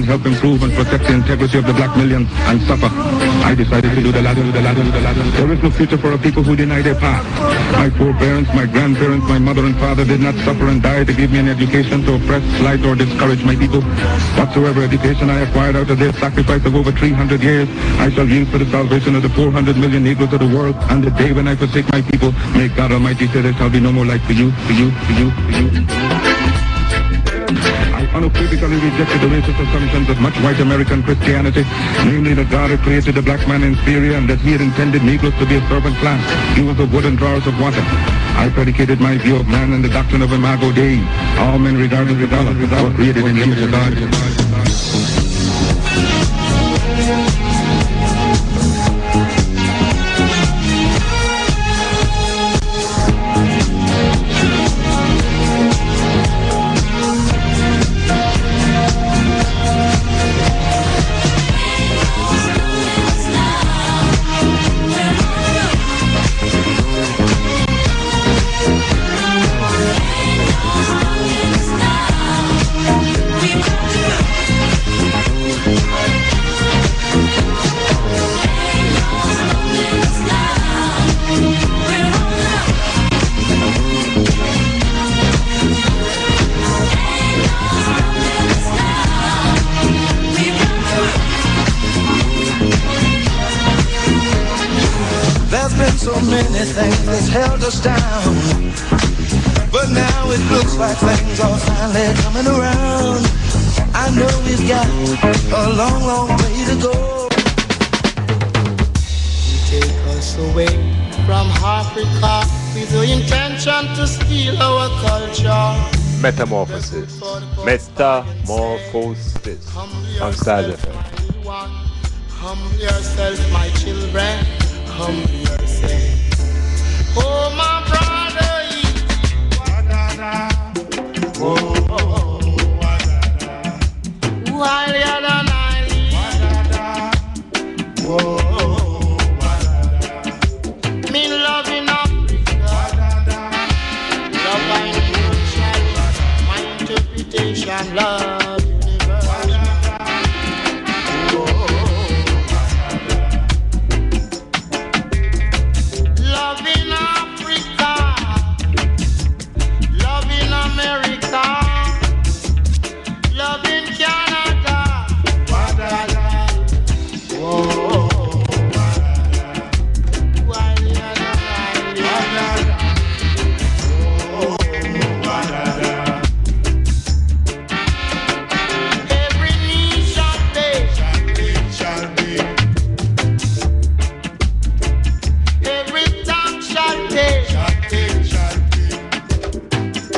help improve and protect the integrity of the black millions and suffer. I decided to do the latter. There is no future for a people who deny their past. My foreparents, my grandparents, my mother and father did not suffer and die to give me an education to oppress, slight, or discourage my people. Whatsoever education I acquired out of their sacrifice of over 300 years, I shall use for the salvation of the 400 million Negroes of the world. And the day when I forsake my people, may God Almighty say there shall be no more life for you. I unequivocally rejected the racist assumptions of much white American Christianity, namely that God had created the black man inferior and that he had intended Negroes to be a servant class. He was a wooden drawers of water. I predicated my view of man and the doctrine of Imago Dei. All men regardless of color were created in the image of God. So many things that's held us down, but now it looks like things are finally coming around. I know we've got a long, long way to go. You take us away from Africa with the intention to steal our culture. Metamorphosis. Metamorphosis. On Stars FM. Humble yourself, my children. Humble yourself. Oh, my brother. While you're done, me love in Africa. Love in emotion. My interpretation, love universal. Love in Africa. Love in America. Love in Canada. Every knee shall bend. Every tongue shall take.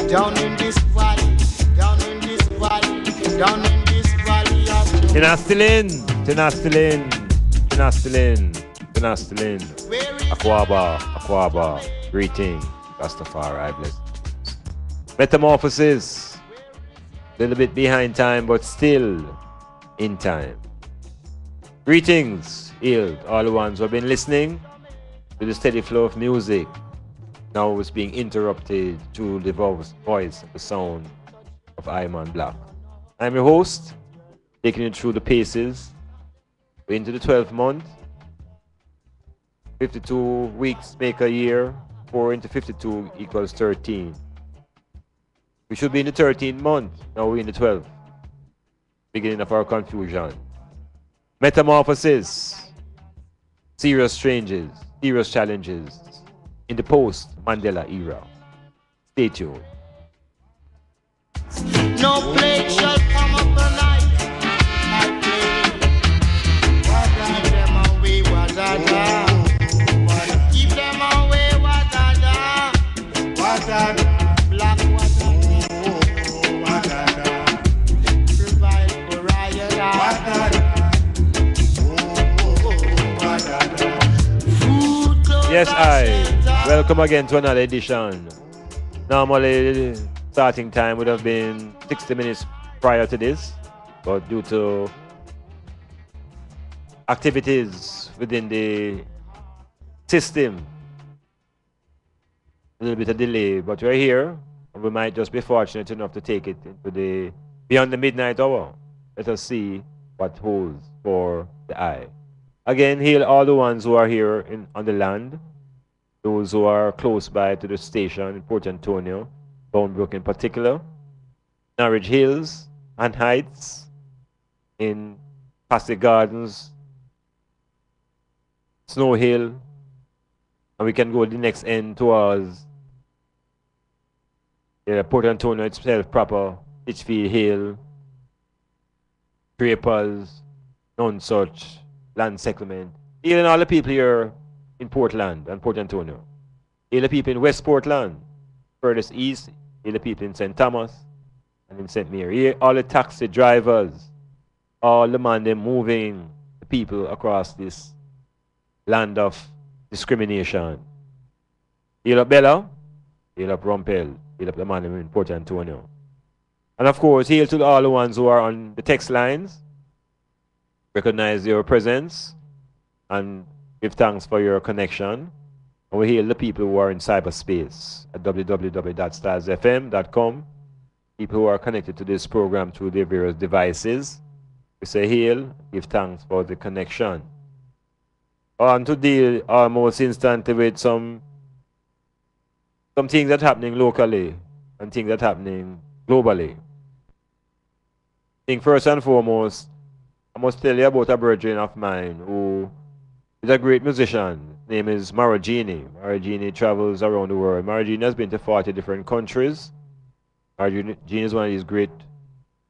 Down in this valley, down in this valley, down in this valley of Tinastilin. Aquaba. Greeting. Rastafari, bless. Metamorphosis. A little bit behind time, but still in time. Greetings, healed, all the ones who have been listening to the steady flow of music. Now it's being interrupted to the voice, the sound of Iman Blak. I'm your host, taking you through the paces. We're into the 12th month. 52 weeks make a year. 4 into 52 equals 13. We should be in the 13th month. Now we're in the 12th. Beginning of our confusion. Metamorphosis. Serious changes. Serious challenges. In the post-Mandela era. Stay tuned. no plague shall come upon night. Keep them away, wadada. Keep them away, wadada. Black wadada. Provide for riot. Yes, welcome again to another edition. Normally, starting time would have been 60 minutes prior to this, but due to activities within the system, a little bit of delay, but we're here, and we might just be fortunate enough to take it into the beyond the midnight hour. let us see what holds for the eye. Again, hail all the ones who are here on the land, those who are close by to the station in Port Antonio, Boundbrook in particular, Norwich Hills and Heights, in Passy Gardens, Snow Hill, and we can go the next end towards Port Antonio itself proper, Litchfield Hill, Drapers, Nonsuch, Land Settlement. Even all the people here in Portland and Port Antonio. Even the people in West Portland, furthest east, even the people in St. Thomas and in St. Mary. All the taxi drivers, all the man them moving the people across this land of discrimination. Heal up Bella, heal up Rumpel, heal up the man in Port Antonio. And of course, hail to all the ones who are on the text lines. Recognize your presence and give thanks for your connection. And we hail the people who are in cyberspace at www.stylesfm.com. People who are connected to this program through their various devices. We say hail, give thanks for the connection. On to deal almost instantly with some things that are happening locally and things that are happening globally. I think first and foremost, I must tell you about a brethren of mine who is a great musician. His name is Maragini. Maragini travels around the world. Maragini has been to 40 different countries. Maragini is one of these great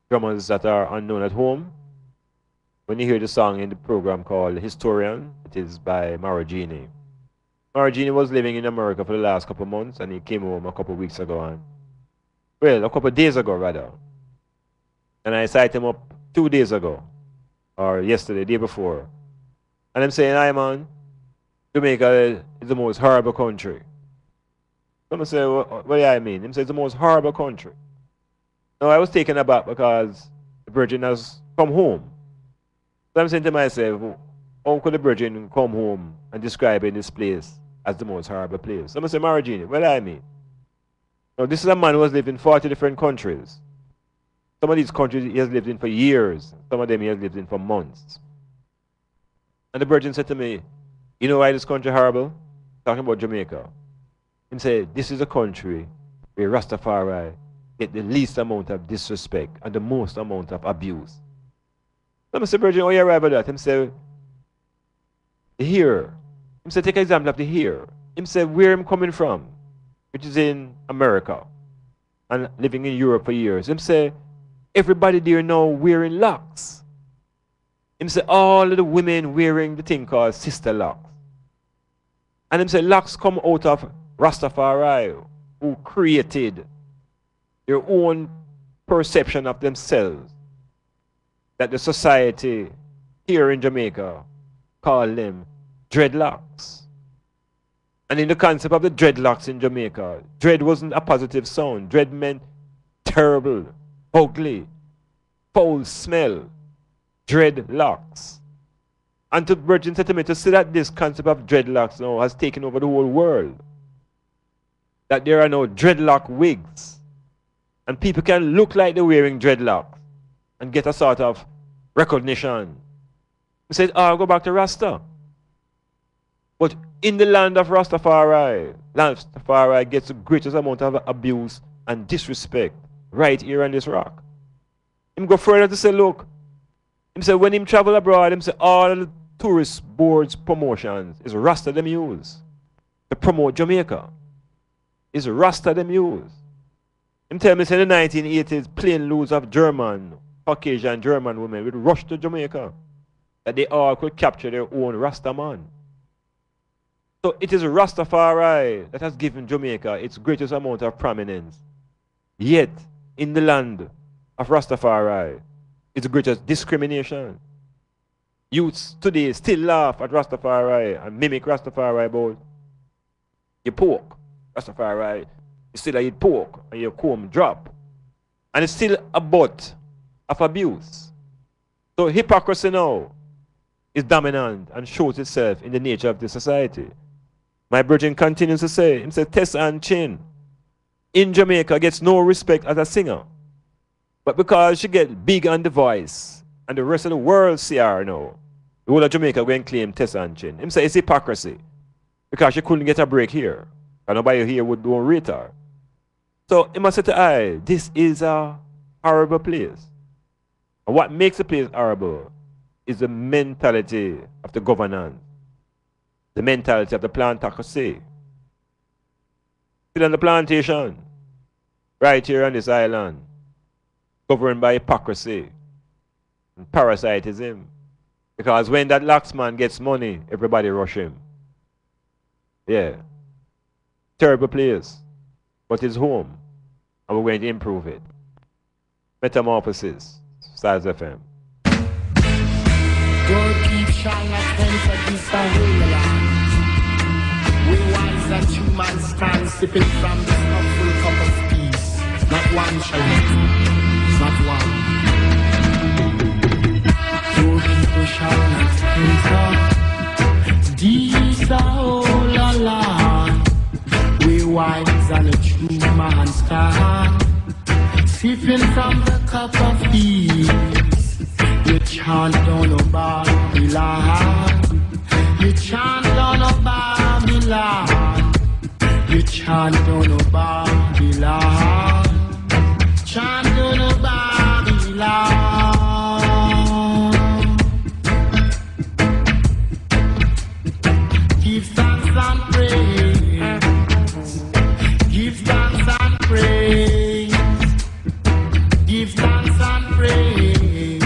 drummers that are unknown at home. When you hear the song in the program called Historian, it is by Maragini. Maragini was living in America for the last couple of months, and he came home a couple of weeks ago. A couple of days ago, rather. And I sighted him up 2 days ago, or yesterday, day before. And I'm saying, Iman, Jamaica is the most horrible country. Someone say, what do I mean? Him say, it's the most horrible country. Now, I was taken aback because the Virgin has come home. So I'm saying to myself, how could the Virgin come home and describe this place as the most horrible place? Someone say, Maragini, what do I mean? Now, this is a man who has lived in 40 different countries. Some of these countries he has lived in for years. Some of them he has lived in for months. And the Virgin said to me, you know why this country is horrible? Talking about Jamaica. He said, this is a country where Rastafari get the least amount of disrespect and the most amount of abuse. So I said, Virgin, how you arrive at that? He said, here. He said, take an example of the here. He said, where I'm coming from, which is in America, and living in Europe for years. He said, everybody there now wearing locks. He said, all of the women wearing the thing called sister locks. And he said, locks come out of Rastafari, who created their own perception of themselves, that the society here in Jamaica call them dreadlocks. And in the concept of the dreadlocks in Jamaica, dread wasn't a positive sound. Dread meant terrible, ugly, foul smell, dreadlocks. And the Virgin said to me to see that this concept of dreadlocks now has taken over the whole world. That there are now dreadlock wigs. And people can look like they're wearing dreadlocks and get a sort of recognition. He said, I'll go back to Rasta. But in the land of Rastafari gets the greatest amount of abuse and disrespect right here on this rock. Him go further to say, look, him say when him travel abroad, him say all the tourist boards promotions is Rasta them use to promote Jamaica. Is Rasta them use. Him tell me say in the 1980s, plane loads of Caucasian German women would rush to Jamaica, that they all could capture their own Rasta man. So it is Rastafari that has given Jamaica its greatest amount of prominence. Yet, in the land of Rastafari, it's the greatest discrimination. Youths today still laugh at Rastafari and mimic Rastafari about your pork. Rastafari, you still eat pork and your comb drop. And it's still a butt of abuse. So hypocrisy now is dominant and shows itself in the nature of the society. My Virgin continues to say, he said, Tess and Chin in Jamaica gets no respect as a singer. But because she gets big on the voice, and the rest of the world see her now. The whole of Jamaica go and claim Tessa and Chin. Him say it's hypocrisy. Because she couldn't get a break here. And nobody here would don't rate her. So he must say to I, this is a horrible place. And what makes the place horrible is the mentality of the governance. The mentality of the plantocracy. Sit on the plantation, right here on this island, governed by hypocrisy and parasitism. Because when that laxman gets money, everybody rush him. Yeah. Terrible place. But it's home. And we're going to improve it. Metamorphosis. Styles FM. God keep shining at this we wise and human stand sipping from this full cup of peace. Not one shall not one. Poor people shall not enter. These are all alone. We wise and a true man stand sipping from the cup of peace. You chant down no Babylon. You chant down no Babylon. You chant down no Babylon. Chant down no Babylon. Give thanks and praise. Give thanks and praise. Give thanks and praise.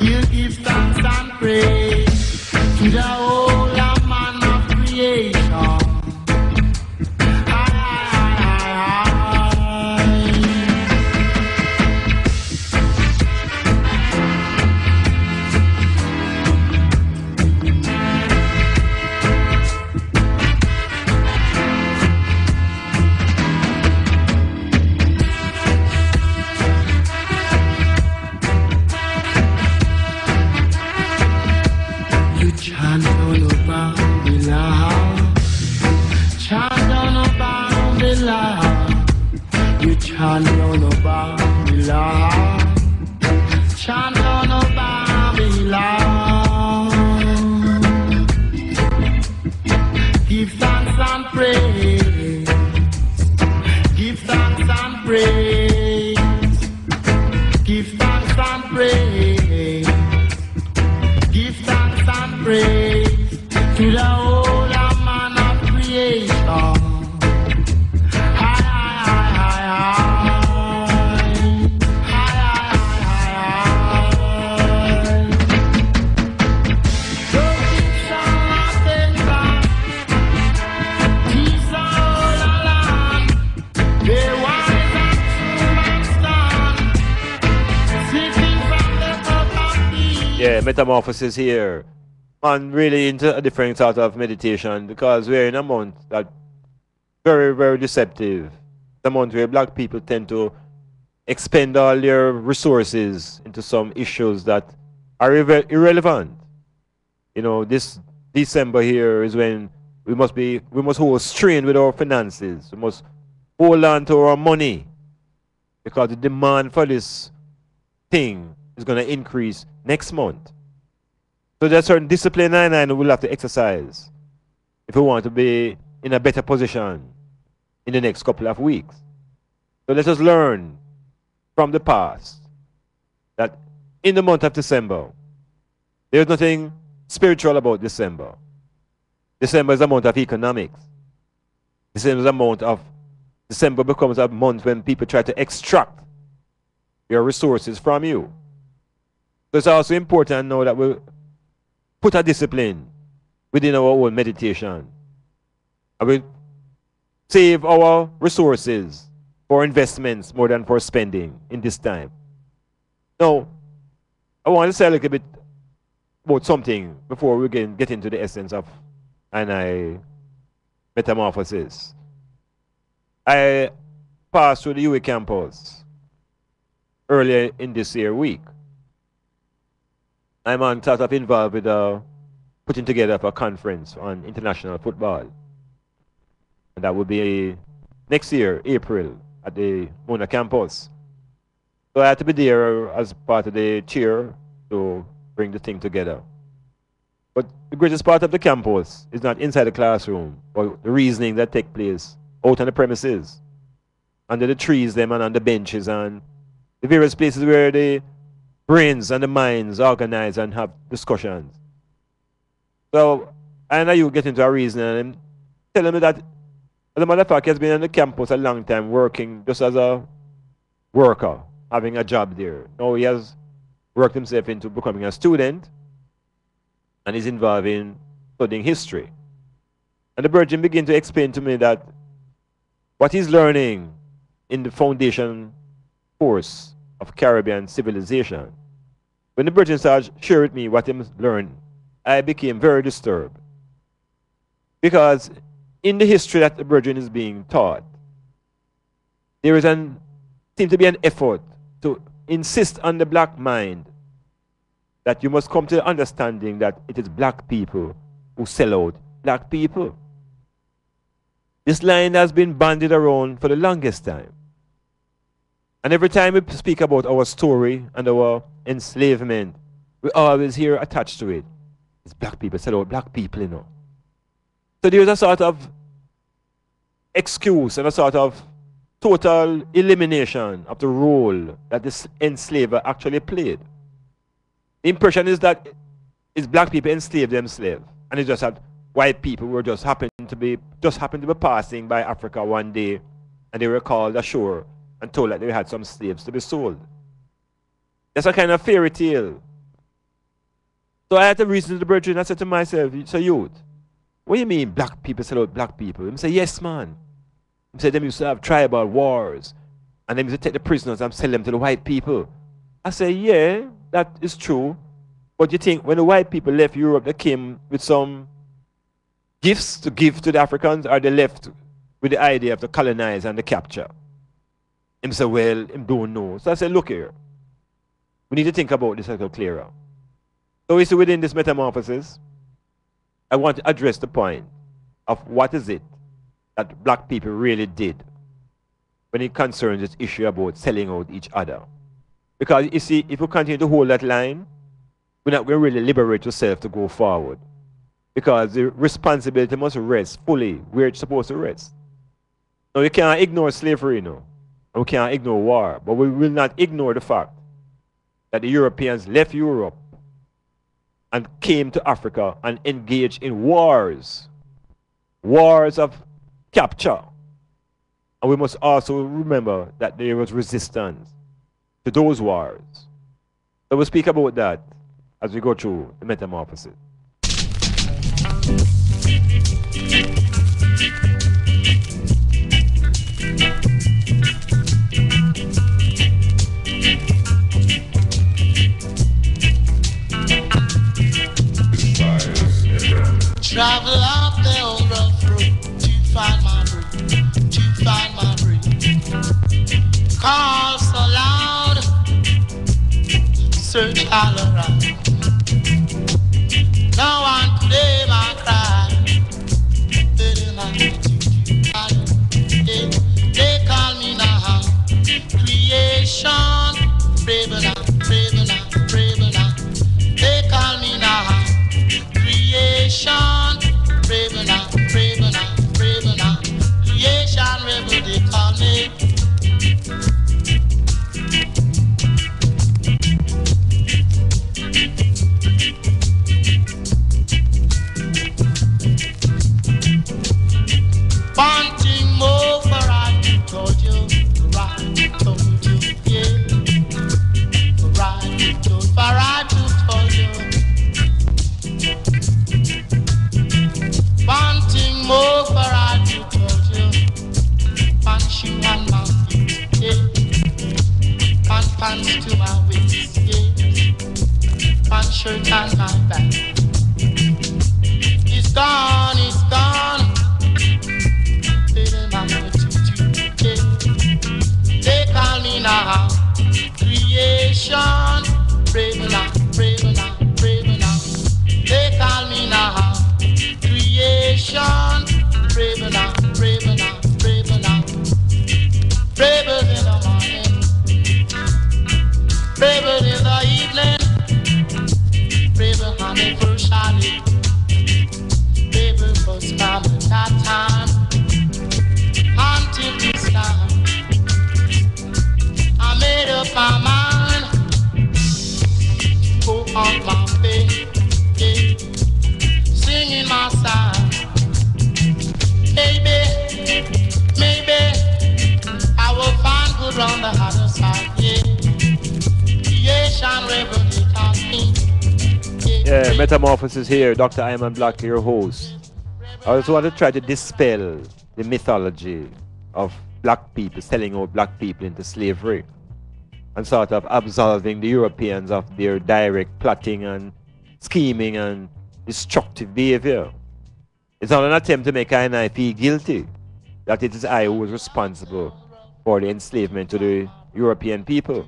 You give thanks and praise to the whole man of creation. Chant on the Babylon. Chant on the Babylon. You chant on the Babylon. Chant on the Babylon. Give thanks and praise. Give thanks and praise. Give thanks and praise. Give thanks and praise to the whole man of creation. Hi, hi, hi, hi, hi, hi. Don't keep shouting back. These are all alone. They wise and true and stand, sipping from the cup of peace. Yeah, Metamorphosis here. Man, really into a different sort of meditation because we're in a month that very, very deceptive. The month where black people tend to expend all their resources into some issues that are irrelevant. You know, this December here is when we must hold strain with our finances. We must hold on to our money because the demand for this thing is going to increase next month. So there's certain discipline and we'll have to exercise if we want to be in a better position in the next couple of weeks. So let us learn from the past that in the month of December, there's nothing spiritual about December. December is a month of economics. December becomes a month when people try to extract your resources from you. So it's also important now that we put a discipline within our own meditation. And we save our resources for investments more than for spending in this time. Now, I want to say a little bit about something before we get into the essence of Metamorphosis. I passed through the UA campus earlier in this year week. I'm sort of involved with putting together a conference on international football. And that will be next year, April, at the Mona campus. So I had to be there as part of the chair to bring the thing together. But the greatest part of the campus is not inside the classroom, but the reasoning that take place out on the premises, under the trees them and on the benches and the various places where the brains and the minds organize and have discussions. So I know you get into a reason and telling me that as a matter of fact, he has been on the campus a long time working just as a worker, having a job there. Now he has worked himself into becoming a student and is involved in studying history. And the Virgin began to explain to me that what he's learning in the foundation course of Caribbean civilization, when the Virgin started sharing with me what he learned, I became very disturbed. Because in the history that the Virgin is being taught, there is seems to be an effort to insist on the black mind that you must come to the understanding that it is black people who sell out black people. This line has been bandied around for the longest time. And every time we speak about our story and our enslavement, we always hear attached to it, it's black people sell out black people, you know. So there's a sort of excuse and a sort of total elimination of the role that this enslaver actually played. The impression is that it's black people enslaved themselves, and it's just that white people were just happened to be passing by Africa one day, and they were called ashore and told that they had some slaves to be sold. That's a kind of fairy tale. So I had to reason to the Virgin. I said to myself, "So youth, what do you mean black people sell out black people?" He said, "Yes, man." He said, "Them used to have tribal wars, and they used to take the prisoners and sell them to the white people." I said, "Yeah, that is true. But you think when the white people left Europe, they came with some gifts to give to the Africans, or they left with the idea of to colonize and to capture?" Him said, "Well, him don't know." So I said, "Look here, we need to think about this a little clearer." So we see within this metamorphosis, I want to address the point of what is it that black people really did when it concerns this issue about selling out each other. Because you see, if we continue to hold that line, we're not going to really liberate yourself to go forward. Because the responsibility must rest fully where it's supposed to rest. Now, you can't ignore slavery, and we can't ignore war, but we will not ignore the fact that the Europeans left Europe and came to Africa and engaged in wars of capture. And we must also remember that there was resistance to those wars. So we'll speak about that as we go through the metamorphosis. Travel up the old rough road to find my breed, to find my breed. Call so loud, search all around. No one could ever cry. They call me now creation, brave enough, brave enough, brave enough. They call me now creation, brave enough, brave enough, brave enough. Creation, rebel, they call me. Wanting more for I told you, right told you, yeah. Right told, for I told you. Wanting more for I told you. Pants shoe and my feet, yeah. Pants to my waist, yeah. Pants shirt and my back. It's gone, it's gone. They call me now creation, brave enough, brave enough, brave enough. They call me now creation, brave enough, brave enough, brave enough. Bravest in the morning, bravest in the evening, up my faith, yeah, singing my song. Maybe I will find good on the other side, yeah. Creation rebel, they taught me. Yeah, Metamorphosis here, Dr. Iman Blak, your host. I also want to try to dispel the mythology of black people, selling out black people into slavery, and sort of absolving the Europeans of their direct plotting and scheming and destructive behavior. It's not an attempt to make I and I feel guilty that it is I who was responsible for the enslavement to the European people.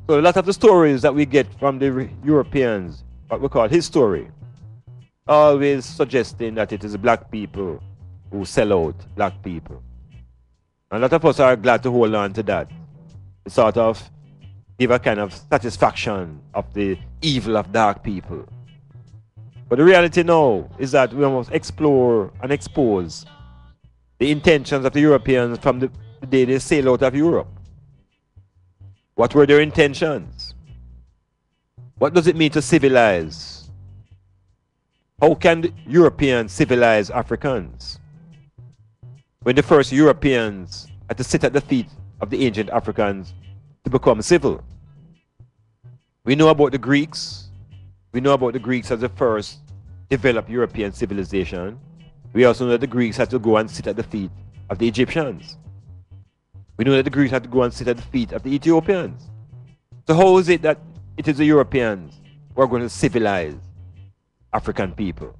So a lot of the stories that we get from the Europeans, what we call his story, always suggesting that it is black people who sell out black people. And a lot of us are glad to hold on to that. To sort of give a kind of satisfaction of the evil of dark people. But the reality now is that we must explore and expose the intentions of the Europeans from the day they sailed out of Europe. What were their intentions? What does it mean to civilize? How can the Europeans civilize Africans? When the first Europeans had to sit at the feet of the ancient Africans to become civil. We know about the Greeks. We know about the Greeks as the first developed European civilization. We also know that the Greeks had to go and sit at the feet of the Egyptians. We know that the Greeks had to go and sit at the feet of the Ethiopians. So how is it that it is the Europeans who are going to civilize African people?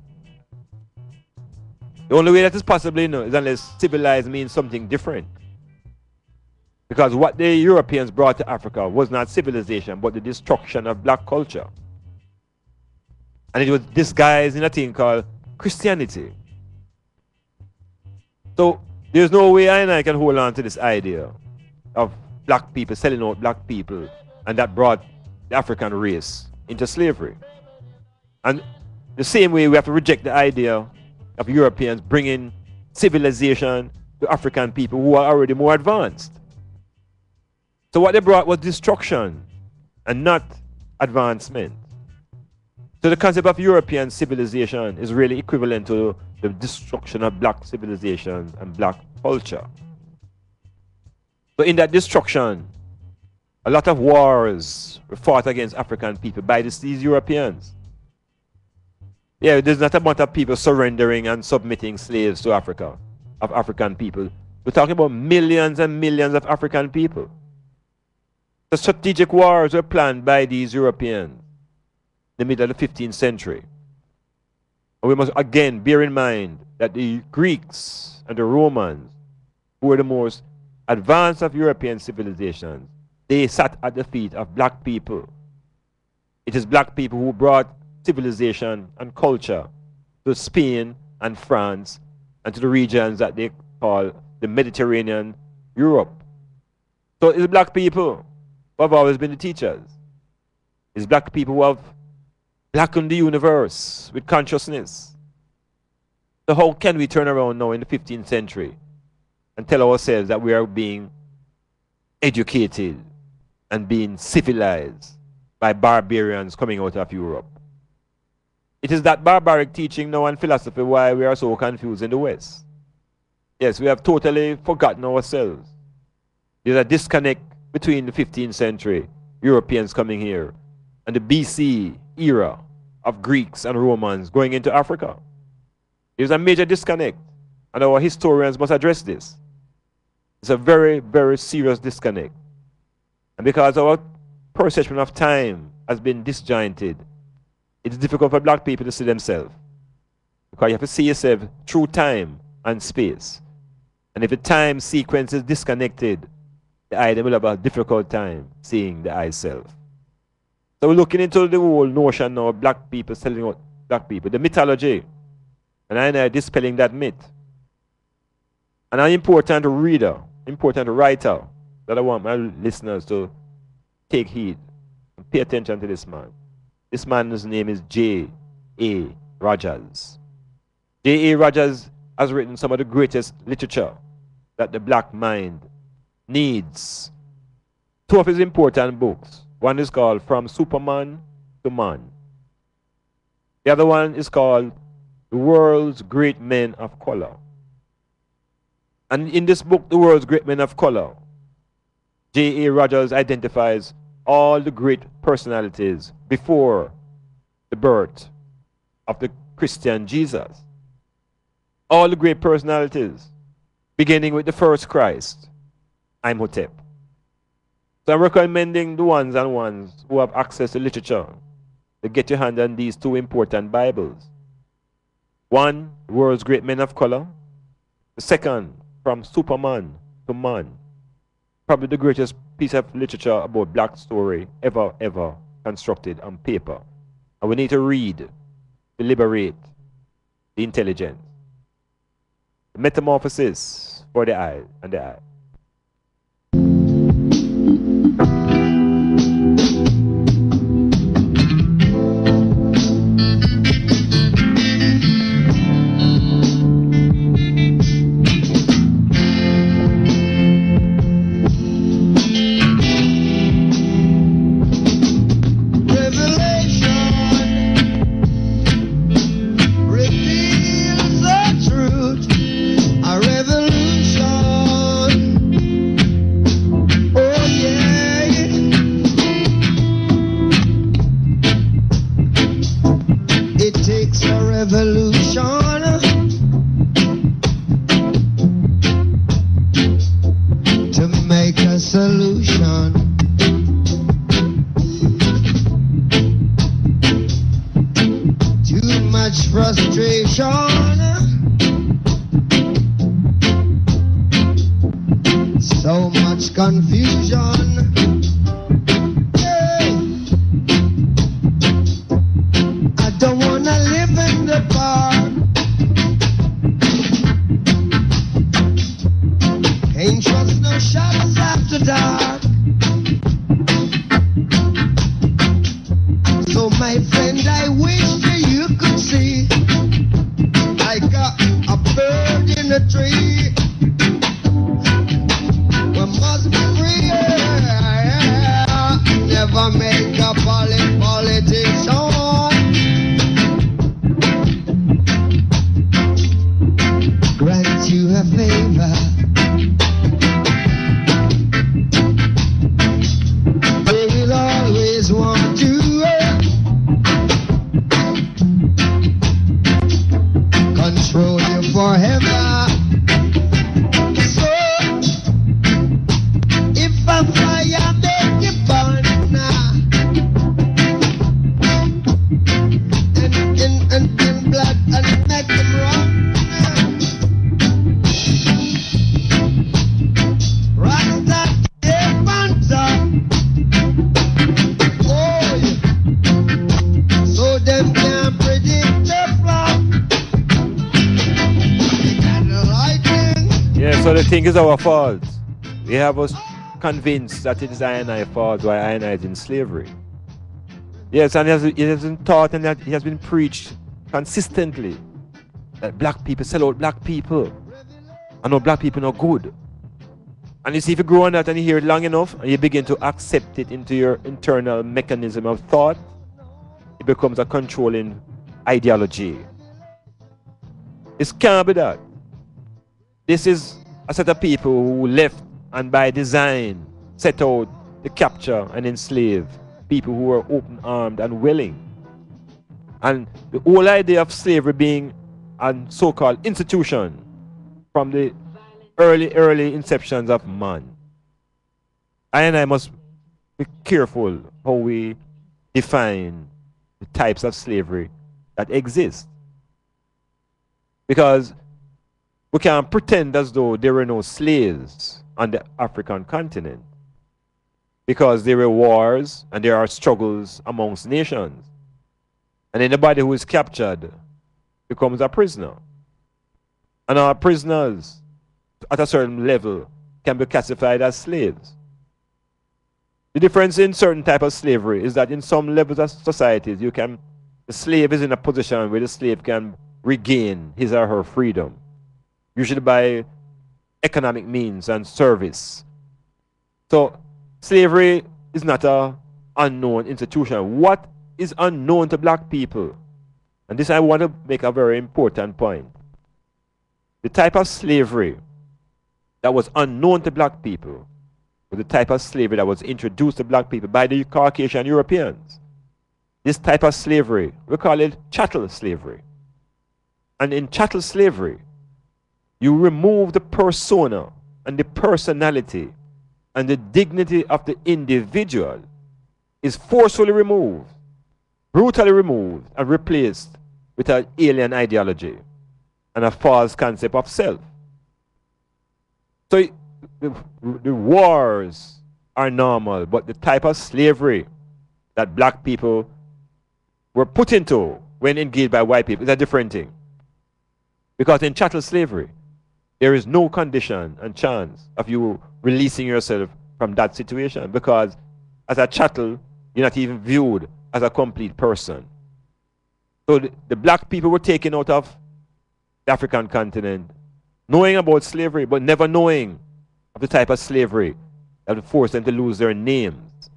The only way that is possible, is unless civilized means something different. Because what the Europeans brought to Africa was not civilization, but the destruction of black culture. And it was disguised in a thing called Christianity. So there's no way I and I can hold on to this idea of black people selling out black people, and that brought the African race into slavery. And the same way we have to reject the idea of Europeans bringing civilization to African people who are already more advanced. So what they brought was destruction and not advancement. So the concept of European civilization is really equivalent to the destruction of black civilization and black culture. So in that destruction, a lot of wars were fought against African people by these Europeans. Yeah, there's not a bunch of people surrendering and submitting slaves to Africa, of African people. We're talking about millions and millions of African people. The strategic wars were planned by these Europeans in the middle of the 15th century. And we must again bear in mind that the Greeks and the Romans, who were the most advanced of European civilizations, they sat at the feet of black people. It is black people who brought civilization and culture to Spain and France and to the regions that they call the Mediterranean Europe. So it's black people who have always been the teachers. It's black people who have blackened the universe with consciousness. So how can we turn around now in the 15th century and tell ourselves that we are being educated and being civilized by barbarians coming out of Europe? It is that barbaric teaching now and philosophy why we are so confused in the West. Yes, we have totally forgotten ourselves. There's a disconnect between the 15th century Europeans coming here and the BC era of Greeks and Romans going into Africa. There's a major disconnect, and our historians must address this. It's a very, very serious disconnect. And because our perception of time has been disjointed, it's difficult for black people to see themselves. Because you have to see yourself through time and space. And if the time sequence is disconnected, the eye will have a difficult time seeing the eye self. So we're looking into the whole notion now of black people selling out black people, the mythology. And I dispelling that myth. And an important reader, important writer that I want my listeners to take heed and pay attention to this man. This man's name is J.A. Rogers. J.A. Rogers has written some of the greatest literature that the black mind needs. Two of his important books One is called From Superman to Man. The other one is called The World's Great Men of Color. And in this book, The World's Great Men of Color, J.A. Rogers identifies all the great personalities before the birth of the Christian Jesus. All the great personalities, beginning with the first Christ, Imhotep. So I'm recommending the ones who have access to literature to get your hand on these two important Bibles. One, The World's Great Men of Color. The second, From Superman to Man. Probably the greatest piece of literature about black story ever constructed on paper. And we need to read to liberate the intelligence. Metamorphosis for the eye and the eye. Think it's our fault. We have us convinced that it is I and I fault why I and I is in slavery. Yes, and it has been taught and that it has been preached consistently that black people sell out black people. And no black people are good. And you see, if you grow on that and you hear it long enough and you begin to accept it into your internal mechanism of thought, it becomes a controlling ideology. It can't be that. This is a set of people who left and by design set out to capture and enslave people who were open-armed and willing. And the whole idea of slavery being a so-called institution from the early inceptions of man. I and I must be careful how we define the types of slavery that exist. Because we can't pretend as though there were no slaves on the African continent, because there were wars and there are struggles amongst nations. And anybody who is captured becomes a prisoner. And our prisoners at a certain level can be classified as slaves. The difference in certain type of slavery is that in some levels of societies, the slave is in a position where the slave can regain his or her freedom, usually by economic means and service. So slavery is not an unknown institution. What is unknown to black people? And this I want to make a very important point. The type of slavery that was unknown to black people was the type of slavery that was introduced to black people by the Caucasian Europeans. This type of slavery, we call it chattel slavery. And in chattel slavery, you remove the persona and the personality and the dignity of the individual is forcefully removed, brutally removed, and replaced with an alien ideology and a false concept of self. So the wars are normal, but the type of slavery that black people were put into when engaged by white people is a different thing. Because in chattel slavery, there is no condition and chance of you releasing yourself from that situation, because as a chattel, you're not even viewed as a complete person. So the black people were taken out of the African continent, knowing about slavery, but never knowing of the type of slavery that would force them to lose their names.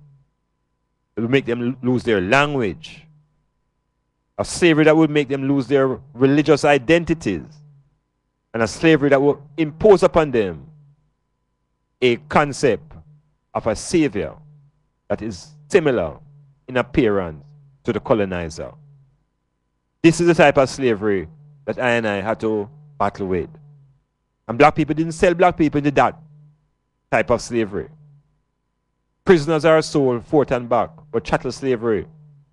It would make them lose their language. A slavery that would make them lose their religious identities. And a slavery that will impose upon them a concept of a savior that is similar in appearance to the colonizer. This is the type of slavery that I and I had to battle with. And black people didn't sell black people into that type of slavery. Prisoners are sold forth and back, but chattel slavery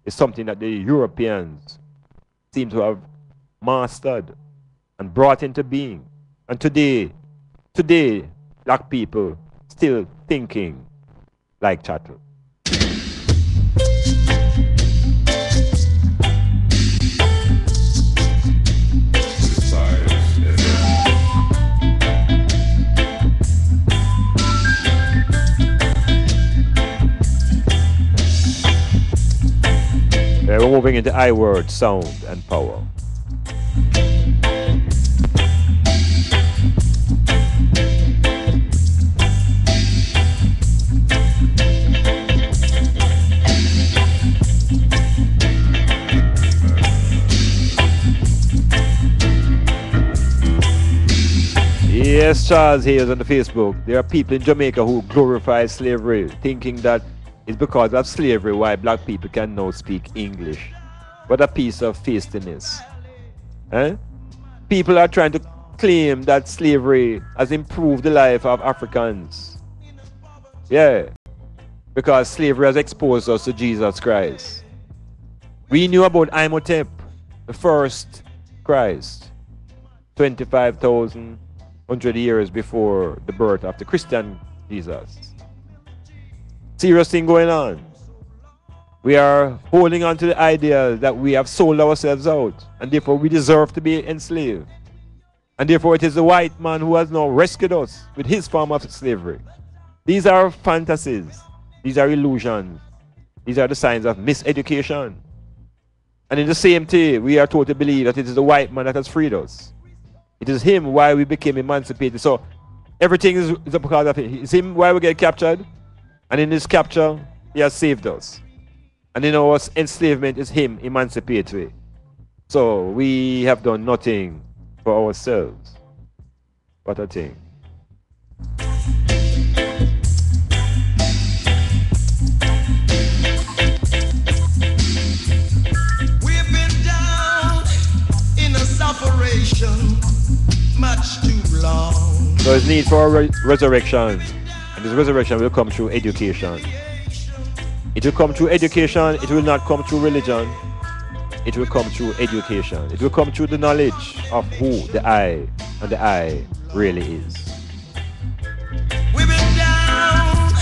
is something that the Europeans seem to have mastered and brought into being. And today, black people still thinking like chattel. We're moving into I-word, sound, and power. Yes, Charles Hayes on the Facebook. There are people in Jamaica who glorify slavery, thinking that it's because of slavery why black people can now speak English. What a piece of hastiness. Eh? People are trying to claim that slavery has improved the life of Africans. Yeah. Because slavery has exposed us to Jesus Christ. We knew about Imhotep, the first Christ, 25,100 years before the birth of the Christian Jesus. Serious thing going on. We are holding on to the idea that we have sold ourselves out, and therefore we deserve to be enslaved. And therefore it is the white man who has now rescued us with his form of slavery. These are fantasies. These are illusions. These are the signs of miseducation. And in the same day, we are taught to believe that it is the white man that has freed us. It is him why we became emancipated. So everything is because of him. It's him why we get captured. And in this capture, he has saved us. And in our enslavement is him emancipatory. So we have done nothing for ourselves. What a thing. We've been down in a separation much too long. So there's need for a resurrection. And this resurrection will come through education. It will come through education. It will not come through religion. It will come through education. It will come through the knowledge of who the I and the I really is. We've been down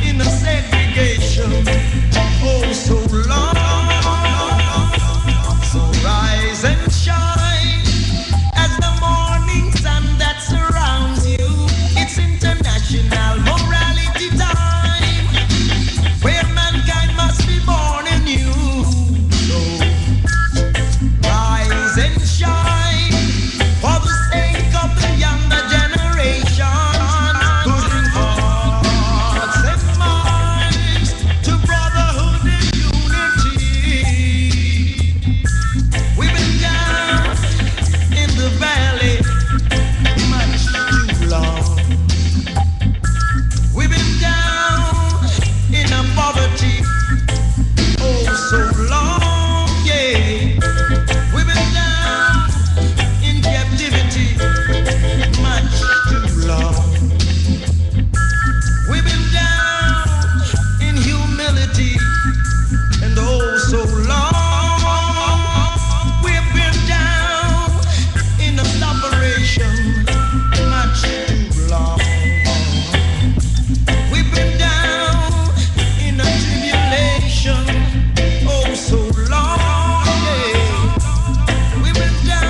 in a segregation oh so long. So rise and shine as the morning sun that surrounds you. It's international morality time, where mankind must be born anew. So rise and shine for the sake of the younger generation, putting hearts and minds to brotherhood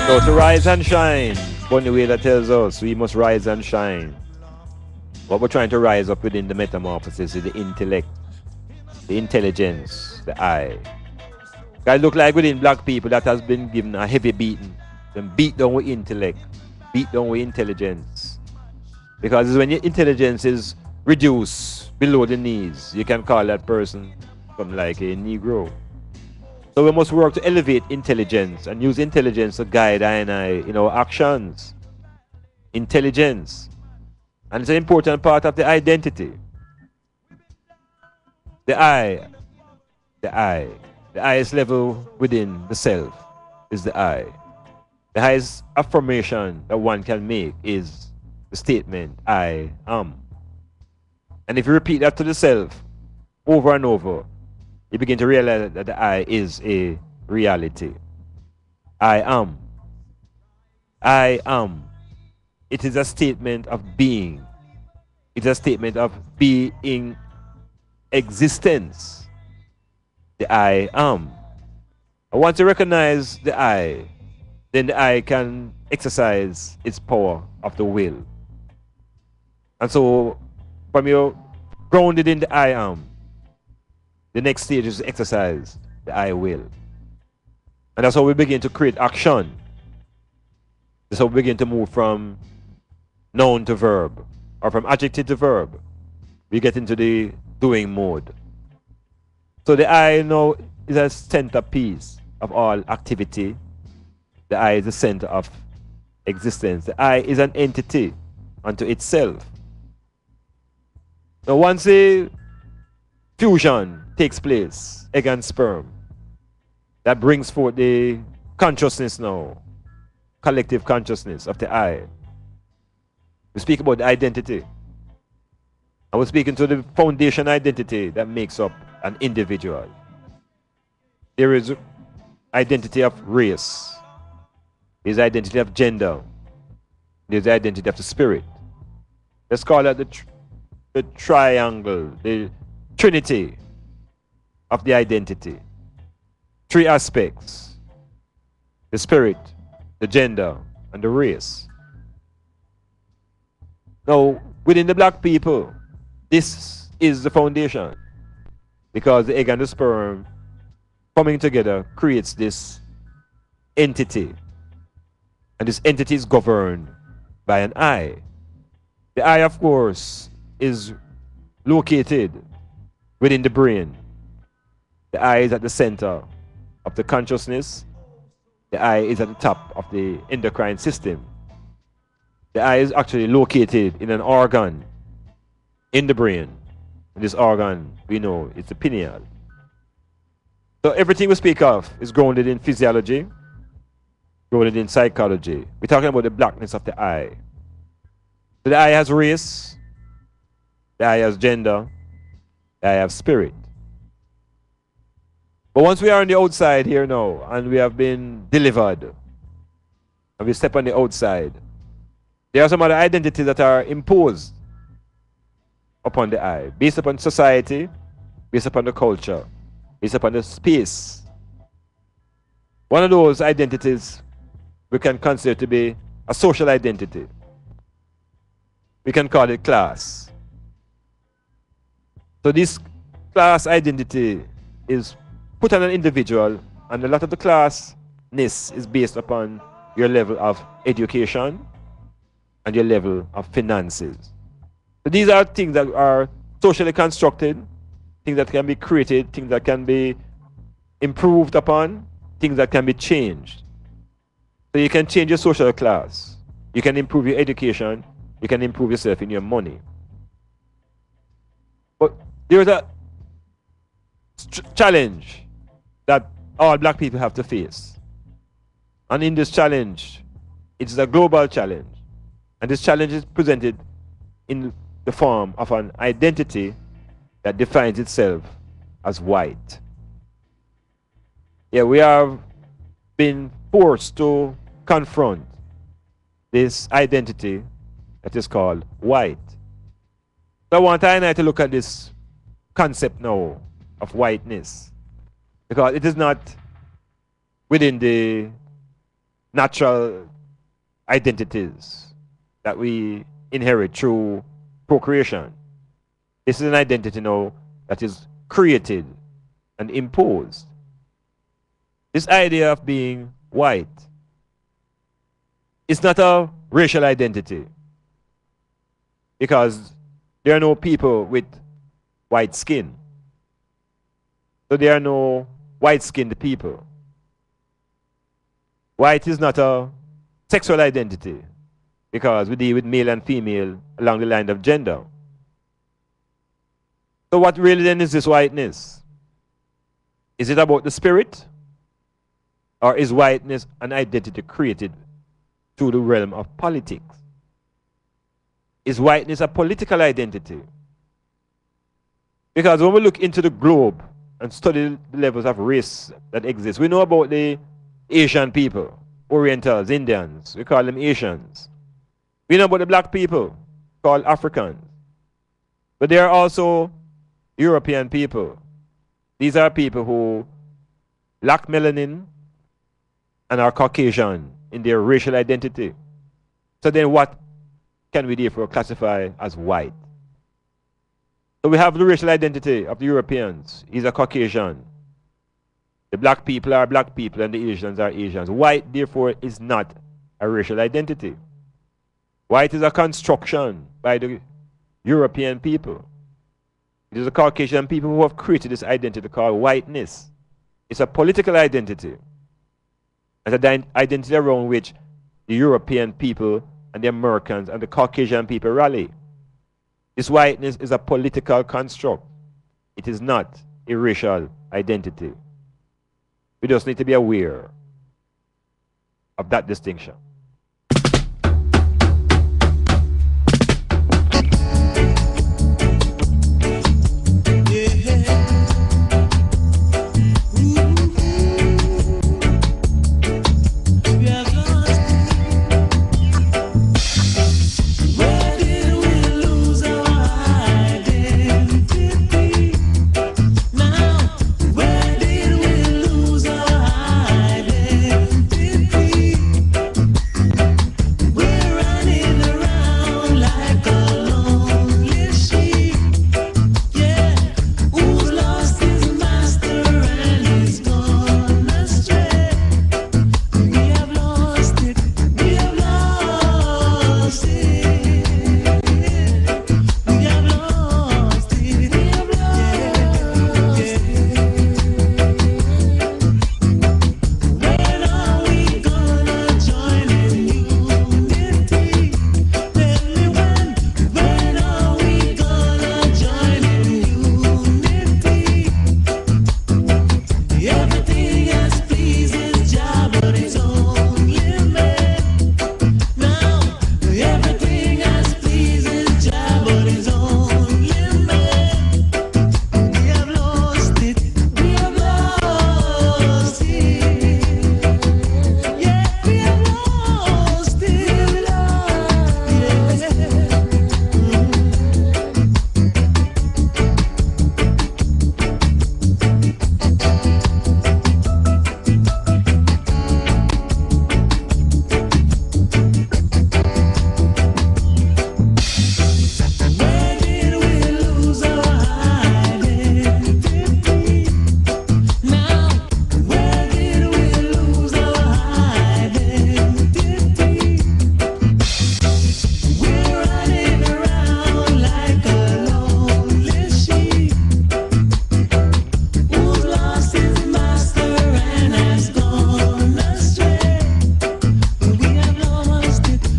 So to rise and shine, Bunny Wailer tells us we must rise and shine. What we're trying to rise up within the metamorphosis is the intellect, the intelligence, the I. I look like within black people that has been given a heavy beating, then beat down with intellect, beat down with intelligence. Because when your intelligence is reduced below the knees, you can call that person something like a Negro. So we must work to elevate intelligence and use intelligence to guide I and I in our actions. Intelligence. And it's an important part of the identity. The I. The I. The highest level within the self is the I. The highest affirmation that one can make is the statement, I am. And if you repeat that to the self over and over, you begin to realize that the I is a reality. I am. I am. It is a statement of being. It's a statement of being existence. The I am. And once you recognize the I, then the I can exercise its power of the will. And so, from your grounded in the I am, the next stage is to exercise the I will. And that's how we begin to create action. That's how we begin to move from noun to verb, or from adjective to verb. We get into the doing mode. So the I now is a centerpiece of all activity. The I is the center of existence. The I is an entity unto itself. Now once the fusion takes place, egg and sperm, that brings forth the consciousness now, collective consciousness of the I. We speak about the identity. I was speaking to the foundation identity that makes up an individual. There is identity of race. There's identity of gender. There's the identity of the spirit. Let's call that the triangle, the trinity of the identity. Three aspects: the spirit, the gender, and the race. Now, within the black people, this is the foundation, because the egg and the sperm coming together creates this entity. And this entity is governed by an I. The I, of course, is located within the brain. The I is at the center of the consciousness. The I is at the top of the endocrine system. The I is actually located in an organ in the brain. And this organ, we know, is the pineal. So everything we speak of is grounded in physiology, grounded in psychology. We're talking about the blackness of the I. So the I has race, the I has gender, the I has spirit. But once we are on the outside here now, and we have been delivered, and we step on the outside, there are some other identities that are imposed upon the I, based upon society, based upon the culture, based upon the space. One of those identities we can consider to be a social identity. We can call it class. So this class identity is put on an individual, and a lot of the classness is based upon your level of education and your level of finances. So these are things that are socially constructed, things that can be created, things that can be improved upon, things that can be changed. So you can change your social class, you can improve your education, you can improve yourself in your money. But there is a challenge that all black people have to face. And in this challenge, it's a global challenge. And this challenge is presented in the form of an identity that defines itself as white. Yeah, we have been forced to confront this identity that is called white. So I want I and I to look at this concept now of whiteness, because it is not within the natural identities that we inherit through procreation. This is an identity now that is created and imposed. This idea of being white is not a racial identity, because there are no people with white skin. So there are no white-skinned people. White is not a sexual identity, because we deal with male and female along the line of gender. So what really then is this whiteness? Is it about the spirit? Or is whiteness an identity created through the realm of politics? Is whiteness a political identity? Because when we look into the globe and study the levels of race that exist, we know about the Asian people, Orientals, Indians, we call them Asians. We know about the black people, called Africans. But there are also European people. These are people who lack melanin and are Caucasian in their racial identity. So then what can we therefore classify as white? So we have the racial identity of the Europeans. He's a Caucasian. The black people are black people and the Asians are Asians. White, therefore, is not a racial identity. White is a construction by the European people. It is the Caucasian people who have created this identity called whiteness. It's a political identity. It's an identity around which the European people and the Americans and the Caucasian people rally. This whiteness is a political construct. It is not a racial identity. We just need to be aware of that distinction.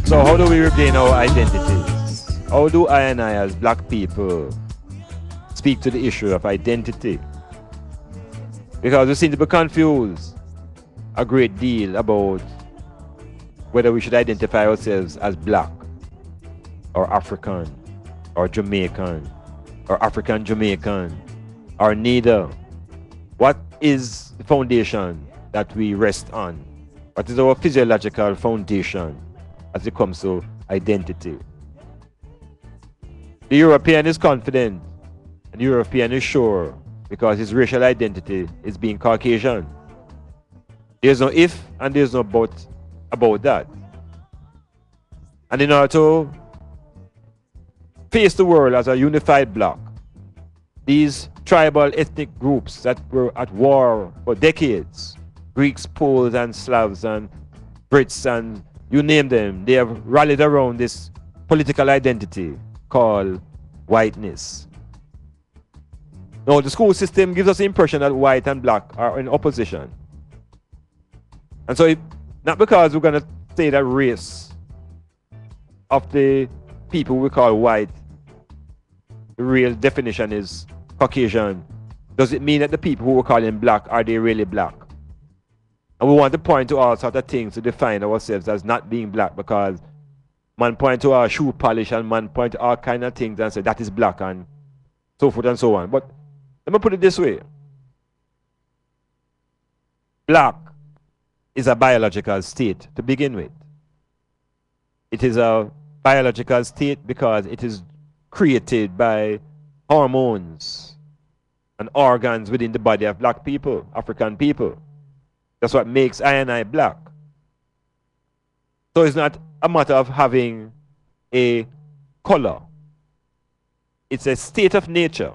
How do we regain our identities? How do I and I as black people speak to the issue of identity? Because we seem to be confused a great deal about whether we should identify ourselves as black or African or Jamaican or African Jamaican or neither. What is the foundation that we rest on? What is our physiological foundation as it comes to identity? The European is confident and the European is sure because his racial identity is being Caucasian. There's no if and there's no but about that. And in order to face the world as a unified bloc, these tribal ethnic groups that were at war for decades, Greeks, Poles, and Slavs, and Brits, and you name them, they have rallied around this political identity called whiteness. Now, the school system gives us the impression that white and black are in opposition. And so, not because we're going to say that race of the people we call white, the real definition is Caucasian, does it mean that the people who we're calling black, are they really black? And we want to point to all sorts of things to define ourselves as not being black, because man point to our shoe polish and man point to all kind of things and say that is black and so forth and so on. But let me put it this way. Black is a biological state to begin with. It is a biological state because it is created by hormones and organs within the body of black people, African people. That's what makes I and I black. So it's not a matter of having a color. It's a state of nature.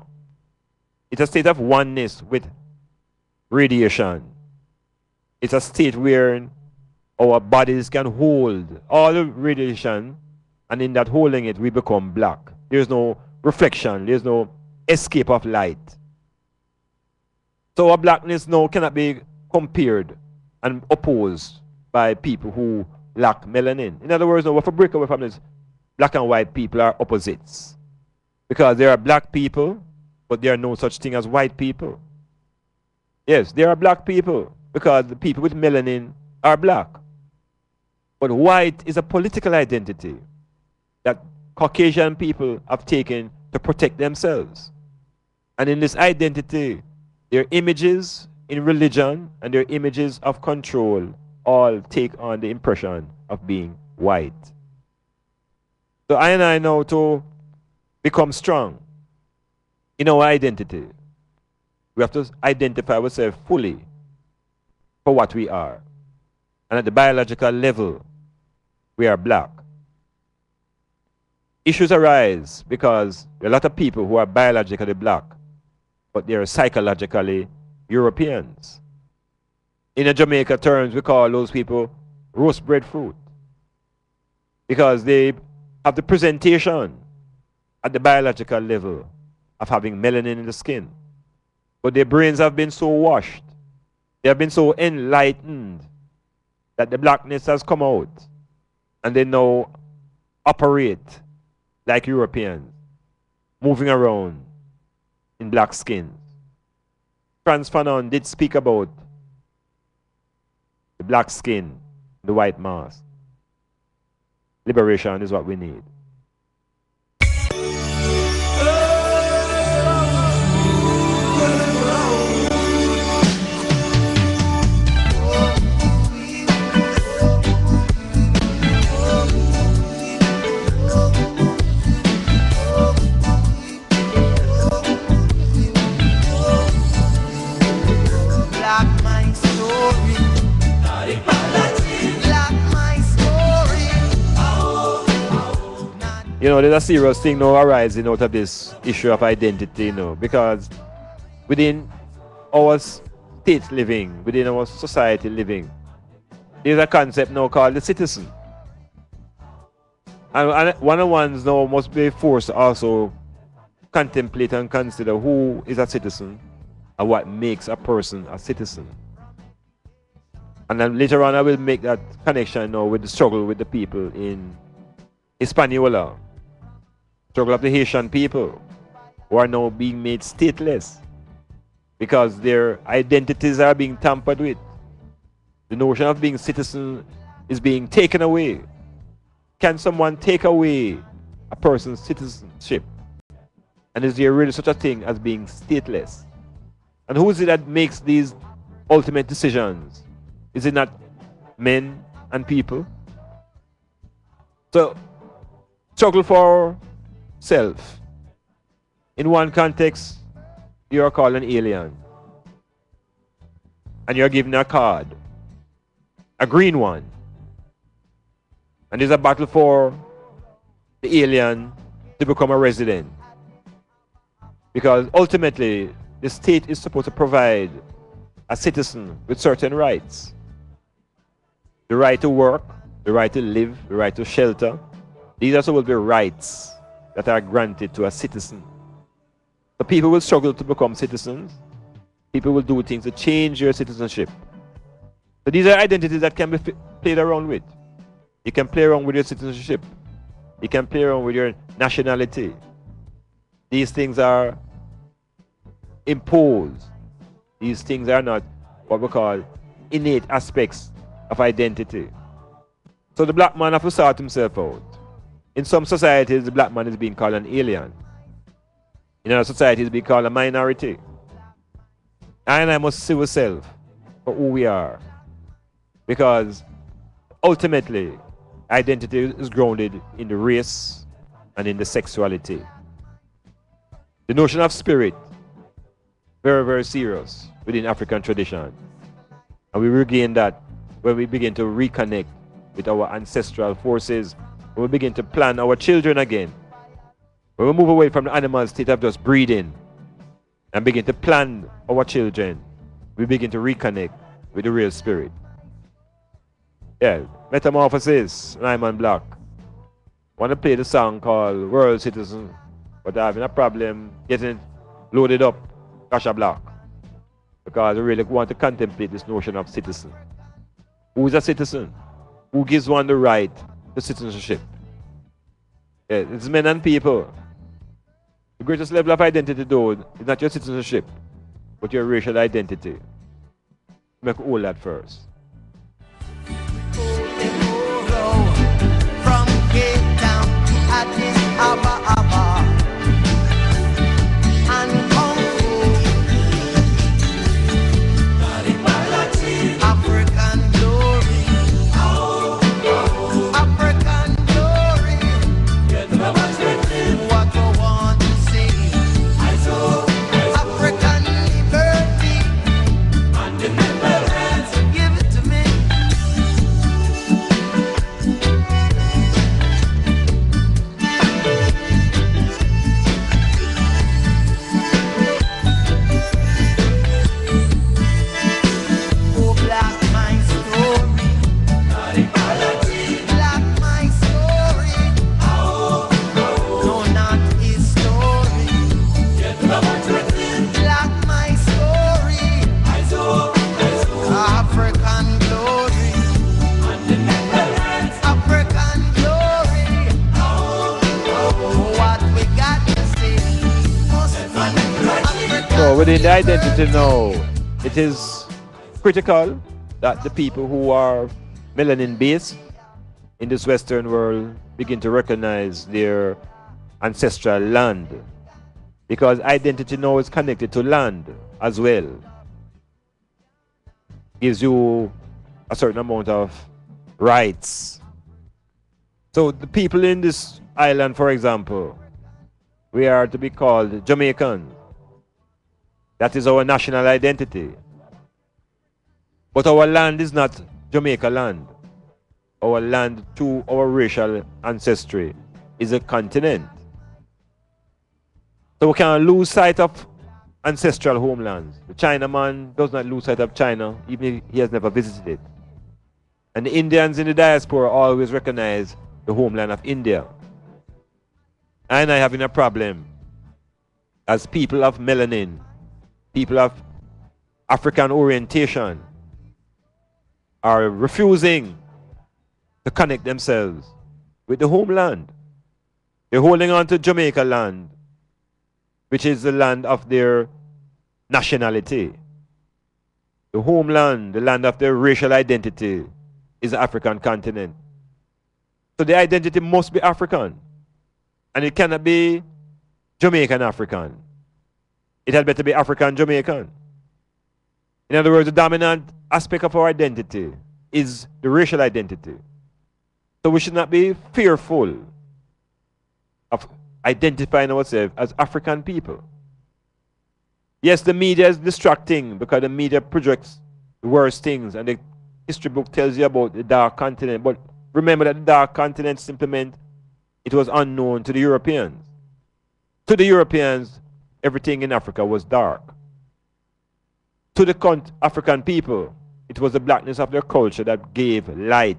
It's a state of oneness with radiation. It's a state where our bodies can hold all the radiation, and in that holding it, we become black. There's no reflection. There's no escape of light. So our blackness now cannot be compared and opposed by people who lack melanin. In other words, now, if we break away from this, black and white people are opposites. Because there are black people, but there are no such thing as white people. Yes, there are black people, because the people with melanin are black. But white is a political identity that Caucasian people have taken to protect themselves. And in this identity, their images in religion and their images of control all take on the impression of being white. So I and I know to become strong in our identity, we have to identify ourselves fully for what we are. And at the biological level, we are black. Issues arise because there are a lot of people who are biologically black, but they are psychologically Europeans. In a Jamaica terms, we call those people roast breadfruit, because they have the presentation at the biological level of having melanin in the skin. But their brains have been so washed, they have been so enlightened, that the blackness has come out, and they now operate like Europeans, moving around in black skin. Frantz Fanon did speak about the black skin, the white mask. Liberation is what we need. You know, there's a serious thing now arising out of this issue of identity, you know, because within our state living, within our society living, there's a concept now called the citizen. And one of the ones now must be forced to also contemplate and consider who is a citizen and what makes a person a citizen. And then later on I will make that connection now with the struggle with the people in Hispaniola. Struggle of the Haitian people who are now being made stateless because their identities are being tampered with. The notion of being citizen is being taken away. Can someone take away a person's citizenship? And is there really such a thing as being stateless? And who is it that makes these ultimate decisions? Is it not men and people? So, struggle for self. In one context, you are called an alien. And you're given a card, a green one. And there's a battle for the alien to become a resident. Because ultimately, the state is supposed to provide a citizen with certain rights. The right to work, the right to live, the right to shelter. These are supposed to be rights that are granted to a citizen. So people will struggle to become citizens. People will do things to change your citizenship. So these are identities that can be played around with. You can play around with your citizenship. You can play around with your nationality. These things are imposed. These things are not what we call innate aspects of identity. So the black man has to sort himself out. In some societies, the black man is being called an alien. In other societies, being called a minority. And I must see ourselves for who we are. Because ultimately, identity is grounded in the race and in the sexuality. The notion of spirit, very, very serious within African tradition. And we regain that when we begin to reconnect with our ancestral forces, when we begin to plan our children again, when we move away from the animal state of just breeding and begin to plan our children, we begin to reconnect with the real spirit. Yeah, Metamorphosis, Iman Blak. I want to play the song called World Citizen, but I'm having a problem getting it loaded up, Kasha Blak, because I really want to contemplate this notion of citizen. Who is a citizen? Who gives one the right to citizenship? Yeah, it's men and people. The greatest level of identity, though, is not your citizenship, but your racial identity. Make all that first. From Cape Town to Addis Ababa and Congo, African glory, African glory. What I want to see, African liberty, give it to me. Oh, Blak my story, Blak my story. No, not his story. Blak my story, African glory, African glory. What we got to say must be African. So within the identity now, it is critical that the people who are melanin based in this Western world begin to recognize their ancestral land. Because identity now is connected to land as well. Gives you a certain amount of rights. So the people in this island, for example, we are to be called Jamaican. That is our national identity. But our land is not Jamaica land. Our land, through our racial ancestry, is a continent. So we can't lose sight of ancestral homelands. The Chinaman does not lose sight of China, even if he has never visited it. And the Indians in the diaspora always recognize the homeland of India. And I having a problem as people of melanin, people of African orientation, are refusing to connect themselves with the homeland. They're holding on to Jamaica land, which is the land of their nationality. The homeland, the land of their racial identity, is the African continent. So the identity must be African. And it cannot be Jamaican African. It had better be African Jamaican. In other words, the dominant aspect of our identity is the racial identity. So we should not be fearful of identifying ourselves as African people. Yes, the media is distracting because the media projects the worst things, and the history book tells you about the dark continent, but remember that the dark continent simply meant it was unknown to the Europeans. To the Europeans, everything in Africa was dark. To the African people, it was the blackness of their culture that gave light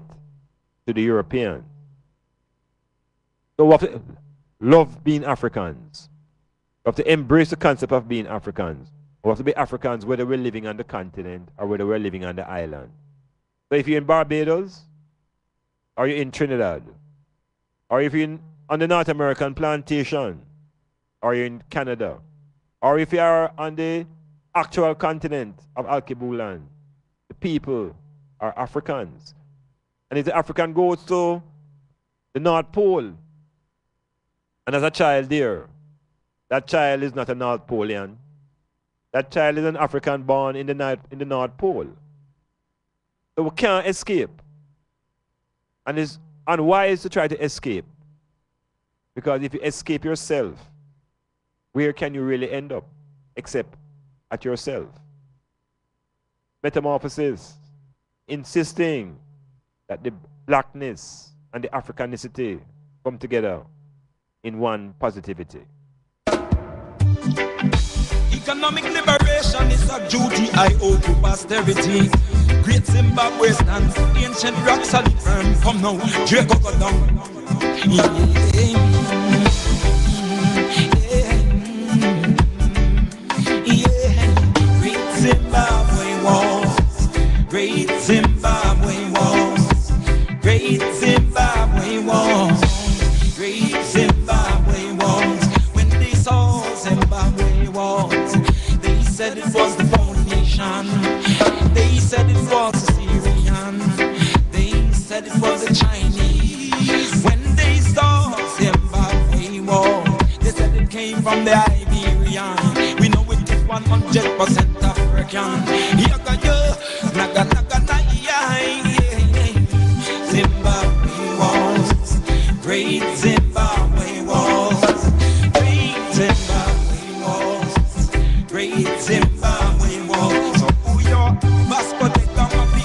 to the Europeans. So we have to love being Africans. We have to embrace the concept of being Africans. We have to be Africans whether we're living on the continent or whether we're living on the island. So if you're in Barbados, or you're in Trinidad, or if you're on the North American plantation, or you're in Canada, or if you are on the actual continent of Alkebulan, the people are Africans. And if the African goes to the North Pole, and as a child there, that child is not a North Polean. That child is an African born in the North Pole. So we can't escape. And it's unwise to try to escape. Because if you escape yourself, where can you really end up? Except at yourself. Metamorphosis, insisting that the blackness and the Africanicity come together in one positivity. Economic liberation is a duty I owe to posterity. Great Zimbabwe stands, ancient rocks are firm. Come now, Draco go down. Great Zimbabwe walls, great Zimbabwe walls, great Zimbabwe walls, great Zimbabwe walls. When they saw Zimbabwe walls, they said it was the foundation. They said it was the Syrian. They said it was the Chinese. When they saw Zimbabwe wall, they said it came from the Iberian. We know it is 100% African. Naga naga na Zimbabwe walls, great Zimbabwe walls, great Zimbabwe walls, great Zimbabwe walls. So who your Vasco de Gama be?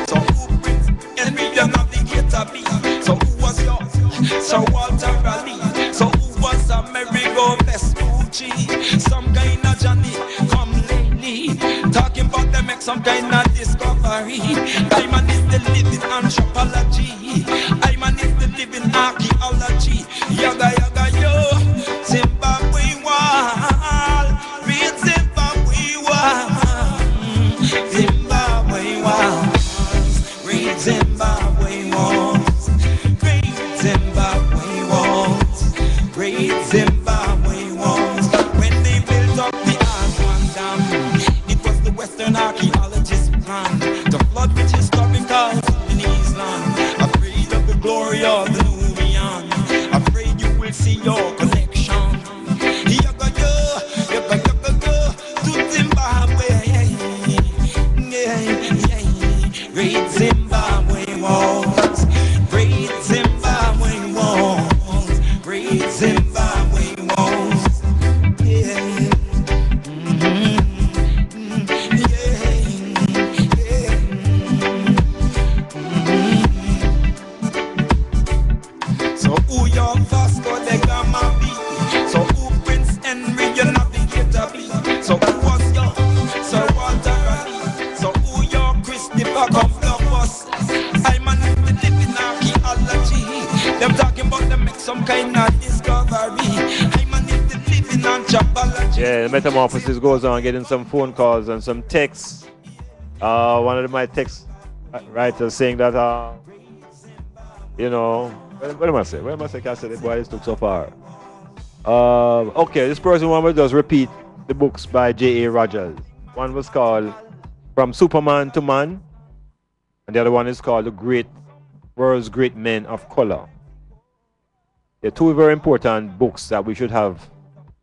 So who Prince Henry the Navigator be? So who was yours? Sir Walter Raleigh. So who was Amerigo Vespucci? Some kind of Johnny come lately, talking about them make some kind of discovery. Iman is the living anthropology. Iman is the living archaeology. Yaga yaga yo, Zimbabwe wall, great Zimbabwe wall, Zimbabwe walls, great Zimbabwe walls, great Zimbabwe walls, great Zimbabwe walls. When they built up the Aswan Dam, it was the Western archaeologists' plan to flood with historical Sudanese land. Afraid of the glory of the Nubian, afraid you will see your connection. You go to Zimbabwe, great Zimbabwe walls, great Zimbabwe walls, great Zimbabwe walls. So who your Vasco de Gama be? So who Prince Henry your Navigator be? So who was your Sir Walter Raleigh? So who your Christopher Columbus? Iman is the living archaeology. Them talking about them make some kind of discovery. Iman is the living anthropology. Yeah, the Metamorphosis goes on, getting some phone calls and some texts. One of my text writers saying that, you know, what am I saying? What am I saying? I said, boy, this took so far. Okay, this person wanted to just repeat the books by J.A. Rogers. One was called From Superman to Man, and the other one is called The World's Great Men of Color. They're two very important books that we should have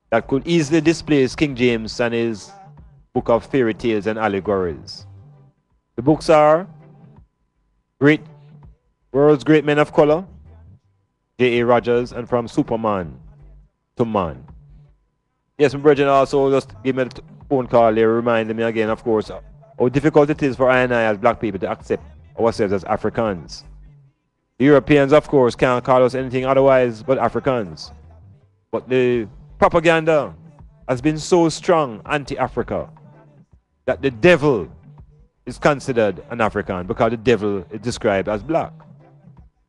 that could easily displace King James and his book of fairy tales and allegories. The books are World's Great Men of Color, J.A. Rogers, and From Superman to Man. Yes, my brethren also just give me a phone call there, reminding me again, of course, how difficult it is for I and I as black people to accept ourselves as Africans. Europeans, of course, can't call us anything otherwise but Africans. But the propaganda has been so strong anti-Africa that the devil is considered an African because the devil is described as black.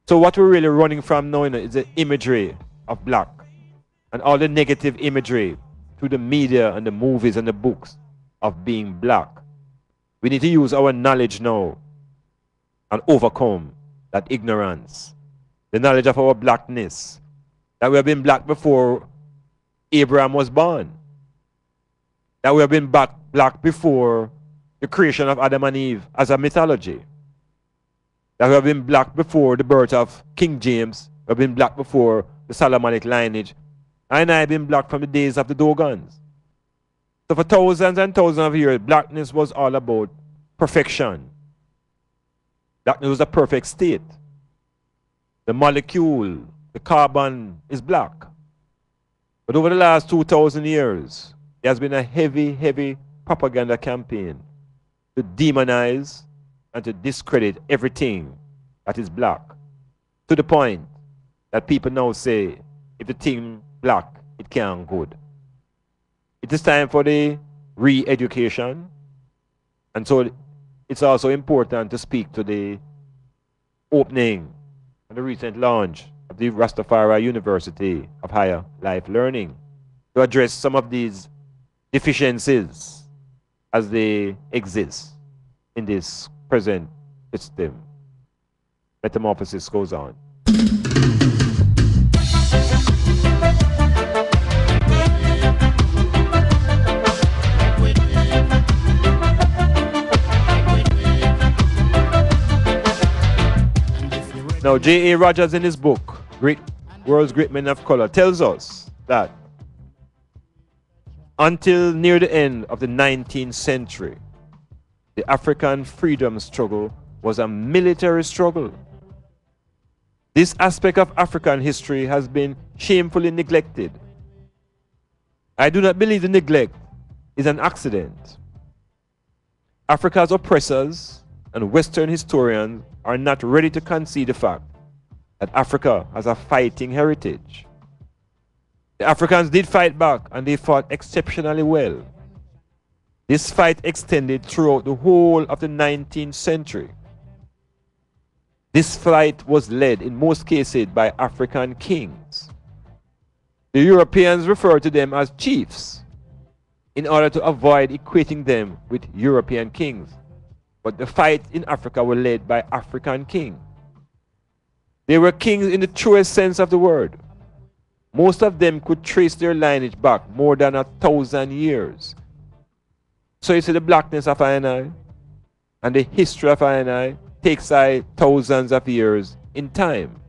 So what we're really running from now is the imagery of black and all the negative imagery through the media and the movies and the books of being black. We need to use our knowledge now and overcome that ignorance. The knowledge of our blackness. That we have been black before Abraham was born. That we have been black before the creation of Adam and Eve as a mythology. That we have been black before the birth of King James. We have been black before the Solomonic lineage. And I have been black from the days of the Dogons. So for thousands and thousands of years, blackness was all about perfection. Blackness was a perfect state. The molecule, the carbon is black. But over the last 2,000 years, there has been a heavy, heavy propaganda campaign to demonize and to discredit everything that is black. To the point that people now say, if the thing black, it can't good. It is time for the re-education. And so it's also important to speak to the opening and the recent launch of the Rastafari University of Higher Life Learning to address some of these deficiencies as they exist in this present system. Metamorphosis goes on. Now, J.A. Rogers in his book, World's Great Men of Color, tells us that until near the end of the 19th century, the African freedom struggle was a military struggle. This aspect of African history has been shamefully neglected. I do not believe the neglect is an accident. Africa's oppressors and Western historians are not ready to concede the fact that Africa has a fighting heritage. The Africans did fight back and they fought exceptionally well. This fight extended throughout the whole of the 19th century. This fight was led in most cases by African kings. The Europeans referred to them as chiefs in order to avoid equating them with European kings. But the fights in Africa were led by African kings. They were kings in the truest sense of the word. Most of them could trace their lineage back more than 1,000 years. So you see the blackness of I and the history of I takes thousands of years in time.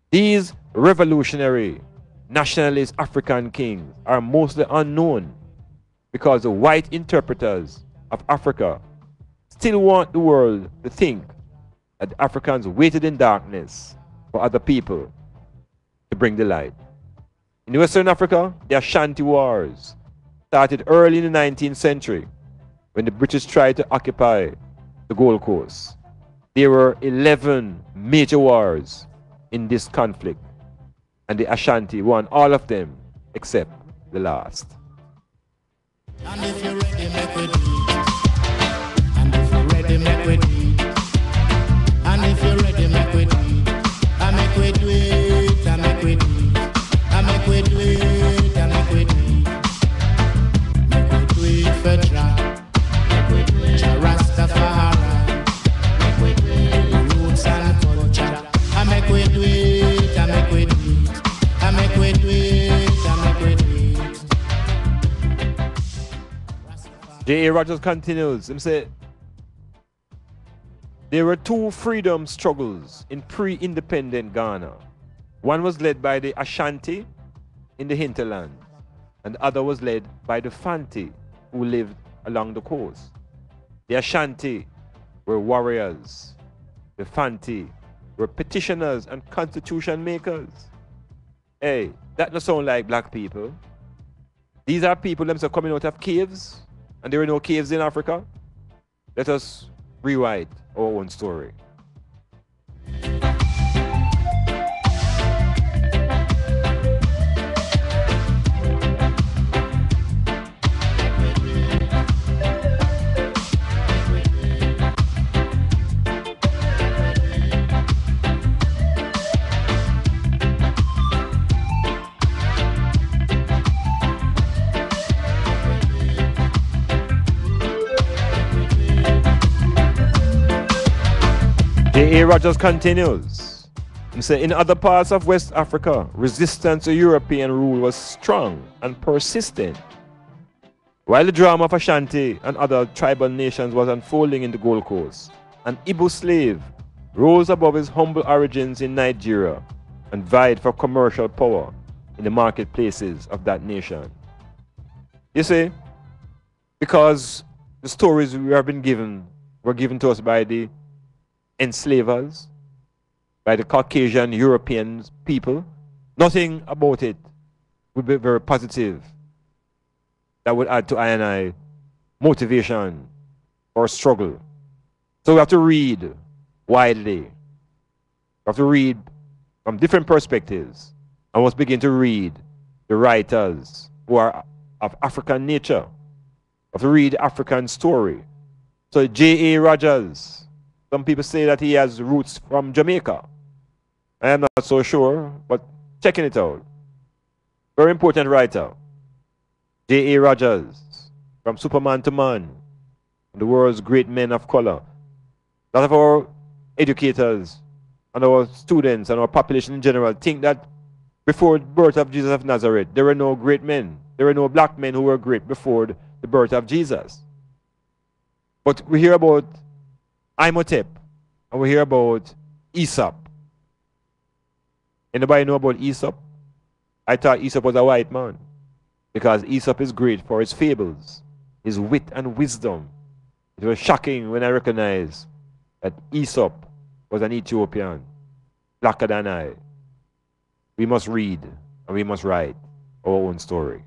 These revolutionary nationalist African kings are mostly unknown because the white interpreters of Africa still want the world to think that the Africans waited in darkness for other people to bring the light. In Western Africa, the Ashanti Wars started early in the 19th century when the British tried to occupy the Gold Coast. There were 11 major wars in this conflict, and the Ashanti won all of them except the last. And if you're ready, make we do it. And if you're ready, make we do it. And if you're ready, make we do it. I make we do it. I make we do it. I make we do it. I make we do it. Make we do it for Jah. Make we do it. Jah Rastafari. Make we do it. The roots and culture. I make we do it. I make we do it. I make we do it. I make we do it. J.A. Rogers continues and said, there were two freedom struggles in pre-independent Ghana. One was led by the Ashanti in the hinterland, and the other was led by the Fanti who lived along the coast. The Ashanti were warriors. The Fanti were petitioners and constitution makers. Hey, that doesn't sound like black people. These are people themselves coming out of caves, and there were no caves in Africa. Let us rewrite our own story. J.A. Rogers continues. He said, in other parts of West Africa, resistance to European rule was strong and persistent. While the drama of Ashanti and other tribal nations was unfolding in the Gold Coast, an Igbo slave rose above his humble origins in Nigeria and vied for commercial power in the marketplaces of that nation. You see, because the stories we have been given were given to us by the enslavers, by the Caucasian European people, nothing about it would be very positive. That would add to I and I motivation or struggle. So we have to read widely. We have to read from different perspectives. And we must begin to read the writers who are of African nature. We have to read African story. So J.A. Rogers, some people say that he has roots from Jamaica. I am not so sure, but checking it out. Very important writer. J.A. Rogers, from Superman to Man, the world's great men of color. A lot of our educators and our students and our population in general think that before the birth of Jesus of Nazareth, there were no great men. There were no black men who were great before the birth of Jesus. But we hear about Imhotep and we hear about Aesop. Anybody know about Aesop? I thought Aesop was a white man because Aesop is great for his fables, his wit and wisdom. It was shocking when I recognized that Aesop was an Ethiopian, blacker than I. We must read and we must write our own story.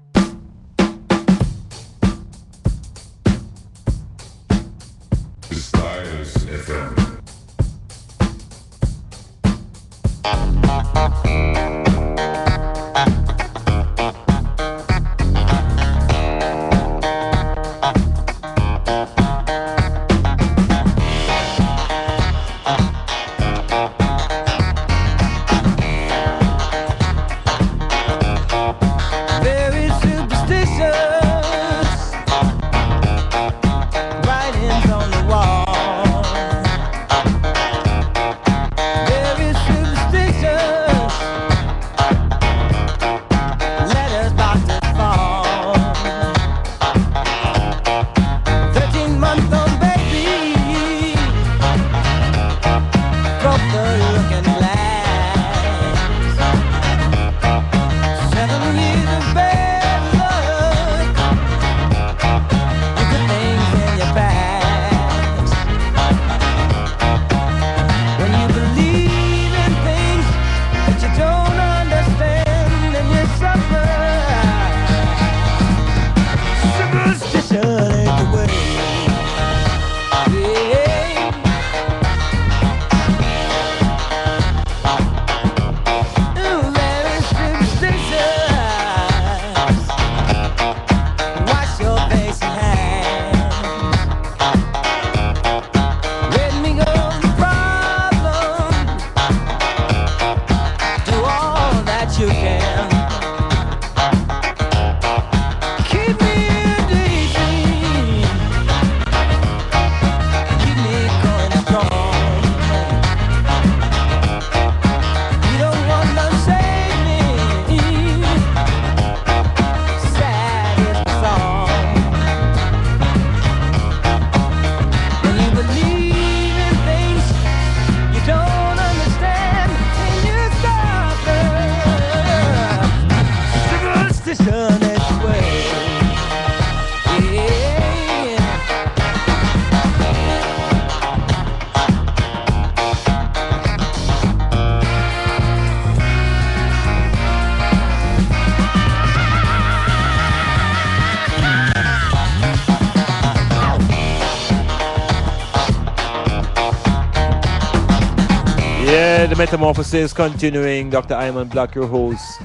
The Metamorphosis continuing. Dr. Iman Blak, your host.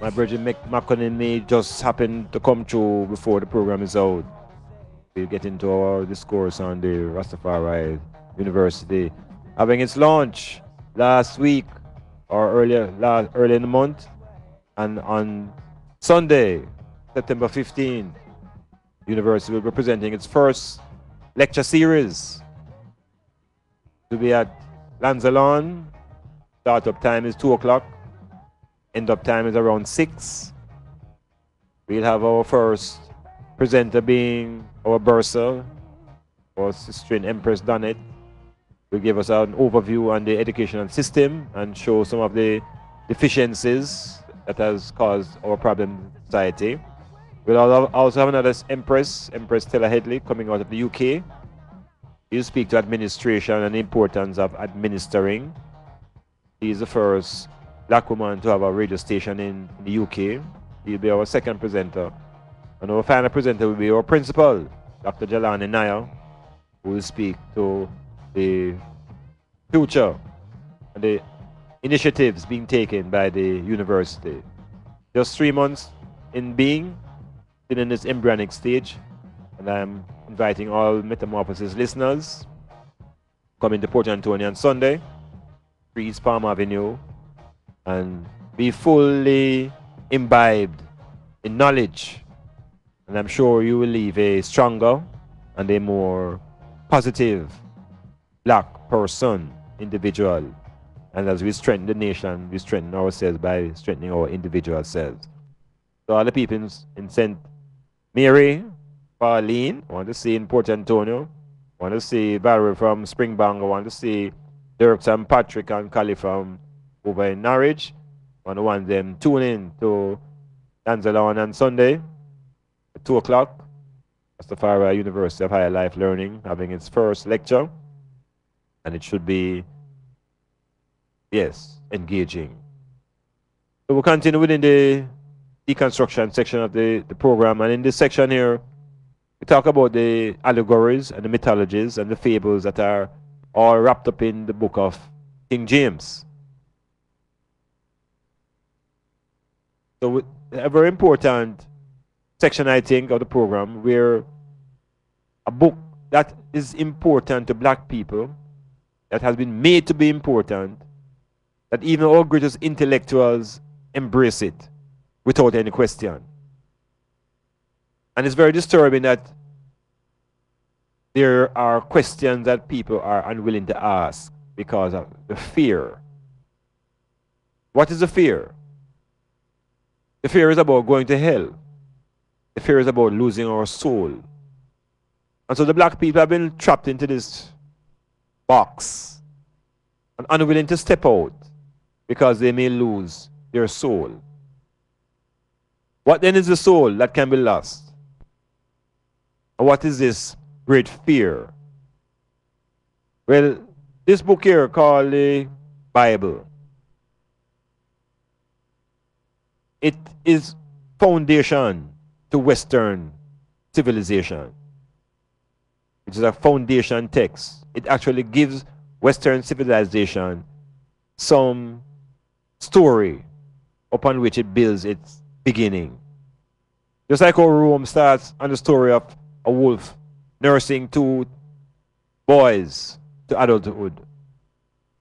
My brother McConnell just happened to come through before the program is out. We'll get into our discourse on the Rastafari University having its launch last week or early in the month, and on Sunday, September 15th, the university will be presenting its first lecture series to be at Lanzalon, startup time is 2 o'clock. End up time is around 6. We'll have our first presenter being our bursar, our sister in Empress Donnet, will give us an overview on the educational system and show some of the deficiencies that has caused our problem in society. We'll also have another Empress Stella Headley, coming out of the UK. He'll speak to administration and the importance of administering. He's the first black woman to have a radio station in the UK. He'll be our second presenter. And our final presenter will be our principal, Dr. Jalani Nair, who will speak to the future and the initiatives being taken by the university. Just 3 months in being, still in this embryonic stage, and I'm inviting all Metamorphosis listeners coming to Port Antonio on Sunday, 3 East Palm Avenue, and be fully imbibed in knowledge. And I'm sure you will leave a stronger and a more positive black person, individual. And as we strengthen the nation, we strengthen ourselves by strengthening our individual selves. So all the people in St. Mary, Pauline, I want to see in Port Antonio, I want to see Valerie from Springbank, I want to see Dirk and Patrick and Callie from over in Norwich. I want them tune in to Lanzalon on Sunday at 2 o'clock. Rastafari University of Higher Life Learning having its first lecture. And it should be, yes, engaging. So we'll continue within the deconstruction section of the program. And in this section here, we talk about the allegories and the mythologies and the fables that are all wrapped up in the book of King James. So a very important section, I think, of the program, where a book that is important to black people, that has been made to be important, that even our greatest intellectuals embrace it without any question. And it's very disturbing that there are questions that people are unwilling to ask because of the fear. What is the fear? The fear is about going to hell. The fear is about losing our soul. And so the black people have been trapped into this box and unwilling to step out because they may lose their soul. What then is the soul that can be lost? And what is this great fear? Well, this book here called the Bible, it is foundation to Western civilization. It is a foundation text. It actually gives Western civilization some story upon which it builds its beginning. Just like how Rome starts on the story of a wolf nursing 2 boys to adulthood.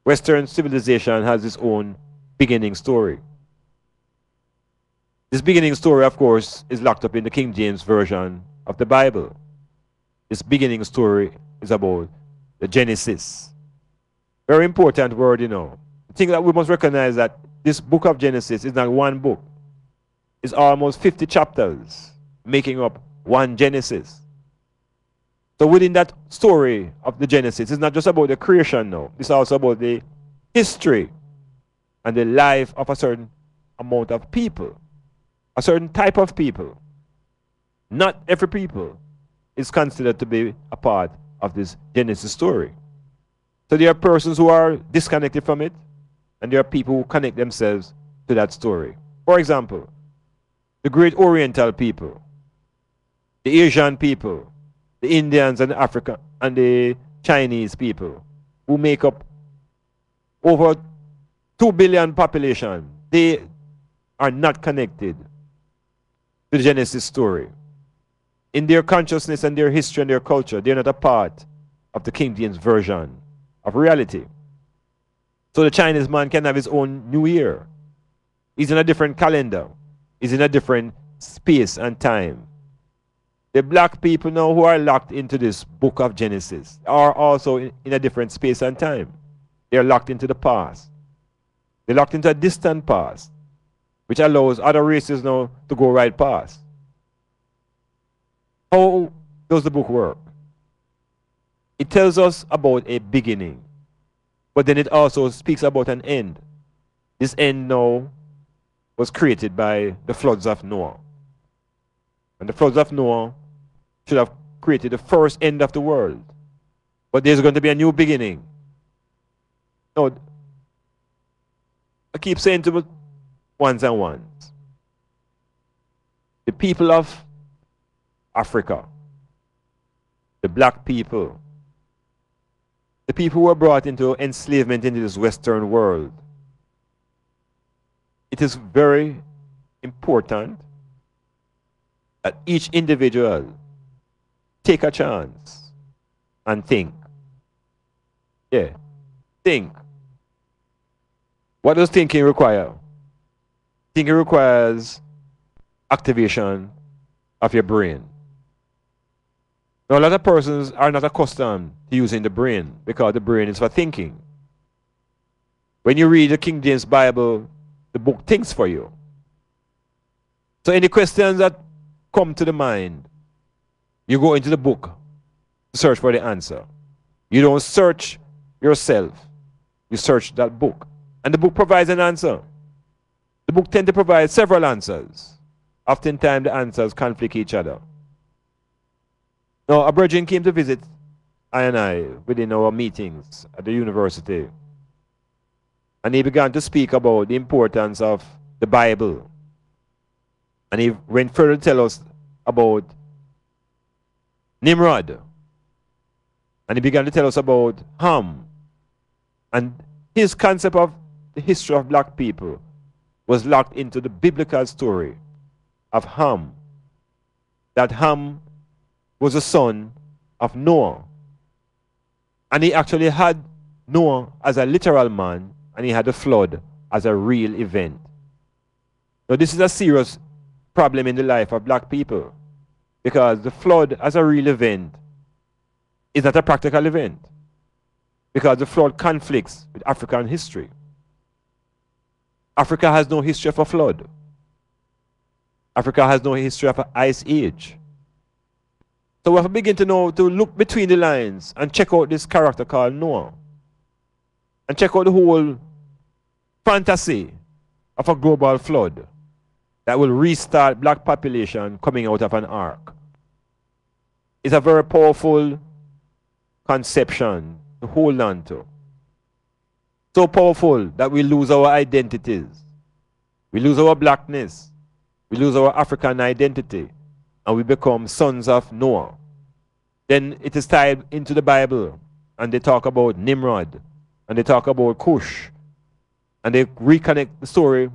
Western civilization has its own beginning story. This beginning story, of course, is locked up in the King James Version of the Bible. This beginning story is about the Genesis. Very important word, you know. I think that we must recognize that this book of Genesis is not one book. It's almost 50 chapters making up one Genesis. So within that story of the Genesis, it's not just about the creation now. It's also about the history and the life of a certain amount of people. A certain type of people. Not every people is considered to be a part of this Genesis story. So there are persons who are disconnected from it, and there are people who connect themselves to that story. For example, the great Oriental people, the Asian people, the Indians and the African and the Chinese people, who make up over 2 billion population, they are not connected to the Genesis story. In their consciousness and their history and their culture, they're not a part of the King James Version of reality. So the Chinese man can have his own New Year. He's in a different calendar. He's in a different space and time. The black people now who are locked into this book of Genesis are also in a different space and time. They're locked into the past. They're locked into a distant past, which allows other races now to go right past. How does the book work? It tells us about a beginning, but then it also speaks about an end. This end now was created by the floods of Noah. And the floods of Noah should have created the first end of the world. But there's going to be a new beginning. Now, I keep saying to ones and ones, the people of Africa, the black people, the people who were brought into enslavement into this Western world, it is very important that each individual take a chance and think. Yeah, think. What does thinking require? Thinking requires activation of your brain. Now, a lot of persons are not accustomed to using the brain because the brain is for thinking. When you read the King James Bible, the book thinks for you. So any questions that come to the mind, you go into the book to search for the answer. You don't search yourself. You search that book. And the book provides an answer. The book tends to provide several answers. Oftentimes the answers conflict each other. Now, a brethren came to visit I within our meetings at the university. And he began to speak about the importance of the Bible. And he went further to tell us about Nimrod. And he began to tell us about Ham. And his concept of the history of black people was locked into the biblical story of Ham. That Ham was a son of Noah. And he actually had Noah as a literal man, and he had the flood as a real event. Now, this is a serious problem in the life of black people, because the flood as a real event is not a practical event, because the flood conflicts with African history. Africa has no history of a flood. Africa has no history of an ice age. So we have to begin to know to look between the lines and check out this character called Noah. And check out the whole fantasy of a global flood that will restart black population coming out of an ark. It's a very powerful conception to hold on to. So powerful that we lose our identities. We lose our blackness. We lose our African identity. And we become sons of Noah. Then it is tied into the Bible. And they talk about Nimrod. And they talk about Cush. And they reconnect the story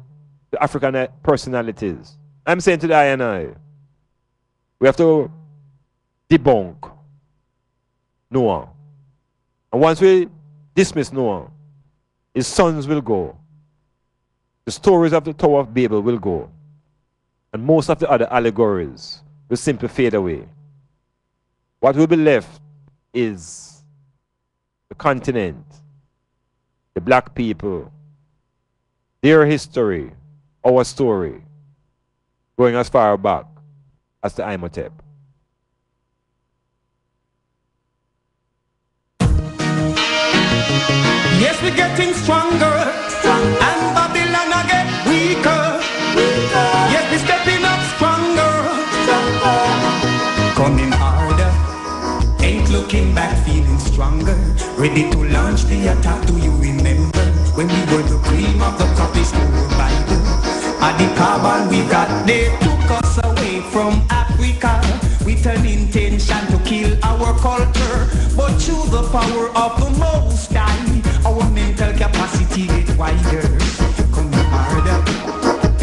to African personalities. I'm saying to the I, we have to debunk Noah. And once we dismiss Noah, his sons will go. The stories of the Tower of Babel will go. And most of the other allegories will simply fade away. What will be left is the continent, the black people, their history, our story, going as far back as the Imhotep. Yes, we're getting stronger, and Babylon I get weaker. Yes, we're stepping up stronger, coming harder, ain't looking back, feeling stronger, ready to launch the attack. Do you remember when we were the cream of the crop? Is our Bible at the carbon we got? They took us away from Africa with an intention to kill our culture, but through the power of the Most High, our mental capacity get wider. Coming harder,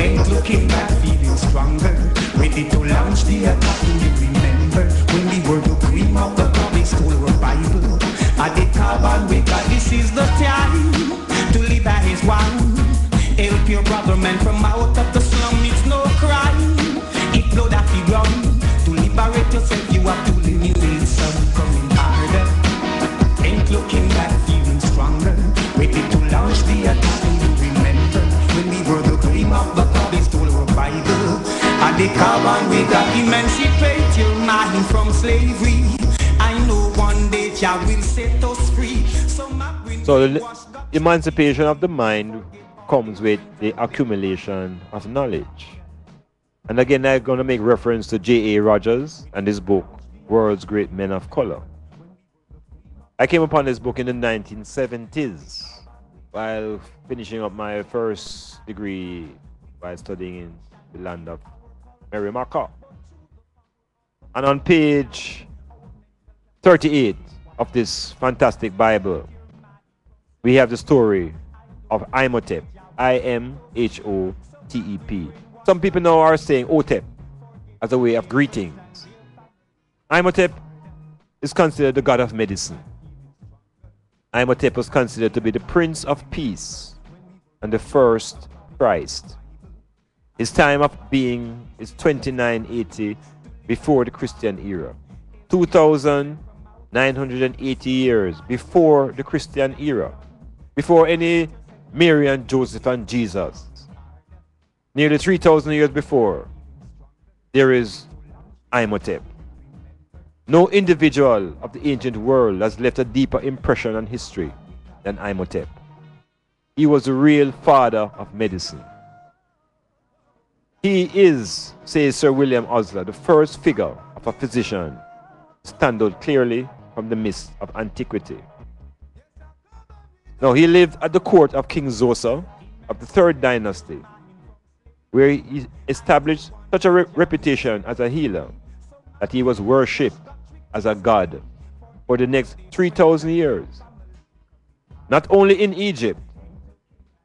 ain't looking back, feeling stronger, ready to launch the attack. Do you remember when we were the cream of the crop? They stole our Bible at the carbon we got. This is the time to live as one. Help your brother man from out of the slum. It's no crime, it blood that you run. To liberate yourself, you have to renew some. Coming harder, ain't looking back, feeling stronger, ready time you remember when we were the cream of the crop, they stole our Bible. And the carbon we got emancipate your mind from slavery. I know one day Jah will set us free. So the emancipation of the mind comes with the accumulation of knowledge. And again, I'm going to make reference to J.A. Rogers and his book, World's Great Men of Color. I came upon this book in the 1970s while finishing up my first degree by studying in the land of Mary Marker. And on page 38 of this fantastic Bible, we have the story of Imhotep, I-M-H-O-T-E-P. Some people now are saying Otep as a way of greetings. Imhotep is considered the god of medicine. Imhotep was considered to be the Prince of Peace and the first Christ. His time of being is 2980 before the Christian era. 2,980 years before the Christian era. Before any Mary and Joseph and Jesus. Nearly 3,000 years before, there is Imhotep. No individual of the ancient world has left a deeper impression on history than Imhotep. He was the real father of medicine. He is, says Sir William Osler, the first figure of a physician to stand out clearly from the mist of antiquity. Now, he lived at the court of King Zoser of the 3rd dynasty, where he established such a reputation as a healer that he was worshipped as a god for the next 3,000 years. Not only in Egypt,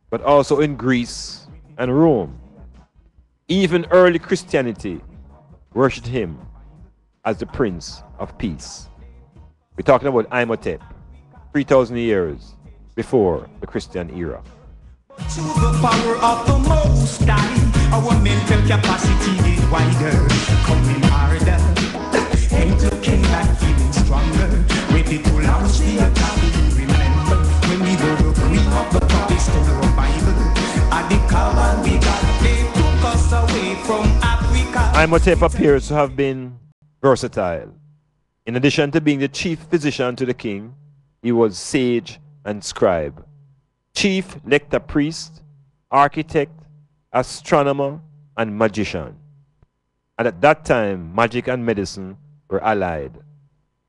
but also in Greece and Rome. Even early Christianity worshipped him as the Prince of Peace. We're talking about Imhotep, 3,000 years before the Christian era. To the power of the Most High, our mental capacity is wider, coming harder, and looking like feeling stronger, ready to launch the attack. Remember when we were the cream of the crop, they stole our Bible, and the carbon we got, they took us away from Africa. Imhotep appears to have been versatile. In addition to being the chief physician to the king, he was sage and scribe, chief lector priest, architect, astronomer, and magician. And at that time, magic and medicine were allied,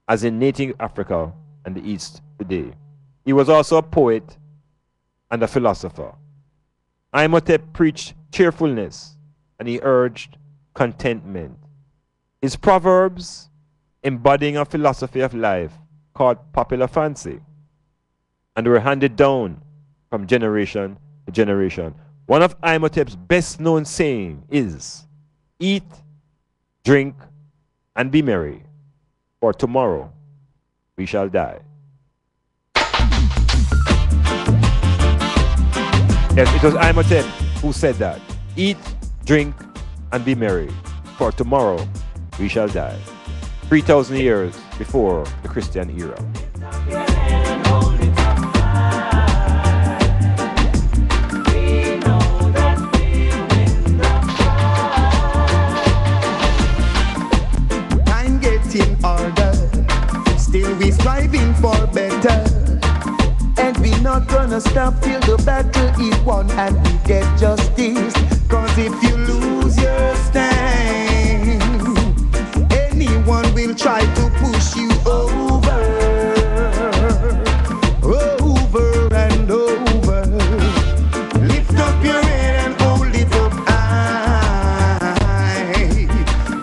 as in native Africa and the East today. He was also a poet and a philosopher. Imhotep preached cheerfulness, and he urged contentment. His proverbs, embodying a philosophy of life, caught popular fancy, and were handed down from generation to generation. One of Imhotep's best-known sayings is, "Eat, drink, and be merry, for tomorrow we shall die." Yes, it was Imhotep who said that. Eat, drink, and be merry, for tomorrow we shall die. 3,000 years before the Christian era. In order, still we striving for better, and we not gonna stop till the battle is won and we get justice. Cause if you lose your stand, anyone will try to push you over, over and over. Lift up your head and hold it up high.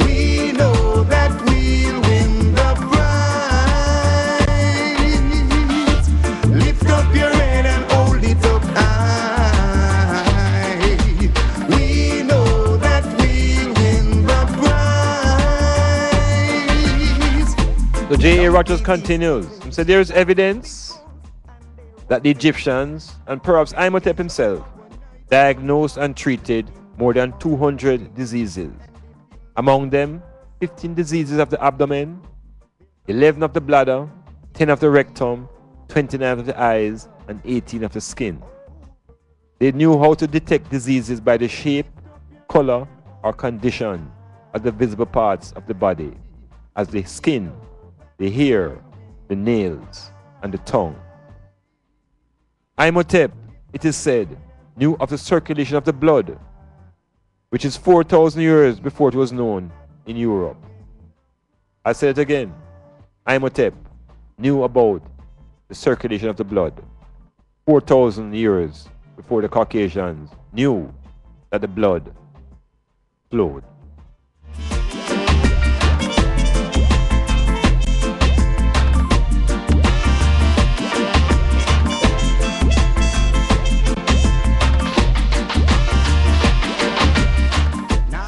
We know that we'll win the prize. Lift up your head and hold it up high. We know that we'll win the prize. So J.A. Rogers continues. He said there is evidence that the Egyptians, and perhaps Imhotep himself, diagnosed and treated more than 200 diseases. Among them, 15 diseases of the abdomen, 11 of the bladder, 10 of the rectum, 29 of the eyes, and 18 of the skin. They knew how to detect diseases by the shape, color, or condition of the visible parts of the body, as the skin, the hair, the nails, and the tongue. Imhotep, it is said, knew of the circulation of the blood, which is 4,000 years before it was known in Europe. I say it again. Imhotep knew about the circulation of the blood 4,000 years before the Caucasians knew that the blood flowed.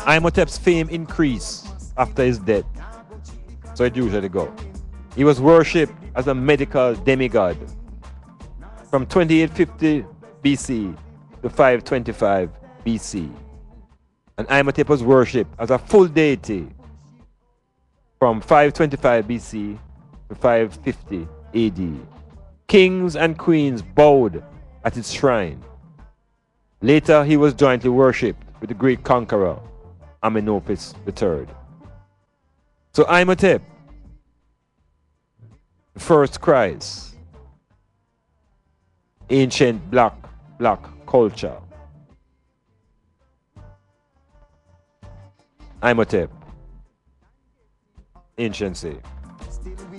Imhotep's fame increased after his death, so it usually goes. He was worshipped as a medical demigod from 2850 BC to 525 BC. And Imhotep was worshipped as a full deity from 525 BC to 550 AD. Kings and queens bowed at its shrine. Later, he was jointly worshipped with the great conqueror, Metamorphosis III. So Imhotep, the first Christ, ancient black culture. Imhotep, anciency,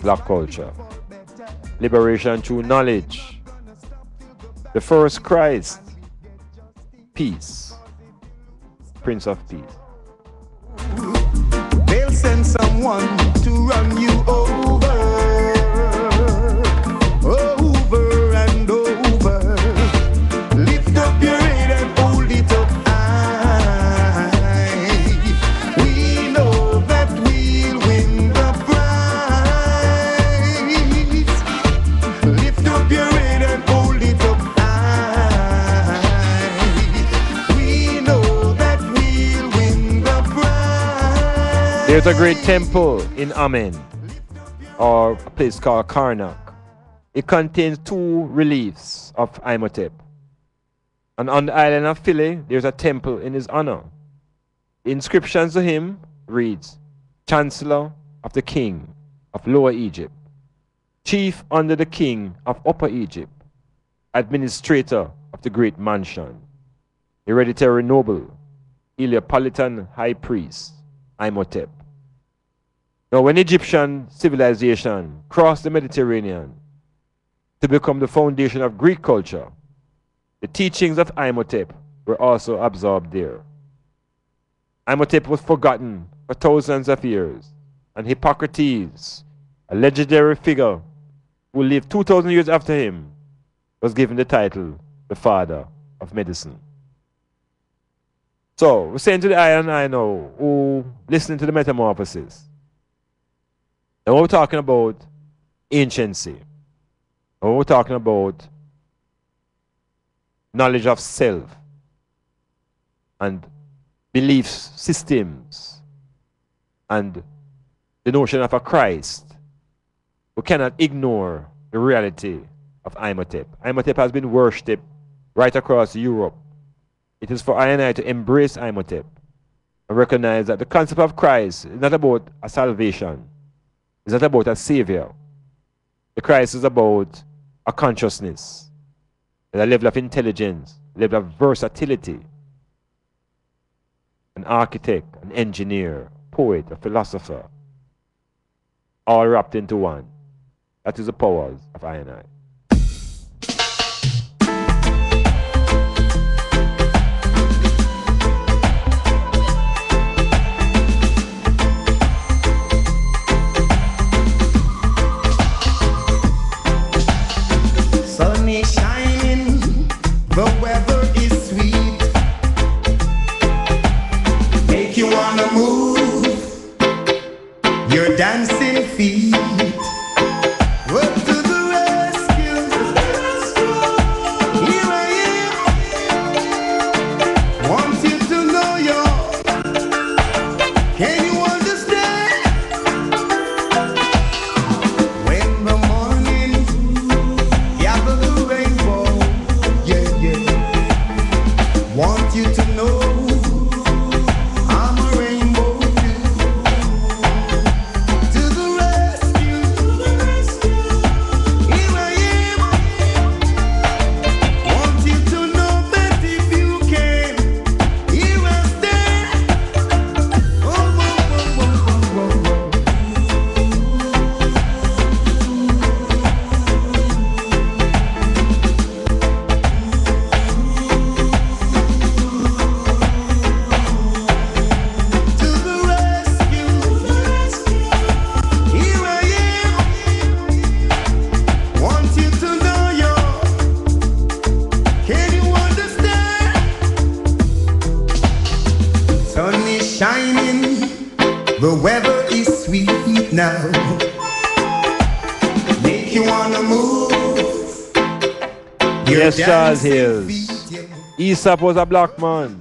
black culture. Liberation through knowledge. The first Christ, peace, Prince of Peace. They'll send someone to run you over and over. Lift up your head and hold it up high. We know that we'll win the prize. Lift up your head and hold it up high. We know that we'll win the prize. There's a great temple in Amen, or a place called Karnak. It contains two reliefs of Imhotep. And on the island of Philae, there's a temple in his honor. The inscriptions to him reads, Chancellor of the King of Lower Egypt, Chief under the King of Upper Egypt, Administrator of the Great Mansion, Hereditary Noble, Heliopolitan High Priest, Imhotep. Now, when Egyptian civilization crossed the Mediterranean to become the foundation of Greek culture, the teachings of Imhotep were also absorbed there. Imhotep was forgotten for thousands of years, and Hippocrates, a legendary figure who lived 2,000 years after him, was given the title the Father of Medicine. So, we're saying to the I and I know who listening to the Metamorphosis, and we're talking about anciency. And we're talking about knowledge of self and belief systems and the notion of a Christ. We cannot ignore the reality of Imhotep. Imhotep has been worshipped right across Europe. It is for I and I to embrace Imhotep and recognize that the concept of Christ is not about a salvation. It's not about a savior. The Christ is about a consciousness, a level of intelligence, a level of versatility. An architect, an engineer, poet, a philosopher, all wrapped into one. That is the powers of I and I. Sun is shining, the weather is sweet. Make you wanna move your dancing feet. Up to the rescue. now. Make you wanna move. Yes, Charles Hills. Aesop was a black man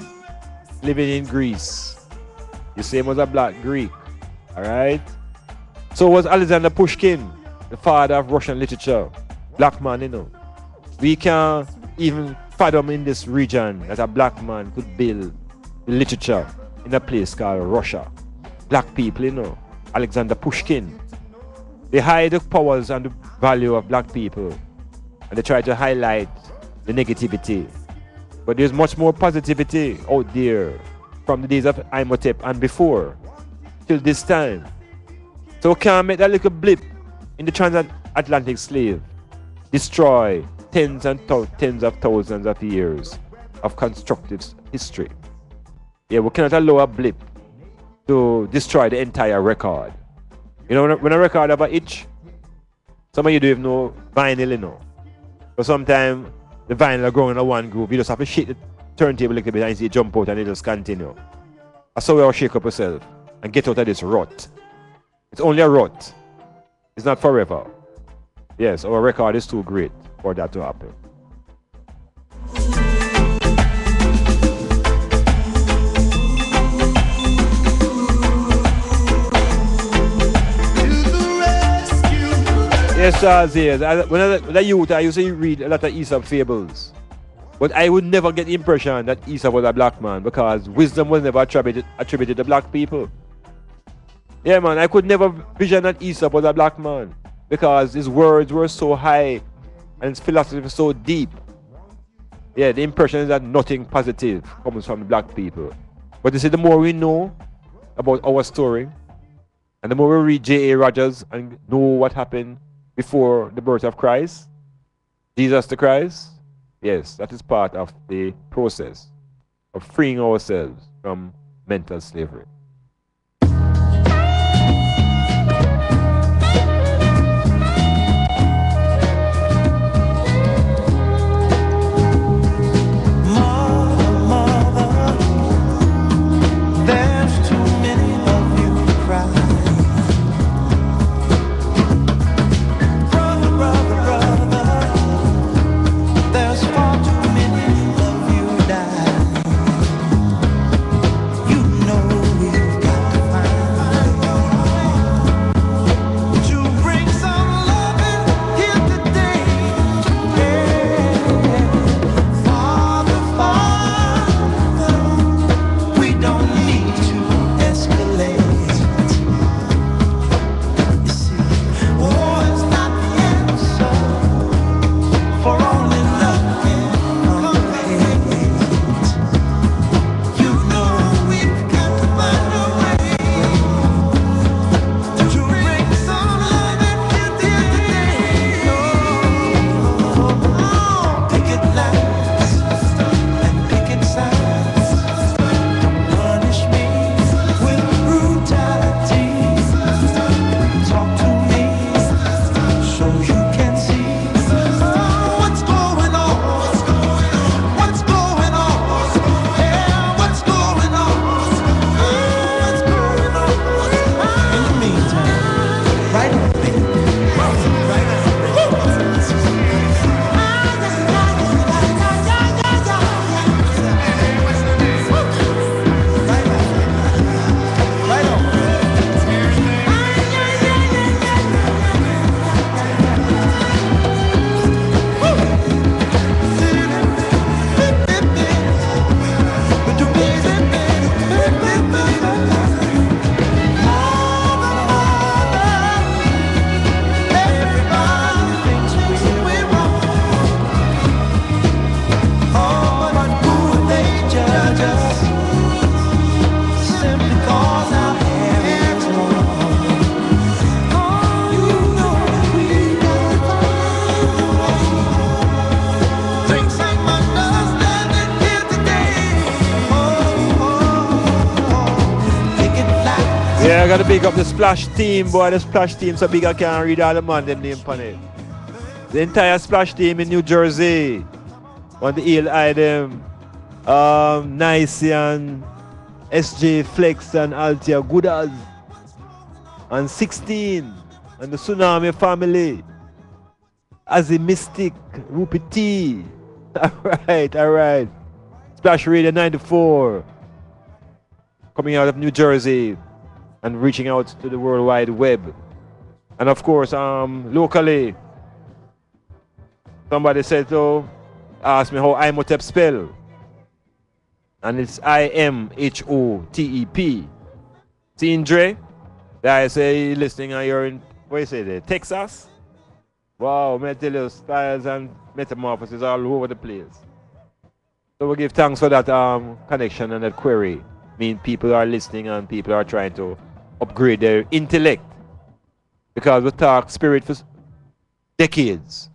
living in Greece. The same was a black Greek. Alright? So was Alexander Pushkin, the father of Russian literature. Black man, you know. We can't even fathom in this region that a black man could build literature in a place called Russia. Black people, you know. Alexander Pushkin. They hide the powers and the value of black people. And they try to highlight the negativity. But there's much more positivity out there from the days of Imhotep and before till this time. So we can't make that little blip in the transatlantic slave destroy tens of thousands of years of constructive history. Yeah, we cannot allow a blip to destroy the entire record. You know, when a record have a itch, some of you don't even know vinyl, you know. But sometimes the vinyl are growing in one groove. You just have to shake the turntable a little bit and see it jump out and it just continue. That's how you shake up yourself and get out of this rut. It's only a rut. It's not forever. Yes, our record is too great for that to happen. Yes, Charles, yes. When I was a youth, I used to read a lot of Aesop fables. But I would never get the impression that Aesop was a black man because wisdom was never attributed to black people. Yeah, man, I could never vision that Aesop was a black man because his words were so high and his philosophy was so deep. Yeah, the impression is that nothing positive comes from the black people. But you see, the more we know about our story, and the more we read J.A. Rogers and know what happened before the birth of Christ, Jesus the Christ, yes, that is part of the process of freeing ourselves from mental slavery. Yeah, I gotta big up the Splash team, boy. The Splash team so big I can't read all the man them name on it. The entire Splash team in New Jersey. On the Hill item. Nice and SJ Flex and Altia good as. and 16, and the Tsunami family, as a mystic, Rupi T. All right. Splash Radio 94, coming out of New Jersey and reaching out to the World Wide Web. And of course, locally, somebody said to ask me how Imhotep spell. And it's IMHOTEP. See, Dre? I say listening and you're in, what you say there, Texas? Wow, may I tell you, styles and metamorphosis all over the place. So we give thanks for that connection and that query. I mean, people are listening and people are trying to upgrade their intellect. Because we talk spirit for decades.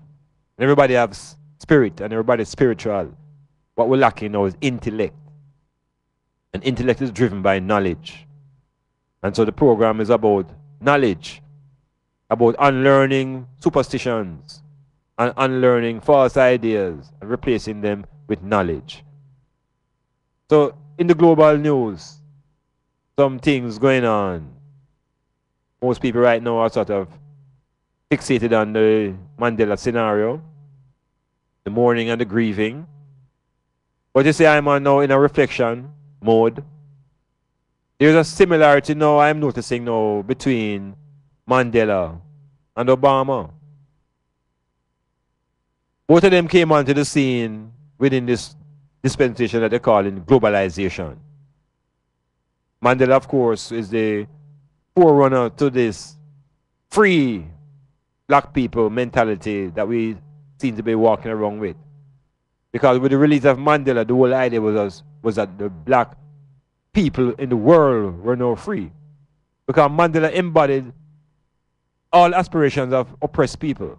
And everybody has spirit and everybody's spiritual. What we're lacking now is intellect. And intellect is driven by knowledge. And so the program is about knowledge, about unlearning superstitions and unlearning false ideas and replacing them with knowledge. So in the global news, some things going on. Most people right now are sort of fixated on the Mandela scenario, the mourning and the grieving. But you see, I'm now in a reflection mode. There's a similarity now I'm noticing now between Mandela and Obama. Both of them came onto the scene within this dispensation that they call in globalization. Mandela, of course, is the forerunner to this free black people mentality that we seem to be walking around with. Because with the release of Mandela, the whole idea was that the black people in the world were now free. Because Mandela embodied all aspirations of oppressed people,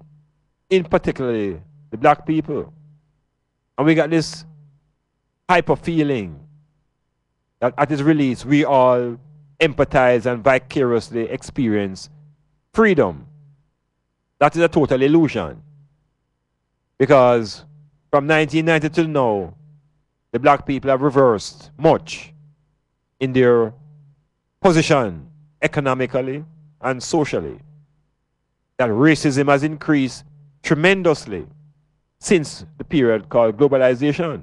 in particularly the black people. And we got this hyper feeling that at his release, we all empathize and vicariously experience freedom. That is a total illusion. Because from 1990 till now, the black people have reversed much in their position economically and socially. That racism has increased tremendously since the period called globalization.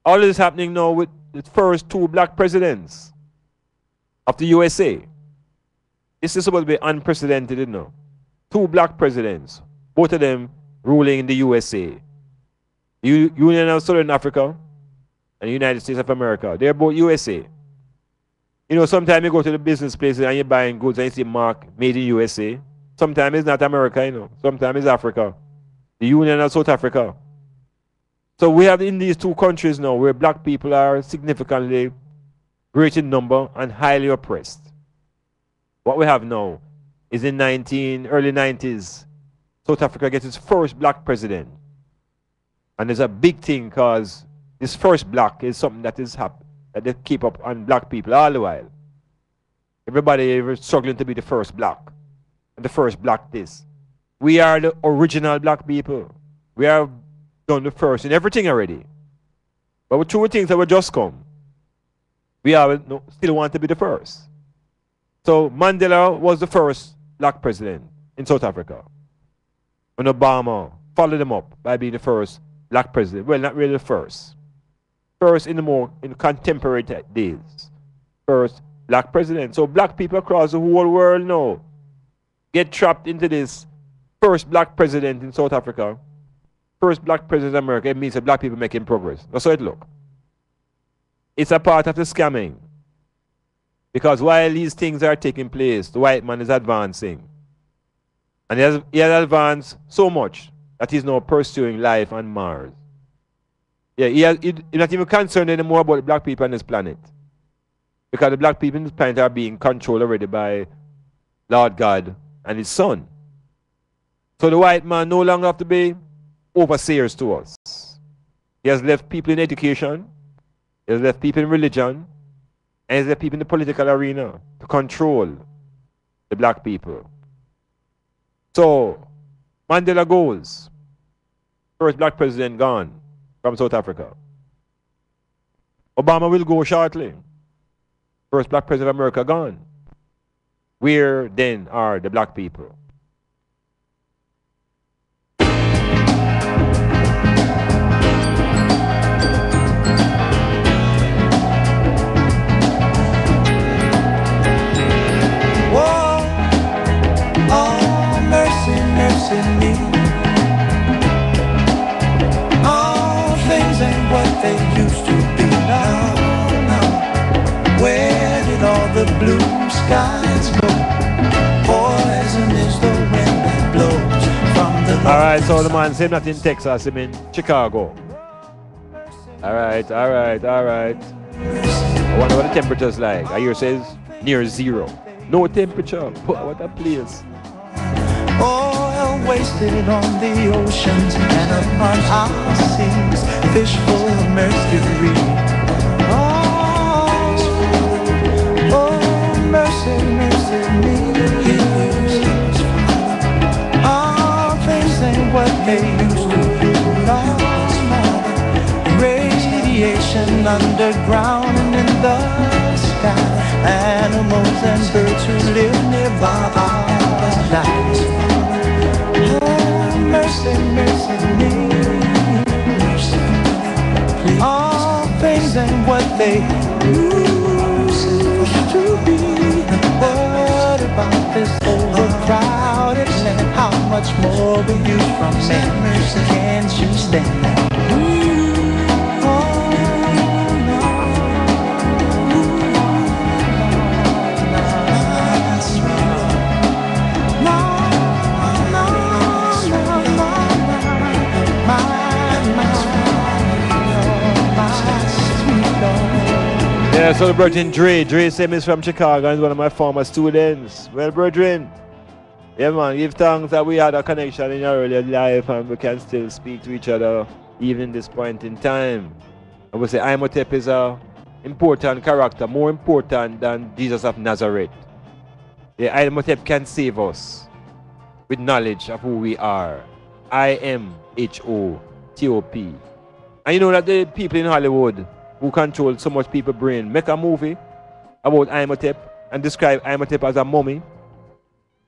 All this is happening now with the first two black presidents of the USA. This is supposed to be unprecedented, you know. Two black presidents, both of them ruling in the USA. Union of Southern Africa and the United States of America. They're both USA. You know, sometimes you go to the business places and you're buying goods and you see mark made in USA. Sometimes it's not America, you know. Sometimes it's Africa. The Union of South Africa. So we have in these two countries now where black people are significantly great in number and highly oppressed. What we have now is in early 90s, South Africa gets its first black president. And there's a big thing because this first black is something that is that they keep up on black people all the while. Everybody is struggling to be the first black. And the first black this. We are the original black people. We have done the first in everything already. But with two things that will just come. We still want to be the first. So Mandela was the first black president in South Africa. And Obama followed him up by being the first black president. Well, not really the first. First in contemporary days. First black president. So black people across the whole world now get trapped into this first black president in South Africa. First black president in America. It means that black people making progress. That's how it look. It's a part of the scamming. Because while these things are taking place, the white man is advancing. And he has advanced so much that he's now pursuing life on Mars. Yeah, he's not even concerned anymore about the black people on this planet. Because the black people on this planet are being controlled already by Lord God and his son. So the white man no longer have to be overseers to us. He has left people in education, he has left people in religion, and he has left people in the political arena to control the black people. So Mandela goes. First black president gone from South Africa. Obama will go shortly. First black president of America gone. Where then are the black people? Whoa, oh, mercy, mercy me. All things ain't what they used to be now. Where did all the blue skies go? Poison is the wind that blows from the north. Alright, so the man said not in Texas, I'm in Chicago. Alright. I wonder what the temperature's like. I hear it says near zero. No temperature. What a place. Oil wasted on the oceans and upon our seas, fish full of mercury. Oh, mercy, mercy me. All things ain't what they used to be. Radiation underground and in the sky. Animals and birds who live nearby are night. Oh, mercy, mercy me. All things ain't what they used to be. What about this overcrowded land? How much more will you from man? Can't you stand that? Yeah, so the brethren Dre sent me from Chicago and is one of my former students. Well, brethren, yeah man, give thanks that we had a connection in our earlier life and we can still speak to each other even in this point in time. I would say Imhotep is a important character, more important than Jesus of Nazareth. Yeah, Imhotep can save us with knowledge of who we are. I-M-H-O-T-O-P. And you know that the people in Hollywood who control so much people's brain make a movie about Imhotep and describe Imhotep as a mummy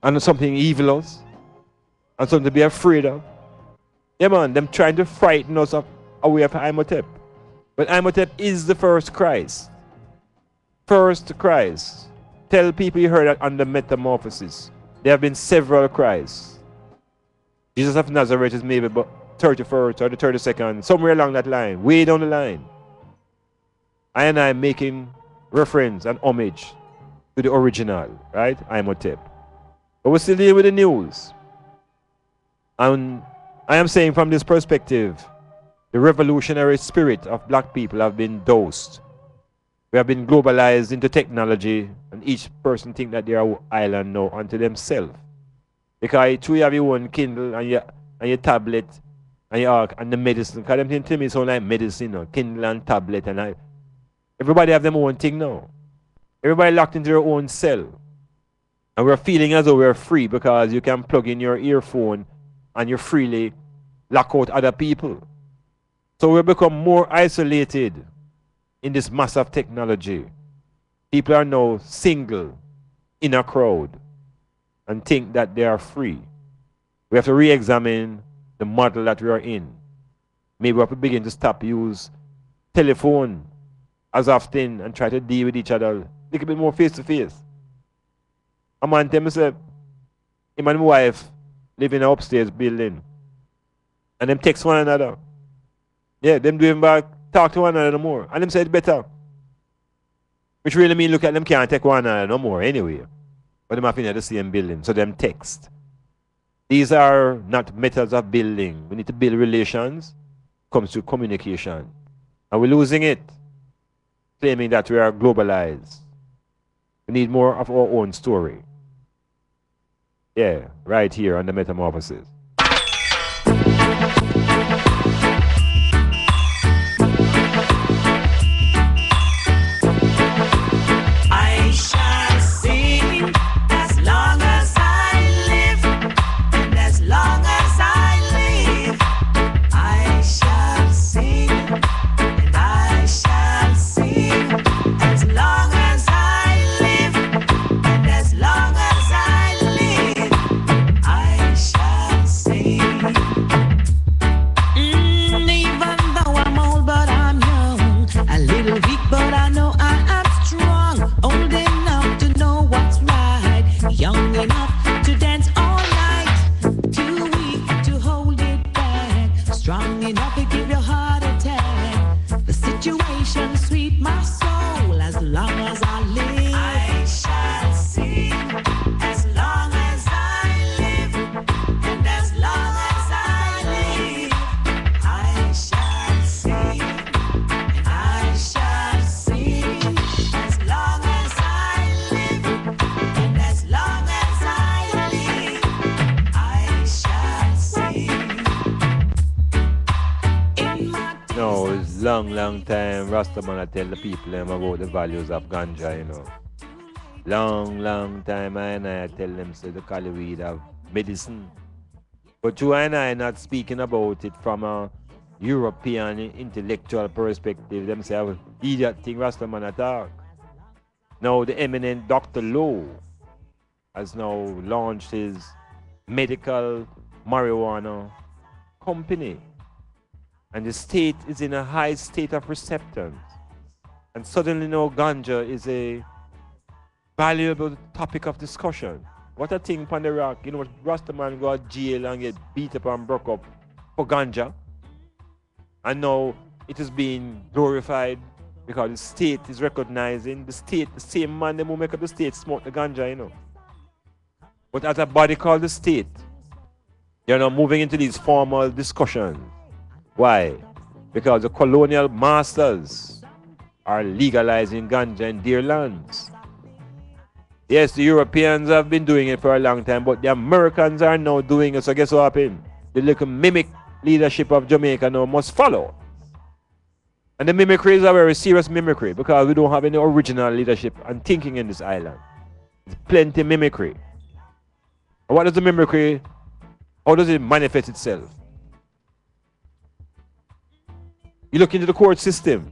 and something evil and something to be afraid of. Yeah man, them trying to frighten us away from Imhotep. But Imhotep is the first Christ. First Christ. Tell people you heard that on the Metamorphosis. There have been several Christs. Jesus of Nazareth is maybe but 31st or the 32nd, somewhere along that line, way down the line. I am making reference and homage to the original, right? Imhotep. But we're still dealing with the news. And I am saying from this perspective, the revolutionary spirit of black people have been dosed. We have been globalized into technology, and each person think that they are island now unto themselves. Because you have your own Kindle and your tablet and the medicine. Because them things to me sound like medicine, you know, Kindle and tablet and everybody have their own thing now. Everybody locked into their own cell. And we're feeling as though we're free because you can plug in your earphone and you freely lock out other people. So we've become more isolated in this mass of technology. People are now single in a crowd and think that they are free. We have to re-examine the model that we are in. Maybe we have to begin to stop use telephone as often and try to deal with each other a little bit more face to face. A man tell me, say, him and my wife live in an upstairs building. And them text one another. Yeah, them do even back, talk to one another no more. And them say it's better. Which really mean look at them can't take one another no more anyway. But them have in the same building, so them text. These are not methods of building. We need to build relations. Comes to communication. And we're losing it. Claiming that we are globalized. We need more of our own story. Yeah, right here on the Metamorphosis. I shall sing as long as I live, and as long as I live, I shall sing, and I shall sing as long as I live, and as long as I could give you a heart attack. The situation sweet my soul as long as I live. I shall sing as long as I live, and as long as I live, I shall sing, and I shall sing as long as I live, and as long as I live, I shall sing. In my No, it's long time Rastaman I tell the people them about the values of ganja, you know. Long time I tell them say the cali weed have medicine. But you and I not speaking about it from a European intellectual perspective. Them say I idiot thing Rastaman attack. Now the eminent Dr. Lowe has now launched his medical marijuana company. And the state is in a high state of acceptance. And suddenly now ganja is a valuable topic of discussion. What a thing upon the rock. You know what, Rastaman go to jail and get beat up and broke up for ganja. And now it is being glorified because the state is recognizing the state, the same man that will make up the state smoke the ganja, you know. But as a body called the state, you're now moving into these formal discussions. Why? Because the colonial masters are legalizing ganja in their lands. Yes, the Europeans have been doing it for a long time, but the Americans are now doing it. So guess what happened? The little mimic leadership of Jamaica now must follow. And the mimicry is a very serious mimicry because we don't have any original leadership and thinking in this island. There's plenty mimicry. And what does the mimicry, how does it manifest itself? You look into the court system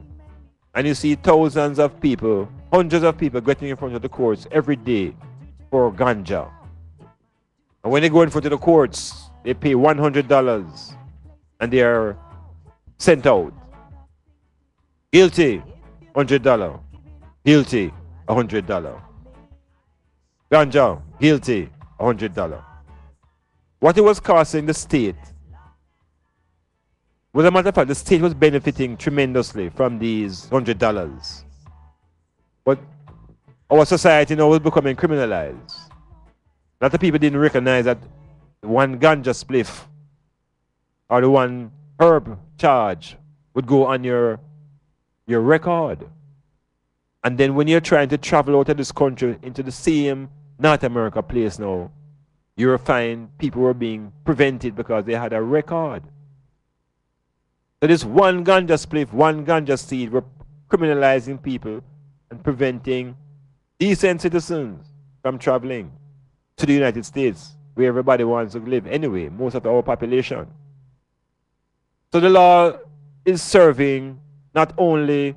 and you see thousands of people, hundreds of people getting in front of the courts every day for ganja. And when they go in front of the courts, they pay $100 and they are sent out. Guilty, $100. Guilty, $100. Ganja, guilty, $100. What it was costing the state, as a matter of fact, the state was benefiting tremendously from these $100. But our society now was becoming criminalized. A lot of people didn't recognize that one ganja spliff or the one herb charge would go on your record. And then when you're trying to travel out of this country into the same North America place now, you'll find people were being prevented because they had a record. So this one ganja spliff, one ganja seed, were criminalizing people and preventing decent citizens from traveling to the United States, where everybody wants to live anyway, most of our population. So the law is serving not only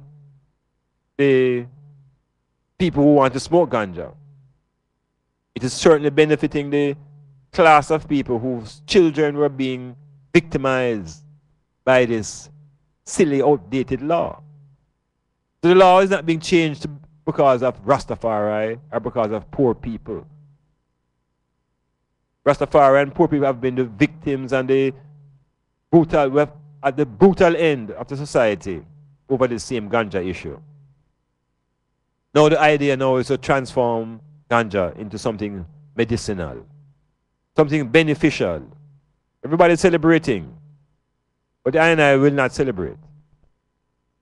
the people who want to smoke ganja, it is certainly benefiting the class of people whose children were being victimized by this silly, outdated law. So the law is not being changed because of Rastafari or because of poor people. Rastafari and poor people have been the victims and the brutal, at the brutal end of the society over the same ganja issue. Now the idea now is to transform ganja into something medicinal, something beneficial. Everybody's celebrating. But I and I will not celebrate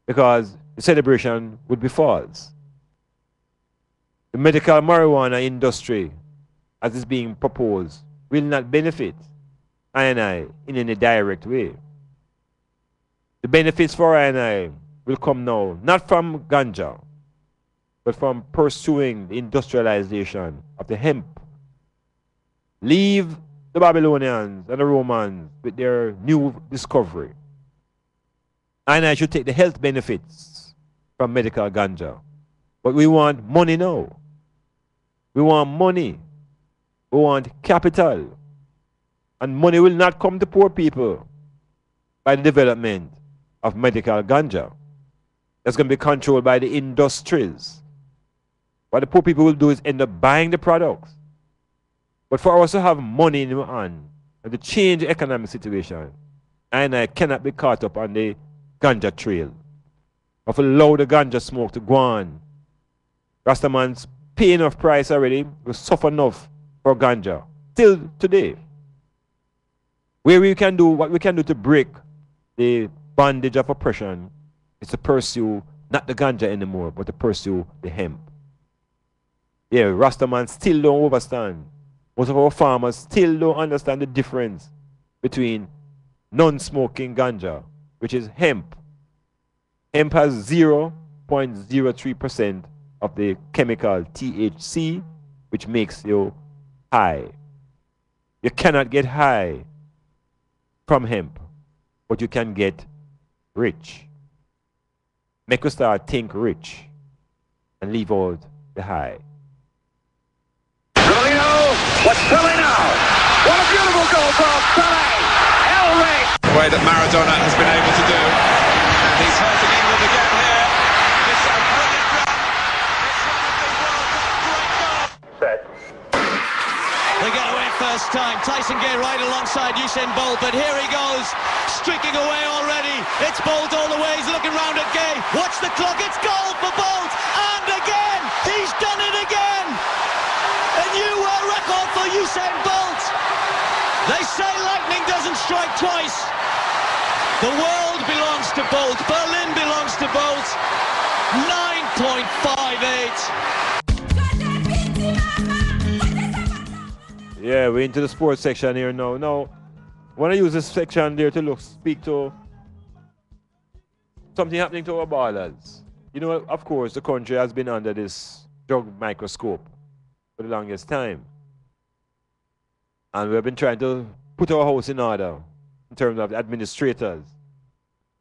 because the celebration would be false. The medical marijuana industry, as is being proposed, will not benefit I and I in any direct way. The benefits for I and I will come now, not from ganja, but from pursuing the industrialization of the hemp. Leave the Babylonians and the Romans with their new discovery. And I should take the health benefits from medical ganja. But we want money now. We want money. We want capital. And money will not come to poor people by the development of medical ganja. That's going to be controlled by the industries. What the poor people will do is end up buying the products. But for us to have money in our hand and to change the economic situation, And I cannot be caught up on the ganja trail. Of allow the ganja smoke to go on. Rastaman's pay enough price already, we suffer enough for ganja. Till today. Where we can do what we can do to break the bondage of oppression is to pursue not the ganja anymore, but to pursue the hemp. Yeah, Rastaman still don't understand. Most of our farmers still don't understand the difference between non-smoking ganja, which is hemp. Hemp has 0.03% of the chemical THC, which makes you high. You cannot get high from hemp, but you can get rich. Make you start think rich and leave out the high. Rolino, what's Pele now? What a beautiful goal from Pele! El Rey! The way that Maradona has been able to do. And he's hurting England again here. This is a brilliant run. It's one of the World Cup great goals. Set. They get away first time. Tyson Gay right alongside Usain Bolt, but here he goes, streaking away already. It's Bolt all the way. He's looking round at Gay. Watch the clock. It's goal for Bolt, and again he's done it again. A new world record for Usain Bolt. They say lightning doesn't strike twice. The world belongs to Bolt. Berlin belongs to Bolt. 9.58. Yeah, we're into the sports section here now. Now, I want to use this section there to speak to something happening to our ballers. You know, of course, the country has been under this drug microscope for the longest time. And we've been trying to put our house in order in terms of administrators.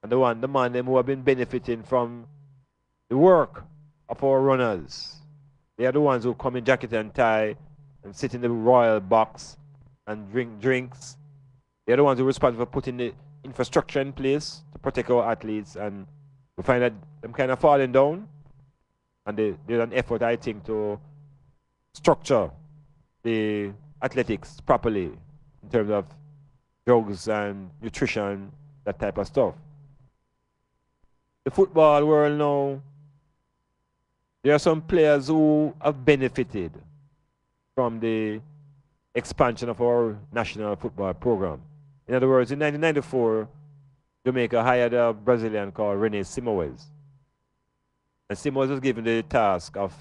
And the man them who have been benefiting from the work of our runners. They are the ones who come in jacket and tie and sit in the royal box and drink drinks. They're the ones who are responsible for putting the infrastructure in place to protect our athletes. And we find that them kind of falling down. And there's an effort, I think, to structure the athletics properly in terms of drugs and nutrition, that type of stuff. The football world now, there are some players who have benefited from the expansion of our national football program. In other words, in 1994, Jamaica hired a Brazilian called René Simoes. And Simoes was given the task of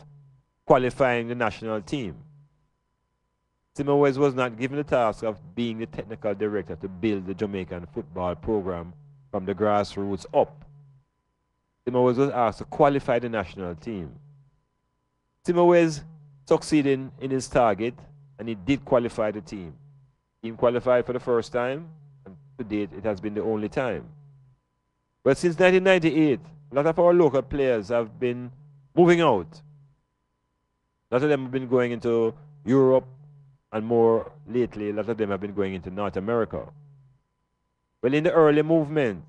qualifying the national team. Simoes was not given the task of being the technical director to build the Jamaican football program from the grassroots up. Simoes was asked to qualify the national team. Simoes succeeded in his target, and he did qualify the team. He qualified for the first time, and to date it has been the only time. But since 1998, a lot of our local players have been moving out. A lot of them have been going into Europe, and more lately, a lot of them have been going into North America. Well, in the early movement,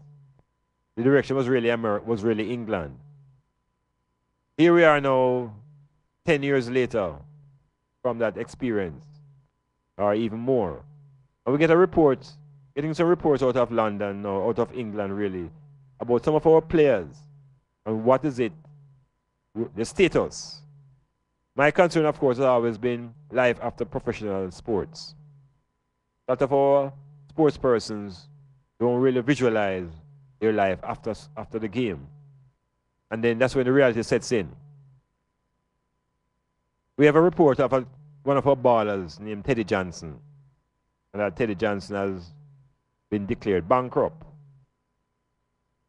the direction was really England. Here we are now, 10 years later, from that experience, or even more. And we get getting some reports out of London, or out of England really, about some of our players, and what is it, the status. My concern, of course, has always been life after professional sports. A lot of our sports persons don't really visualize their life after the game. And then that's when the reality sets in. We have a report of one of our ballers named Teddy Johnson. And that Teddy Johnson has been declared bankrupt.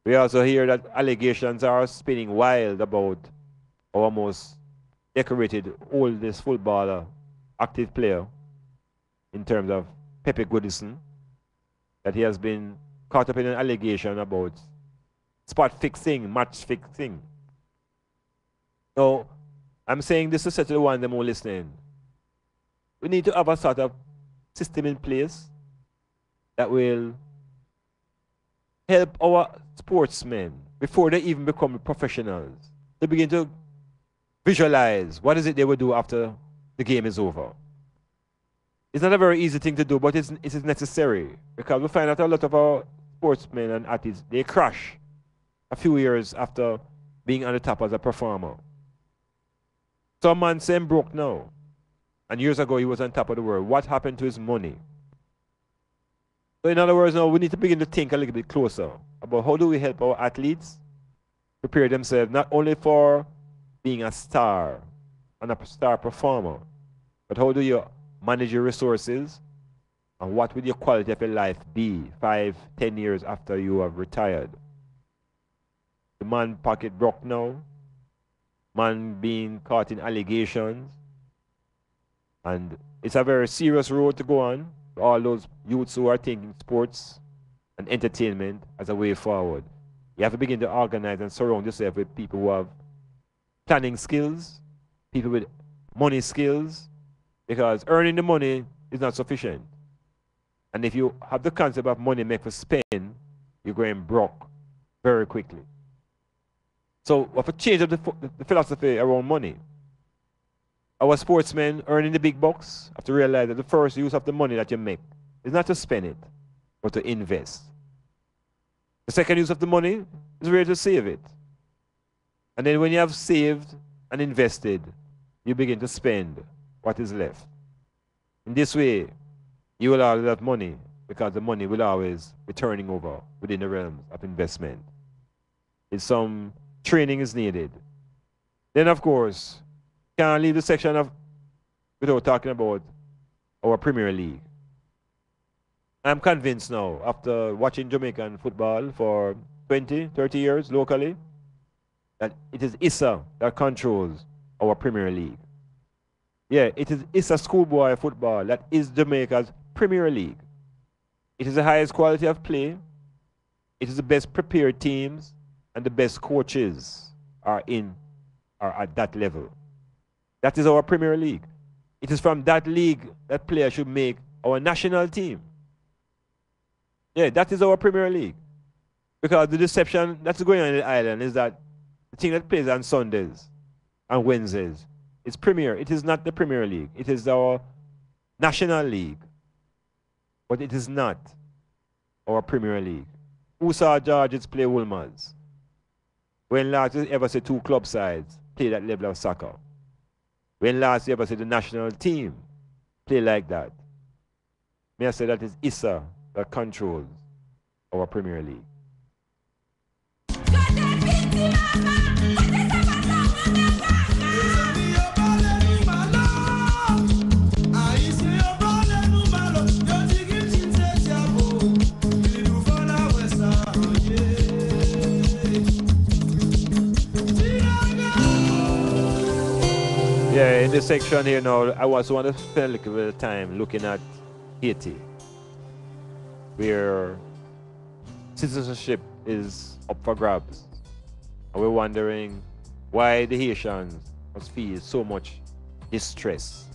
We also hear that allegations are spinning wild about our most decorated oldest footballer, active player, in terms of Pepe Goodison, that he has been caught up in an allegation about spot fixing, match fixing. So, I'm saying this to say to the one them who listening. We need to have a sort of system in place that will help our sportsmen before they even become professionals. They begin to visualize what is it they will do after the game is over. It's not a very easy thing to do, but it is necessary, because we find that a lot of our sportsmen and athletes, they crash a few years after being on the top as a performer. Some man say I'm broke now. And years ago, he was on top of the world. What happened to his money? So in other words, now we need to begin to think a little bit closer about how do we help our athletes prepare themselves not only for being a star and a star performer, but how do you manage your resources and what will your quality of your life be 5, 10 years after you have retired? The man pocket broke now, man being caught in allegations, and it's a very serious road to go on for all those youths who are thinking sports and entertainment as a way forward. You have to begin to organize and surround yourself with people who have planning skills, people with money skills, because earning the money is not sufficient. And if you have the concept of money make for spend, you're going broke very quickly. So we have to change up the philosophy around money. Our sportsmen earning the big bucks have to realize that the first use of the money that you make is not to spend it, but to invest. The second use of the money is really to save it. And then when you have saved and invested, you begin to spend what is left. In this way, you will always have money because the money will always be turning over within the realms of investment. If some training is needed. Then, of course, can't leave the section of without talking about our Premier League. I'm convinced now, after watching Jamaican football for 20, 30 years locally, that it is ISA that controls our Premier League. Yeah, it is ISA schoolboy football that is Jamaica's Premier League. It is the highest quality of play. It is the best prepared teams and the best coaches are at that level. That is our Premier League. It is from that league that players should make our national team. Yeah, that is our Premier League. Because the deception that's going on in the island is that the team that plays on Sundays and Wednesdays is Premier. It is not the Premier League. It is our National League. But it is not our Premier League. Who saw Georges play Wolmer's? When last you ever see two club sides play that level of soccer? When last you ever see the national team play like that? May I say that is ISA that controls our Premier League. Yeah, in this section here now, I also want to spend a little bit of time looking at Haiti, where citizenship is up for grabs. And we're wondering why the Haitians must feel so much distress.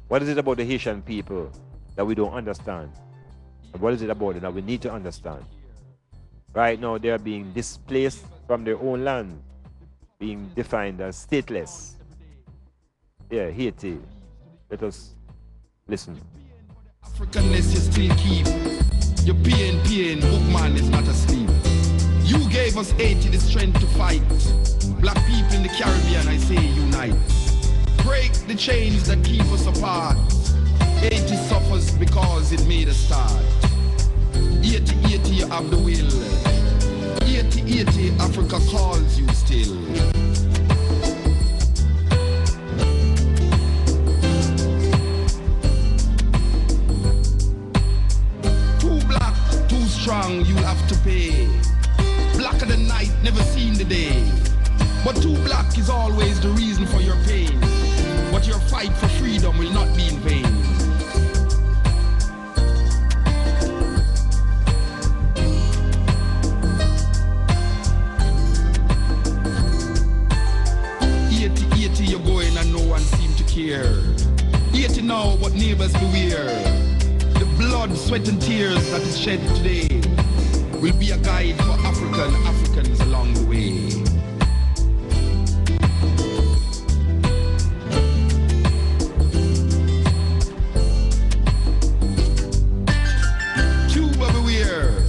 What is it about the Haitian people that we don't understand? And what is it about it that we need to understand? Right now, they are being displaced from their own land, being defined as stateless. Yeah, Haiti. Let us listen. Africanness you still keep. Your pain, bookman is not asleep. You gave us Haiti the strength to fight. Black people in the Caribbean, I say unite. Break the chains that keep us apart. Haiti suffers because it made a start. 80, you have the will. 80, Africa calls you still. Strong, you have to pay. Blacker than night, never seen the day. But too black is always the reason for your pain. But your fight for freedom will not be in vain. Eighty, you're going and no one seems to care. 80 now, but neighbors beware. The blood, sweat and tears that is shed today will be a guide for Africans along the way. Cuba beware,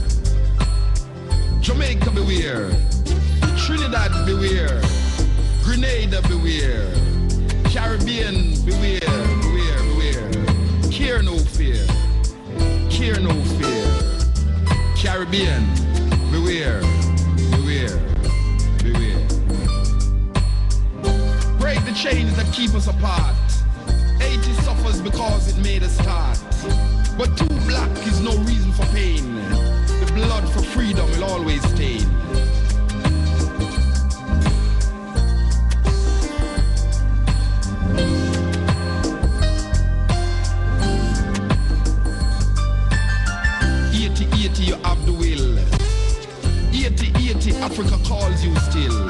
Jamaica beware. Trinidad beware. Grenada beware. Caribbean beware, beware, beware. Care no fear. Care no fear. Caribbean beware, beware, beware. Break the chains that keep us apart. 80 suffers because it made us start. But too black is no reason for pain. The blood for freedom will always stain. You have the will. 80, Africa calls you still.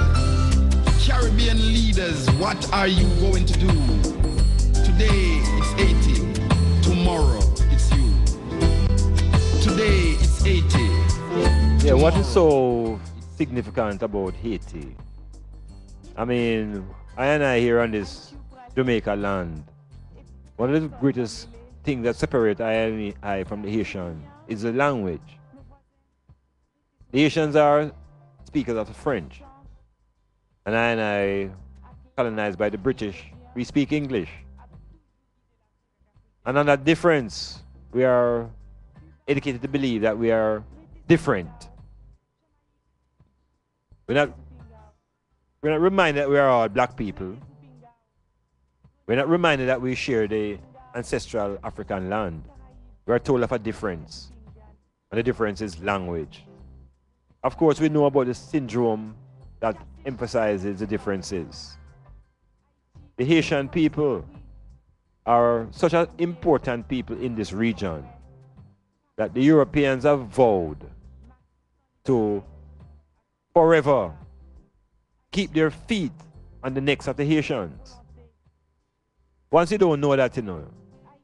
Caribbean leaders, what are you going to do? Today it's 80, tomorrow it's you. Today it's 80. Yeah, what is so significant about Haiti? I mean, I and I here on this Jamaica land, one of the greatest things that separate I and I from the Haitian is the language. The Haitians are speakers of the French. And I, colonized by the British, we speak English. And on that difference, we are educated to believe that we are different. We're not reminded that we are all black people. We're not reminded that we share the ancestral African land. We are told of a difference. And the difference is language. Of course, we know about the syndrome that emphasizes the differences. The Haitian people are such an important people in this region that the Europeans have vowed to forever keep their feet on the necks of the Haitians. Once you don't know that,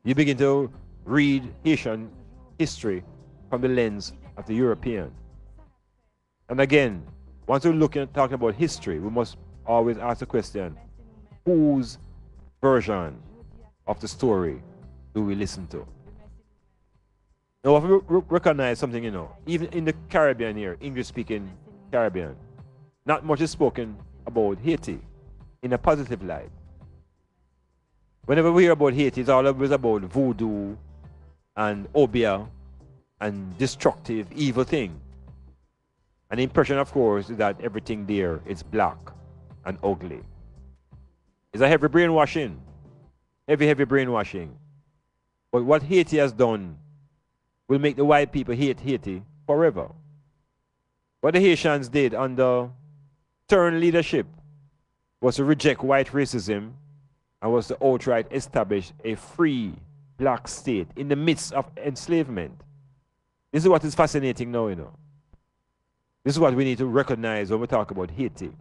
you begin to read Haitian history from the lens of the European. And again, once we're talking about history, we must always ask the question, whose version of the story do we listen to? Now, if we recognize something, even in the Caribbean here, English-speaking Caribbean, not much is spoken about Haiti in a positive light. Whenever we hear about Haiti, it's always about voodoo and obia and destructive, evil things. And the impression, of course, is that everything there is black and ugly. It's a heavy brainwashing. Heavy brainwashing. But what Haiti has done will make the white people hate Haiti forever. What the Haitians did under stern leadership was to reject white racism and was to outright establish a free black state in the midst of enslavement. This is what is fascinating now, This is what we need to recognize when we talk about Haiti.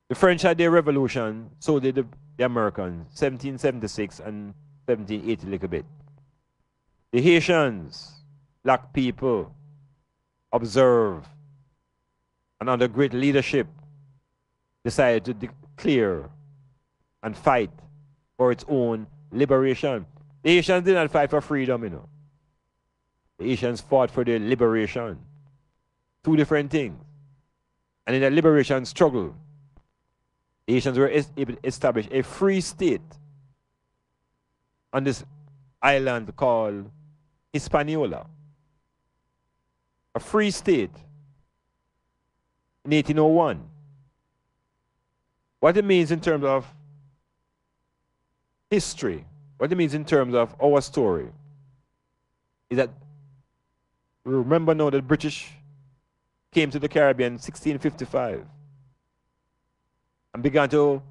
The French had their revolution, so did the Americans, 1776 and 1780 a little bit. The Haitians, black people, observe and under great leadership decided to declare and fight for its own liberation. The Haitians did not fight for freedom, The Haitians fought for their liberation. Two different things. And in that liberation struggle, the Haitians were able to establish a free state on this island called Hispaniola. A free state in 1801. What it means in terms of history, what it means in terms of our story, is that we remember now that the British came to the Caribbean in 1655 and began to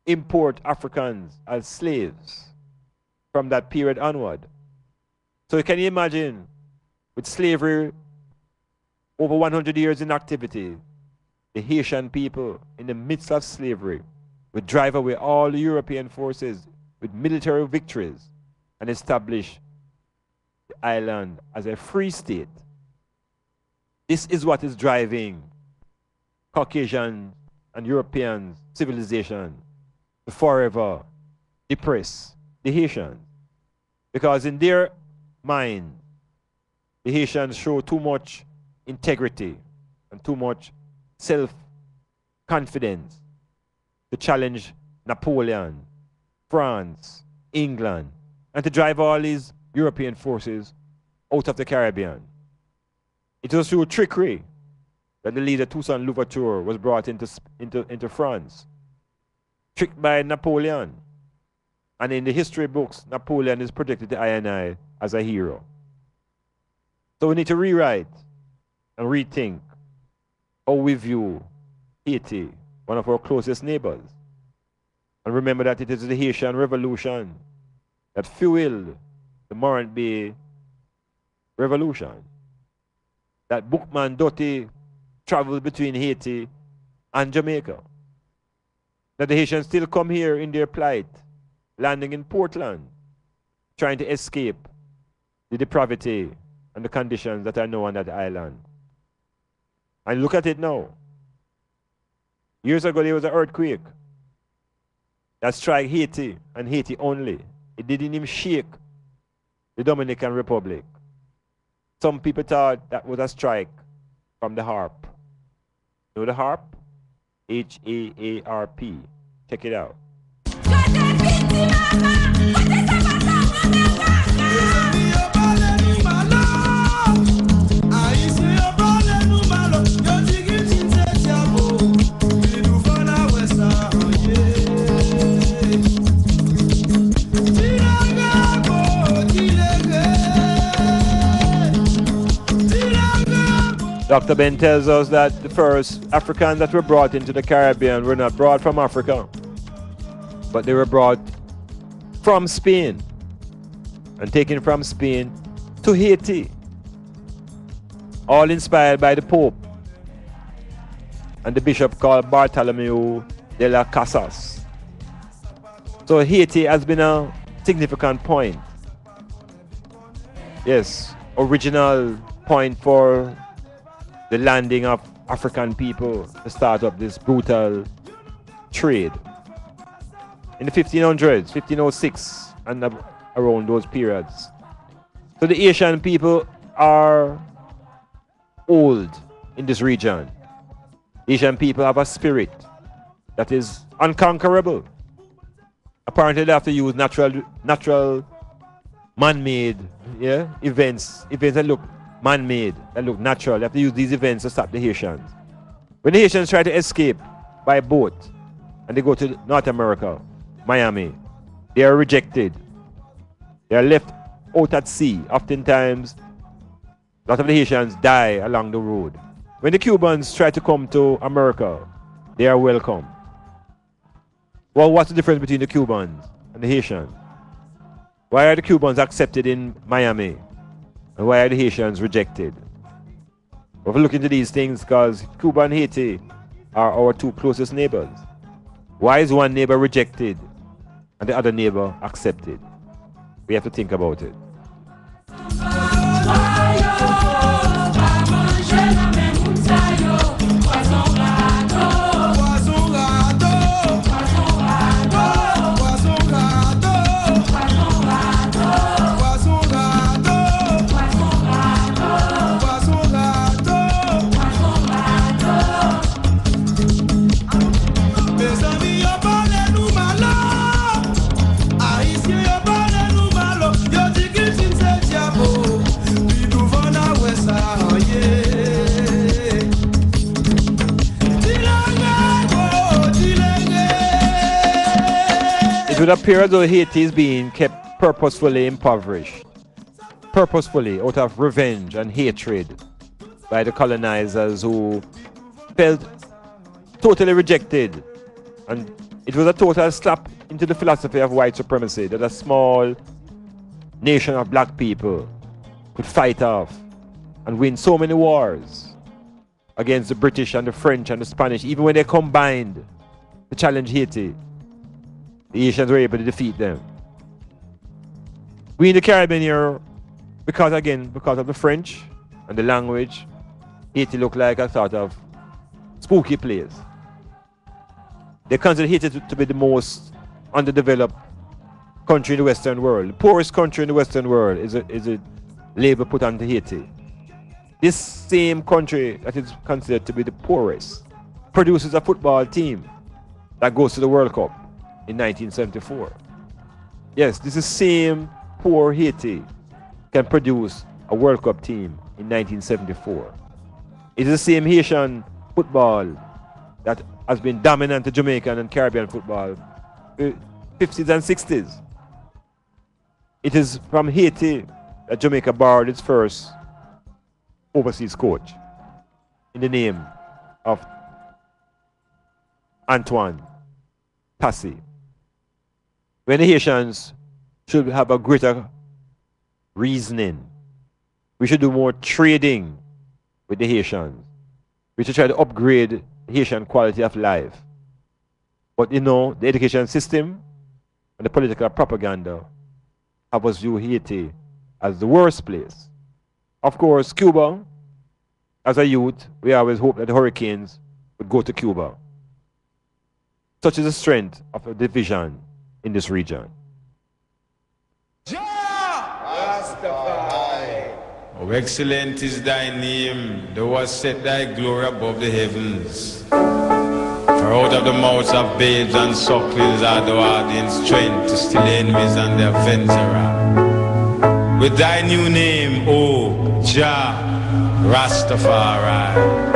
import Africans as slaves from that period onward. So can you imagine, with slavery over 100 years in activity, the Haitian people in the midst of slavery would drive away all the European forces with military victories and establish the island as a free state. This is what is driving Caucasian and European civilization to forever depress the Haitians. Because in their mind, the Haitians show too much integrity and too much self-confidence to challenge Napoleon, France, England, and to drive all these European forces out of the Caribbean. It was through trickery that the leader Toussaint Louverture was brought into France, tricked by Napoleon. And in the history books, Napoleon is projected to I as a hero. So we need to rewrite and rethink how we view Haiti, one of our closest neighbors. And remember that it is the Haitian Revolution that fueled the Morant Bay Revolution. That Bookman Doty traveled between Haiti and Jamaica. That the Haitians still come here in their plight, landing in Portland, trying to escape the depravity and the conditions that are known on that island. And look at it now. Years ago, there was an earthquake that struck Haiti and Haiti only. It didn't even shake the Dominican Republic. Some people thought that was a strike from the harp. You know the harp? H-A-A-R-P. Check it out. Dr. Ben tells us that the first Africans that were brought into the Caribbean were not brought from Africa, but they were brought from Spain and taken from Spain to Haiti, all inspired by the Pope and the bishop called Bartholomew de las Casas. So Haiti has been a significant point. Yes, original point for the landing of African people to start up this brutal trade. In the 1500s, 1506, and around those periods. So the Asian people are old in this region. Asian people have a spirit that is unconquerable. Apparently they have to use natural man-made events that look man-made, that look natural. They have to use these events to stop the Haitians. When the Haitians try to escape by boat and they go to North America, Miami, they are rejected. They are left out at sea. Oftentimes, a lot of the Haitians die along the road. When the Cubans try to come to America, they are welcome. Well, what's the difference between the Cubans and the Haitians? Why are the Cubans accepted in Miami? And why are the Haitians rejected? We'll look into these things because Cuba and Haiti are our two closest neighbors. Why is one neighbor rejected and the other neighbor accepted? We have to think about it. It would appear as though Haiti is being kept purposefully impoverished, purposefully out of revenge and hatred by the colonizers who felt totally rejected. And it was a total slap into the philosophy of white supremacy that a small nation of black people could fight off and win so many wars against the British and the French and the Spanish, even when they combined to challenge Haiti. The Asians were able to defeat them. We in the Caribbean here, because of the French and the language, Haiti looked like a sort of spooky place. They consider Haiti to be the most underdeveloped country in the Western world. The poorest country in the Western world is a label put onto Haiti. This same country that is considered to be the poorest produces a football team that goes to the World Cup in 1974. Yes, this is same poor Haiti can produce a World Cup team in 1974. It is the same Haitian football that has been dominant to Jamaican and Caribbean football in the 50s and 60s. It is from Haiti that Jamaica borrowed its first overseas coach in the name of Antoine Passy. When the Haitians should have a greater reasoning, we should do more trading with the Haitians. We should try to upgrade the Haitian quality of life. But you know, the education system and the political propaganda have us view Haiti as the worst place. Of course, Cuba, as a youth, we always hoped that the hurricanes would go to Cuba. Such is the strength of a division in this region. Oh, excellent is thy name, thou hast set thy glory above the heavens. For out of the mouths of babes and sucklings art thou adding strength to still enemies and their venturer. With thy new name, O Jah Rastafari.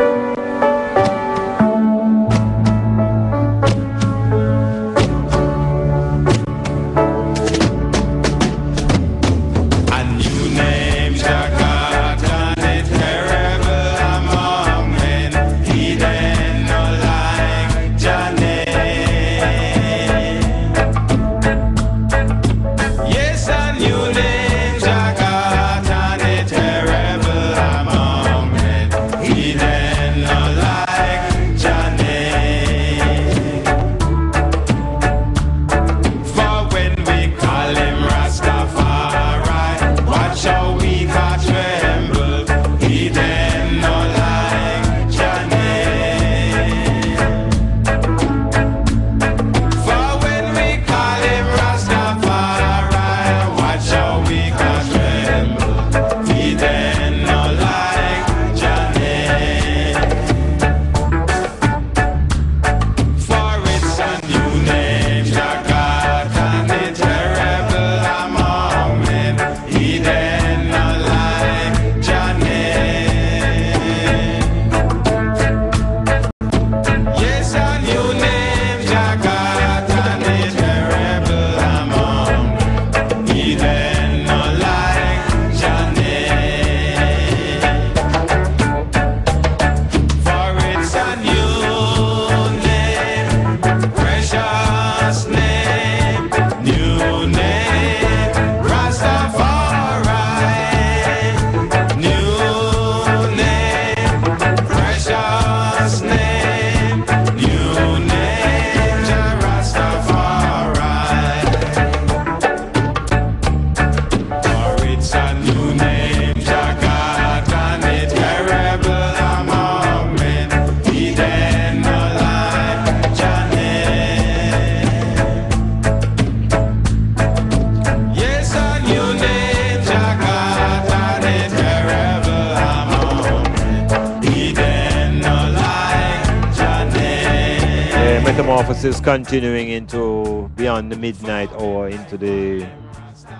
Metamorphosis continuing into beyond the midnight hour, into the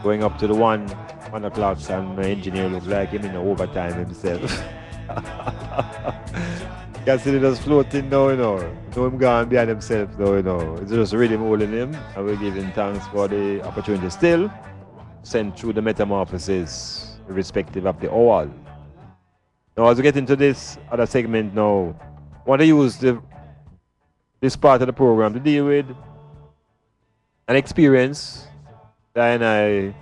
going up to the 1 o'clock, and my engineer looks like him in overtime himself. Can't see just floating now, you know. No, him gone behind himself though, you know. It's just rhythm holding him, and we're giving thanks for the opportunity still sent through the Metamorphosis, irrespective of the hour. Now, as we get into this other segment now, I want to use this part of the program to deal with an experience that I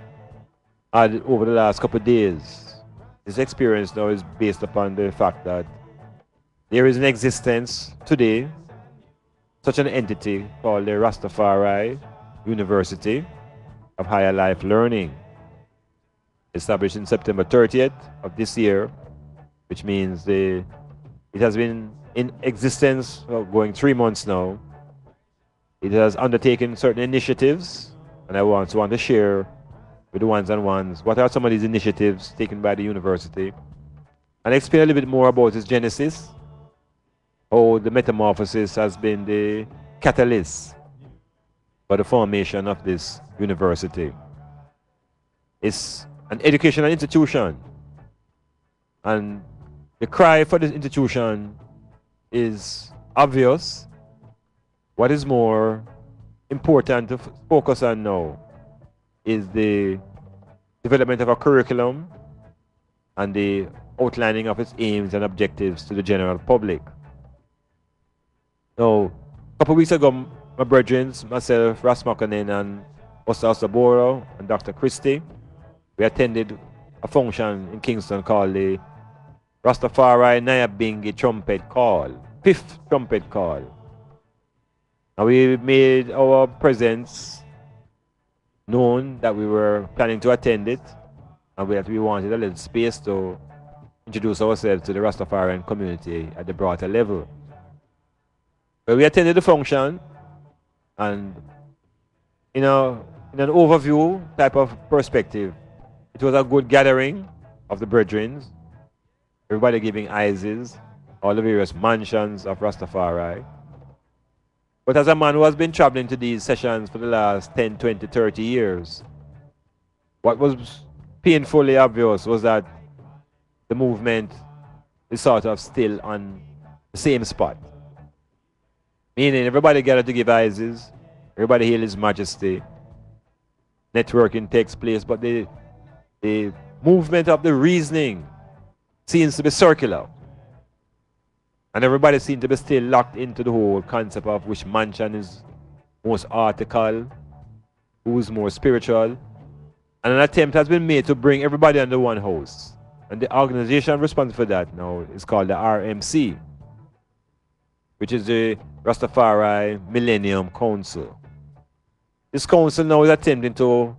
had over the last couple of days. This experience now is based upon the fact that there is in existence today such an entity called the Rastafari University of Higher Life Learning, established in September 30th of this year, which means it has been in existence for going 3 months now. It has undertaken certain initiatives, and I want to share with the ones and ones what are some of these initiatives taken by the university and explain a little bit more about its genesis, how the Metamorphosis has been the catalyst for the formation of this university. It's an educational institution, and the cry for this institution is obvious. What is more important to focus on now is the development of a curriculum and the outlining of its aims and objectives to the general public. Now, a couple of weeks ago, my brethren, myself, Ras Makanen, and Osa Saboro, and Dr. Christie, we attended a function in Kingston called the Rastafari Nyabingi Trumpet Call, 5th Trumpet Call. And we made our presence known that we were planning to attend it, and we wanted a little space to introduce ourselves to the Rastafarian community at the broader level. But we attended the function, and in an overview type of perspective, it was a good gathering of the brethren, everybody giving ISIS, all the various mansions of Rastafari. But as a man who has been traveling to these sessions for the last 10, 20, 30 years, what was painfully obvious was that the movement is sort of still on the same spot. Meaning everybody gathered to give ISIS, everybody hail His Majesty, networking takes place, but the movement of the reasoning seems to be circular. And everybody seems to be still locked into the whole concept of which mansion is most article, who's more spiritual. And an attempt has been made to bring everybody under one house. And the organization responsible for that now is called the RMC, which is the Rastafari Millennium Council. This council now is attempting to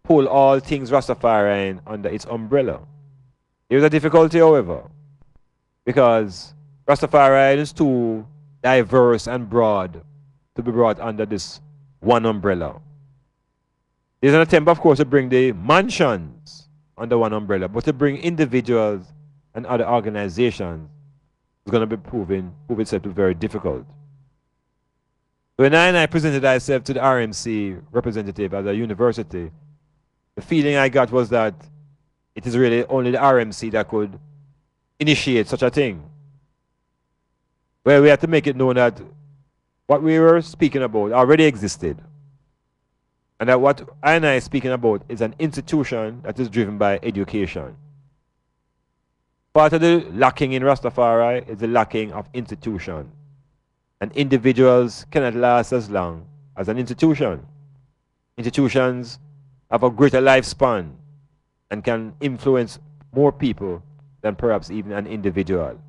pull all things Rastafarian under its umbrella. There is a difficulty, however, because Rastafari is too diverse and broad to be brought under this one umbrella. There's an attempt, of course, to bring the mansions under one umbrella, but to bring individuals and other organizations is going to be prove itself to be very difficult. So when I presented myself to the RMC representative at the university, the feeling I got was that it is really only the RMC that could initiate such a thing. Well, we had to make it known that what we were speaking about already existed. And that what I am speaking about is an institution that is driven by education. Part of the lacking in Rastafari is the lacking of institution. And individuals cannot last as long as an institution. Institutions have a greater lifespan and can influence more people than perhaps even an individual.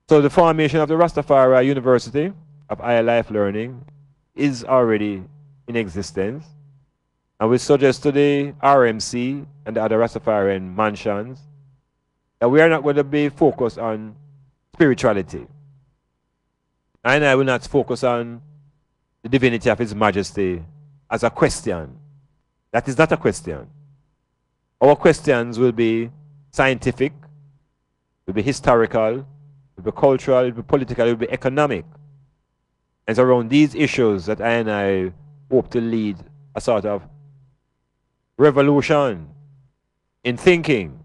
So the formation of the Rastafari University of Higher Life Learning is already in existence. And we suggest to the RMC and the other Rastafarian mansions that we are not going to be focused on spirituality. And I will not focus on the divinity of His Majesty as a question. That is not a question. Our questions will be scientific, will be historical, will be cultural, will be political, will be economic. And it's around these issues that I hope to lead a sort of revolution in thinking,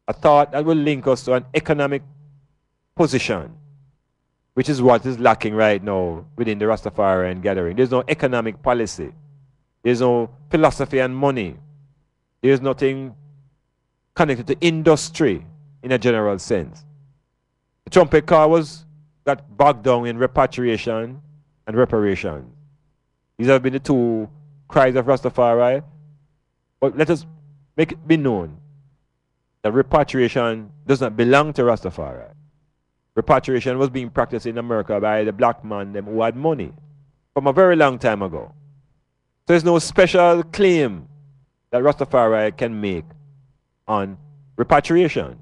a thought that will link us to an economic position, which is what is lacking right now within the Rastafarian gathering. There's no economic policy. There's no philosophy and money. There's nothing connected to industry in a general sense. The trumpet call got bogged down in repatriation and reparation. These have been the two cries of Rastafari. But let us make it be known that repatriation does not belong to Rastafari. Repatriation was being practiced in America by the black man them who had money from a very long time ago. So there's no special claim that Rastafari can make on repatriation.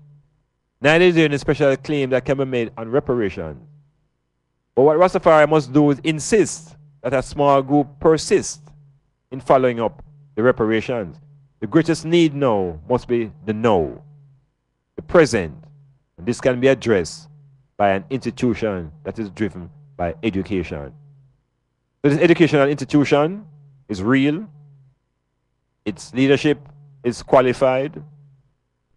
Neither is there any special claim that can be made on reparation. But what Rastafari must do is insist that a small group persist in following up the reparations. The greatest need now must be the no. the present. And this can be addressed by an institution that is driven by education. So this educational institution is real. Its leadership is qualified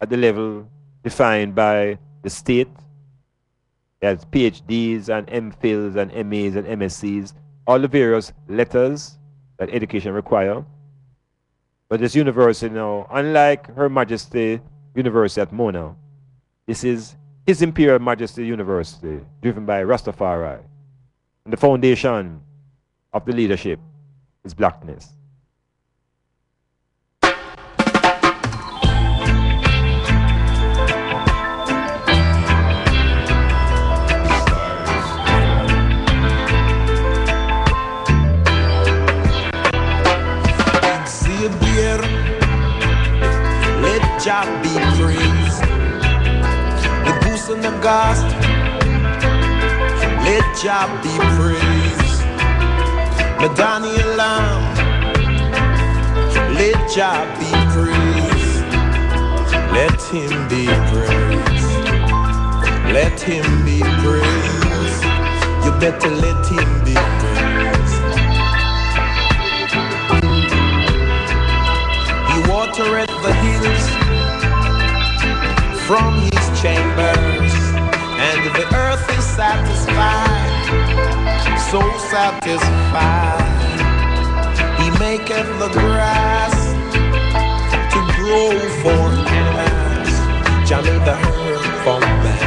at the level defined by the state. It has PhDs and MPhils and MAs and MSCs, all the various letters that education require. But this university now, unlike Her Majesty University at Mona, this is His Imperial Majesty University, driven by Rastafari. And the foundation of the leadership is blackness. Let Jah be praised. The goose and the ghost, let Jah be praised. The Daniel Lamb, let Jah be praised. Let him be praised. Let him be praised. You better let him be praised. He watereth the hills from his chambers, and the earth is satisfied, so satisfied. He maketh the grass to grow for grass. Jah made the herb for man.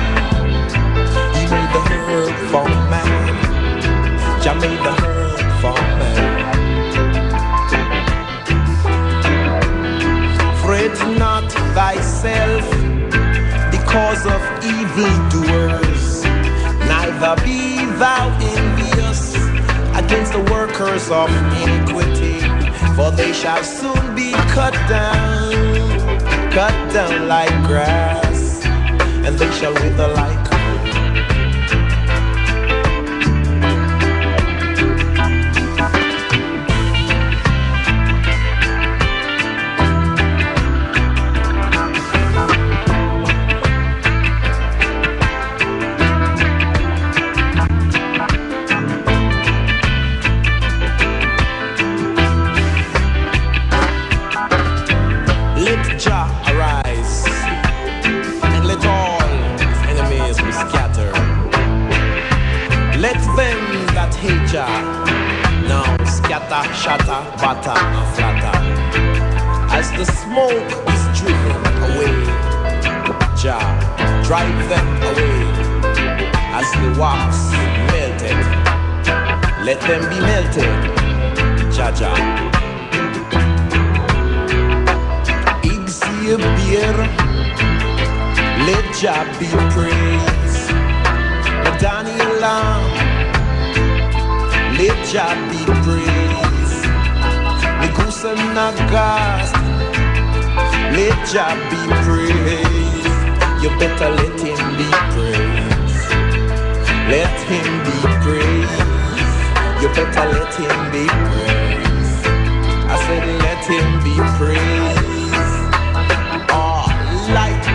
He made the herb for man. Jah made the herb for man. Fret not thyself because of evildoers, neither be thou envious against the workers of iniquity, for they shall soon be cut down like grass, and they shall wither like now scatter, shatter, batter, and flatter. As the smoke is driven away, Jah, drive them away. As the wax melted, let them be melted, Jah Jah. Exhibit, let Jah be praised. Daniel Lamb, let Jah be praised. The goose and the ghost, let Jah be praised. You better let him be praised. Let him be praised. You better let him be praised. I said let him be praised. Oh, lightning.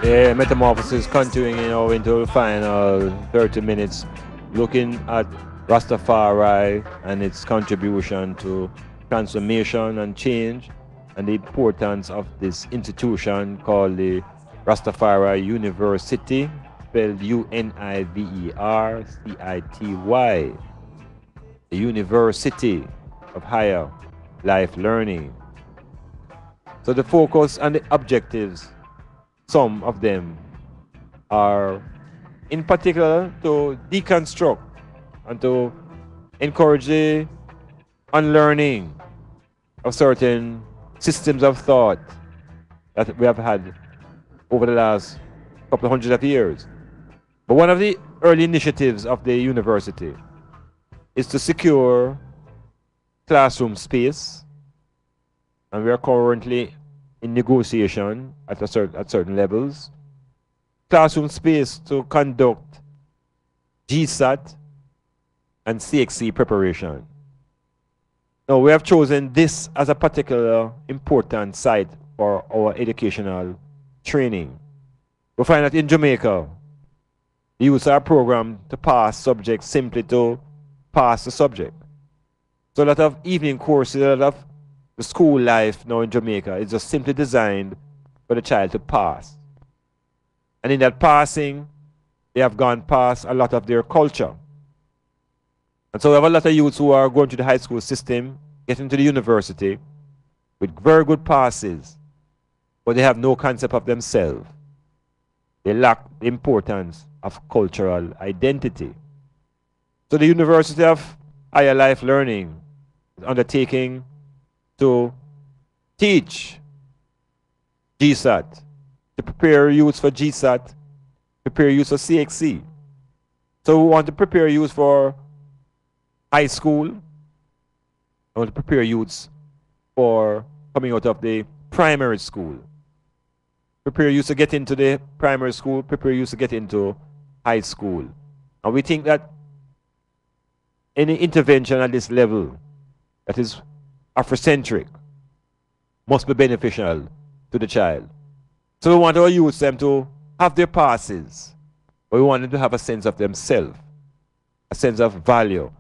Yeah, Metamorphosis continuing into the final 30 minutes, looking at Rastafari and its contribution to transformation and change, and the importance of this institution called the Rastafari University, spelled UNIVERCITY, the University of Higher Life Learning. So the focus and the objectives, some of them are in particular to deconstruct and to encourage the unlearning of certain systems of thought that we have had over the last couple of hundred of years. But one of the early initiatives of the university is to secure classroom space, and we are currently in negotiation at certain levels. Classroom space to conduct GSAT and CXC preparation. Now, we have chosen this as a particular important site for our educational training. We find that in Jamaica, the youths are programmed to pass subjects simply to pass the subject. So a lot of evening courses, a lot of the school life now in Jamaica is just simply designed for the child to pass. And in that passing, they have gone past a lot of their culture. And so we have a lot of youths who are going to the high school system, getting to the university with very good passes, but they have no concept of themselves. They lack the importance of cultural identity. So the University of Higher Life Learning is undertaking to teach GSAT, to prepare youths for GSAT, prepare youths for CXC. So we want to prepare youths for high school. I want to prepare youths for coming out of the primary school. Prepare youths to get into the primary school, prepare youths to get into high school. And we think that any intervention at this level that is Afrocentric must be beneficial to the child. So we want our youths them to have their passes, but we want them to have a sense of themselves, a sense of value.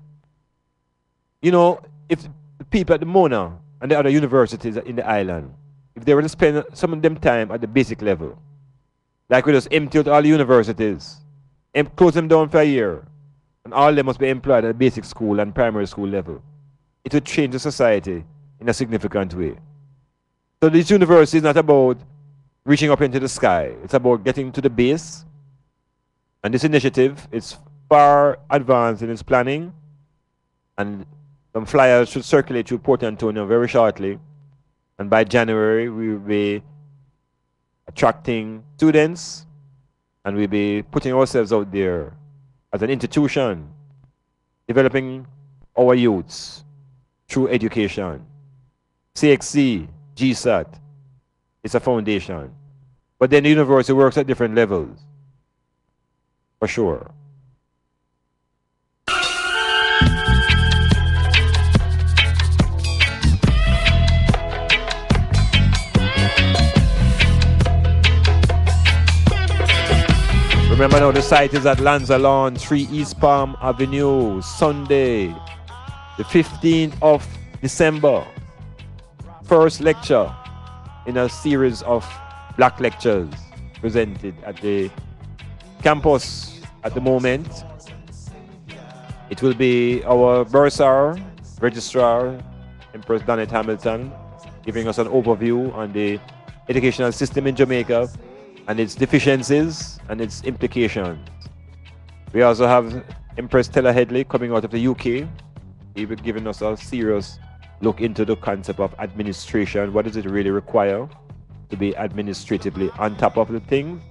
You know, if the people at the Mona and the other universities in the island, if they were to spend some of them time at the basic level, like we just empty out all the universities, and close them down for a year, and all of them must be employed at the basic school and primary school level, it would change the society in a significant way. So this university is not about reaching up into the sky. It's about getting to the base. And this initiative is far advanced in its planning. And some flyers should circulate through Port Antonio very shortly. And by January, we will be attracting students, and we'll be putting ourselves out there as an institution, developing our youths through education. CXC, GSAT, it's a foundation. But then the university works at different levels, for sure. Remember now, the site is at Lanzalon, 3 East Palm Avenue, Sunday, the 15th of December. First lecture in a series of Blak lectures presented at the campus at the moment. It will be our bursar, registrar, Empress Donette Hamilton, giving us an overview on the educational system in Jamaica and its deficiencies and its implications. We also have Empress Stella Headley coming out of the UK. He'll be giving us a serious look into the concept of administration. What does it really require to be administratively on top of the things?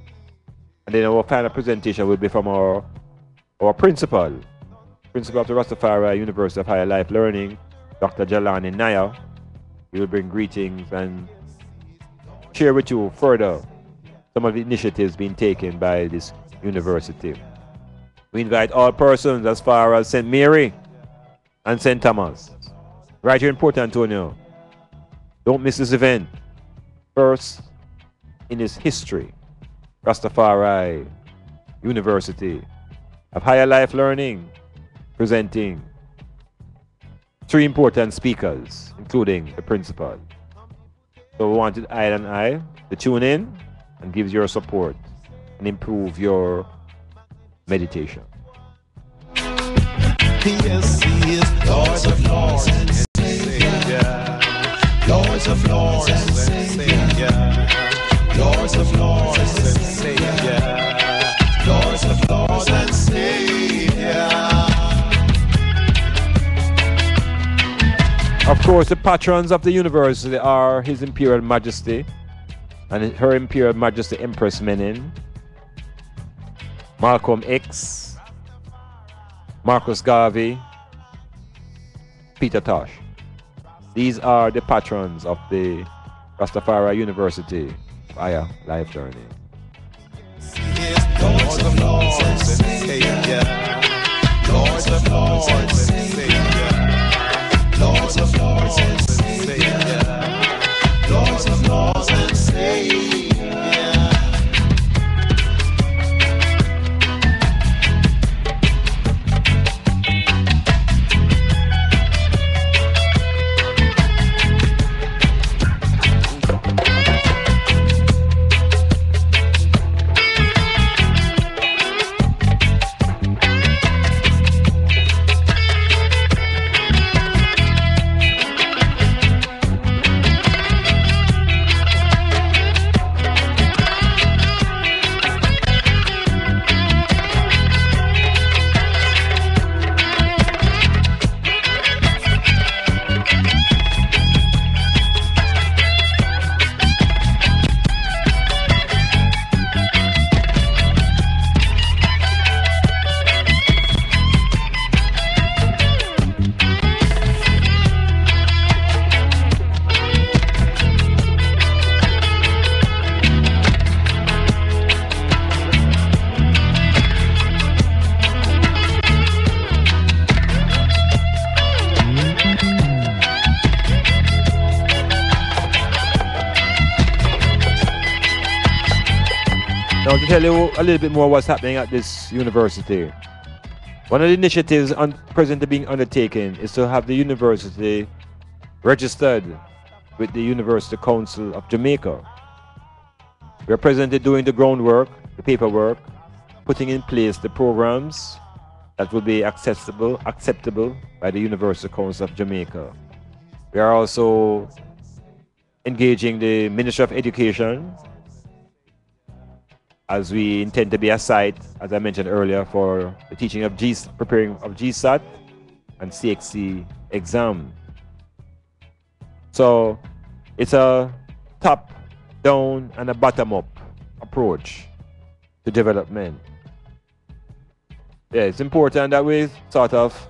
And then our final presentation will be from our principal of the Rastafari University of Higher Life Learning, Dr. Jalani Naya. He will bring greetings and share with you further some of the initiatives being taken by this university. We invite all persons as far as St. Mary and St. Thomas, right here in Port Antonio. Don't miss this event. First in its history, Rastafari University of Higher Life Learning presenting 3 important speakers, including the principal. So we wanted I to tune in and give your support and improve your meditation. Yes, he is Lords of Lords and Savior. Lords of Lords and Savior. Lords of Lords and Savior. Lords of Lords and Savior. Of course, the patrons of the university are His Imperial Majesty and Her Imperial Majesty Empress Menen, Malcolm X, Marcus Garvey, Peter Tosh. These are the patrons of the Rastafari University of Higher Life Journey. Lords of Lords and Savior. Lords of Lords and Savior. Lords of Lords and Savior. Lords of Lords and Savior. Now to tell you a little bit more what's happening at this university. One of the initiatives presently being undertaken is to have the university registered with the University Council of Jamaica. We are presently doing the groundwork, the paperwork, putting in place the programs that will be acceptable by the University Council of Jamaica. We are also engaging the Ministry of Education, as we intend to be a site, as I mentioned earlier, for the teaching of preparing of GSAT and CXC exam. So it's a top-down and a bottom-up approach to development. Yeah, it's important that we sort of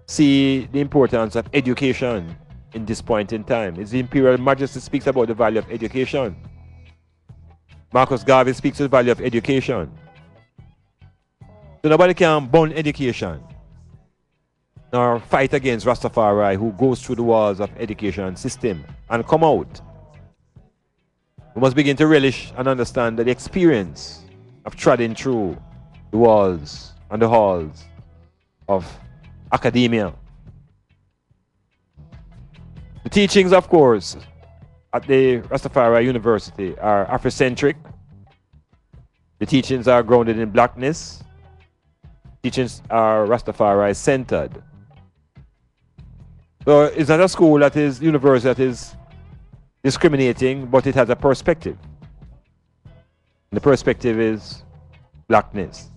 see the importance of education in this point in time. His Imperial Majesty speaks about the value of education. Marcus Garvey speaks to the value of education. So nobody can ban education nor fight against Rastafari who goes through the walls of education system and come out. We must begin to relish and understand that the experience of treading through the walls and the halls of academia. The teachings, of course, at the Rastafari University are Afrocentric. The teachings are grounded in blackness. Teachings are Rastafari centered. So it's not a school that is university that is discriminating, but it has a perspective. And the perspective is blackness.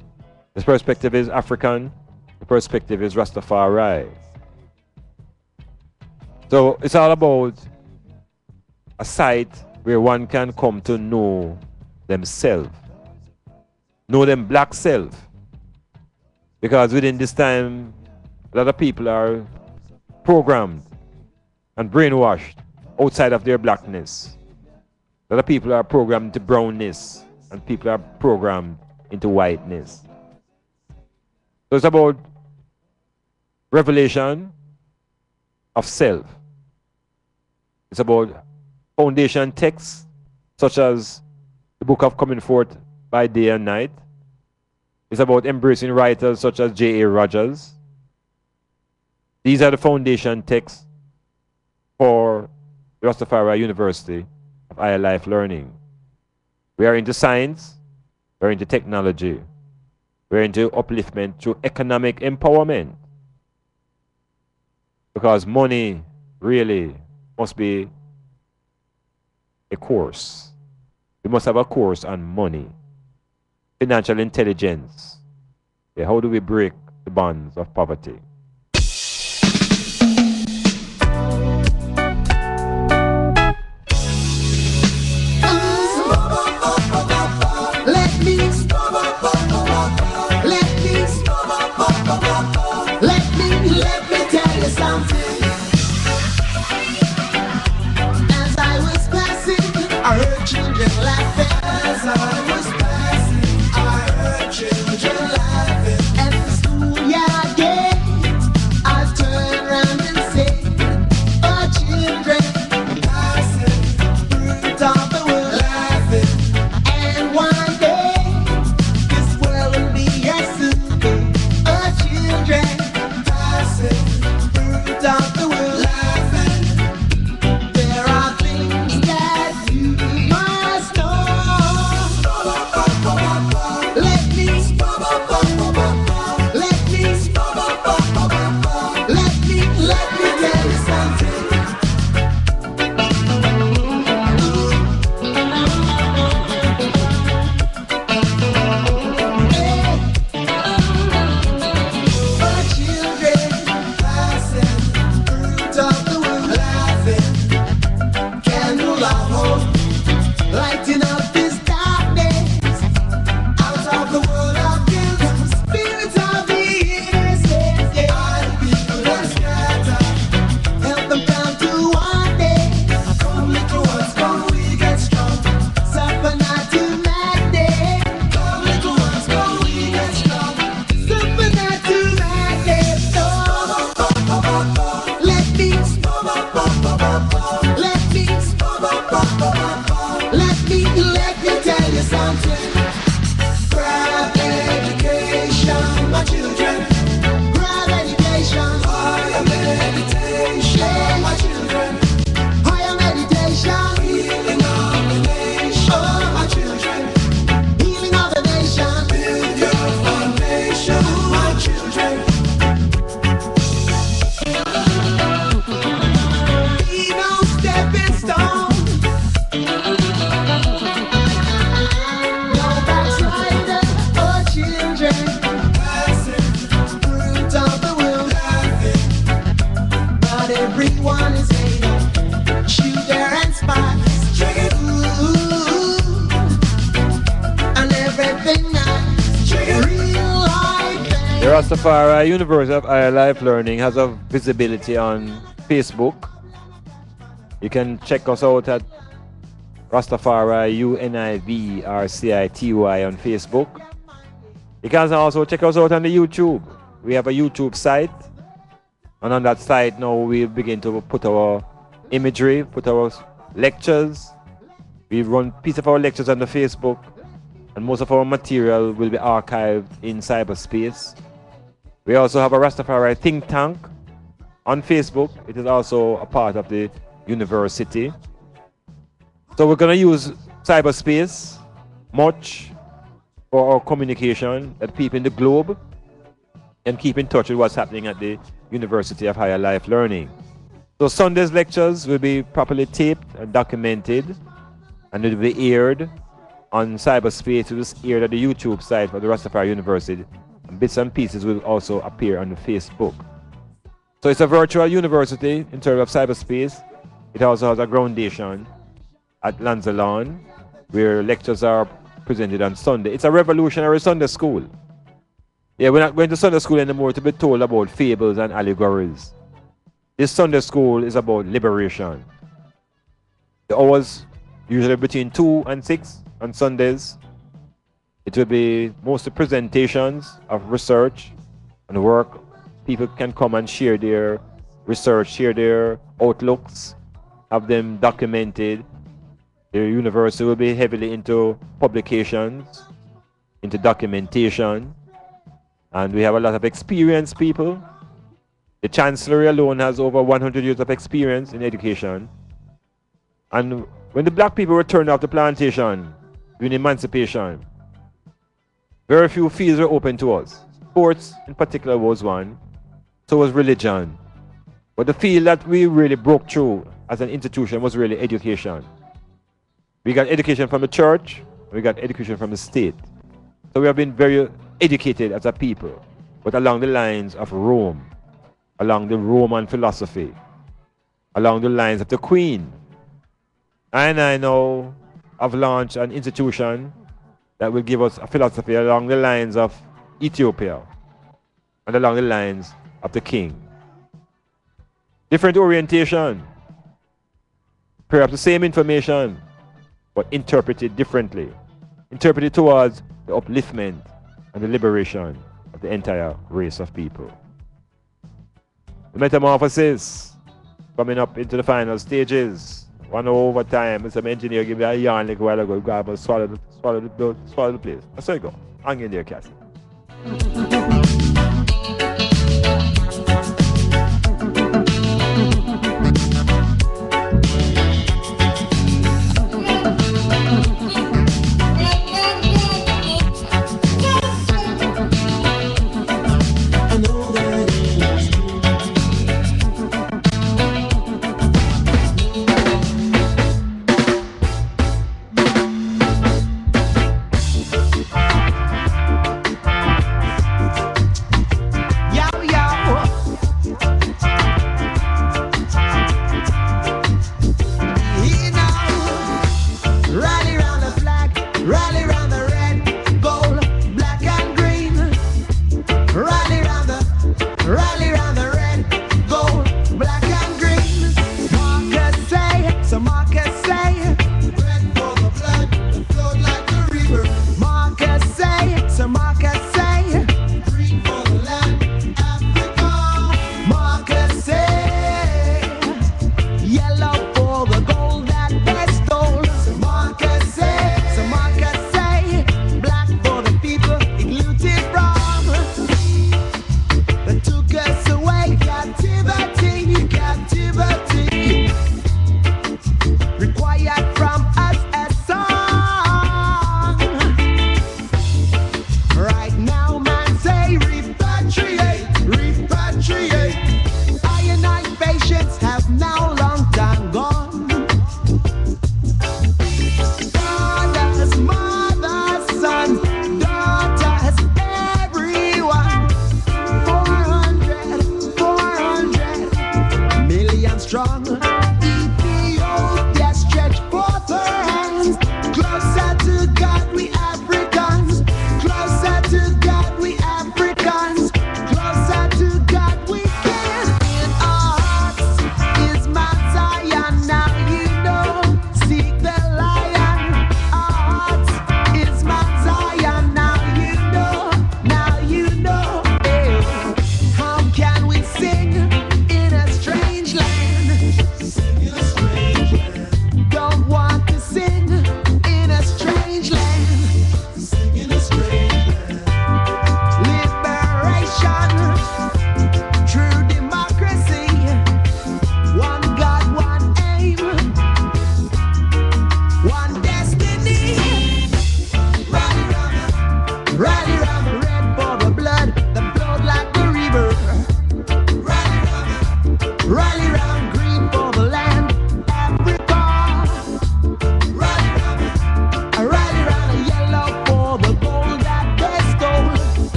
The perspective is African. The perspective is Rastafari. So it's all about a site where one can come to know themselves, know them black self. Because within this time, a lot of people are programmed and brainwashed outside of their blackness. A lot of people are programmed into brownness, and people are programmed into whiteness. So it's about revelation of self. It's about foundation texts such as the Book of Coming Forth by Day and Night. It's about embracing writers such as J.A. Rogers. These are the foundation texts for the Rastafari University of Higher Life Learning. We are into science, we're into technology, we're into upliftment through economic empowerment. Because money really must be a course. We must have a course on money. Financial intelligence. Yeah, how do we break the bonds of poverty? Let me Rastafari University of Higher Life Learning has a visibility on Facebook. You can check us out at Rastafari UNIVRCITY on Facebook. You can also check us out on the YouTube. We have a YouTube site, and on that site now we begin to put our imagery, put our lectures. We run piece of our lectures on the Facebook, and most of our material will be archived in cyberspace. We also have a Rastafari think tank on Facebook. It is also a part of the university. So we're going to use cyberspace much for our communication, that people in the globe can keep in touch with what's happening at the University of Higher Life Learning. So Sunday's lectures will be properly taped and documented, and it will be aired on cyberspace. It was aired at the YouTube site for the Rastafari University, and bits and pieces will also appear on the Facebook. So it's a virtual university in terms of cyberspace. It also has a groundation at Lanzalon, where lectures are presented on Sunday. It's a revolutionary Sunday school. Yeah, we're not going to Sunday school anymore to be told about fables and allegories. This Sunday school is about liberation. The hours usually between 2 and 6 on Sundays. It will be mostly presentations of research and work. People can come and share their research, share their outlooks, have them documented. The university will be heavily into publications, into documentation, and we have a lot of experienced people. The Chancellery alone has over 100 years of experience in education. And when the black people returned off the plantation during emancipation, very few fields were open to us. Sports in particular was one, so was religion. But the field that we really broke through as an institution was really education. We got education from the church, we got education from the state. So we have been very educated as a people, but along the lines of Rome, along the Roman philosophy, along the lines of the Queen. And I know I've launched an institution that will give us a philosophy along the lines of Ethiopia and along the lines of the King. Different orientation, perhaps the same information, but interpreted differently. Interpreted towards the upliftment and the liberation of the entire race of people. The Metamorphosis coming up into the final stages. 1 hour over time. Some engineer give me a yarn like a while ago. Go and swallow the place. That's how you go. Hang in there, Cassie.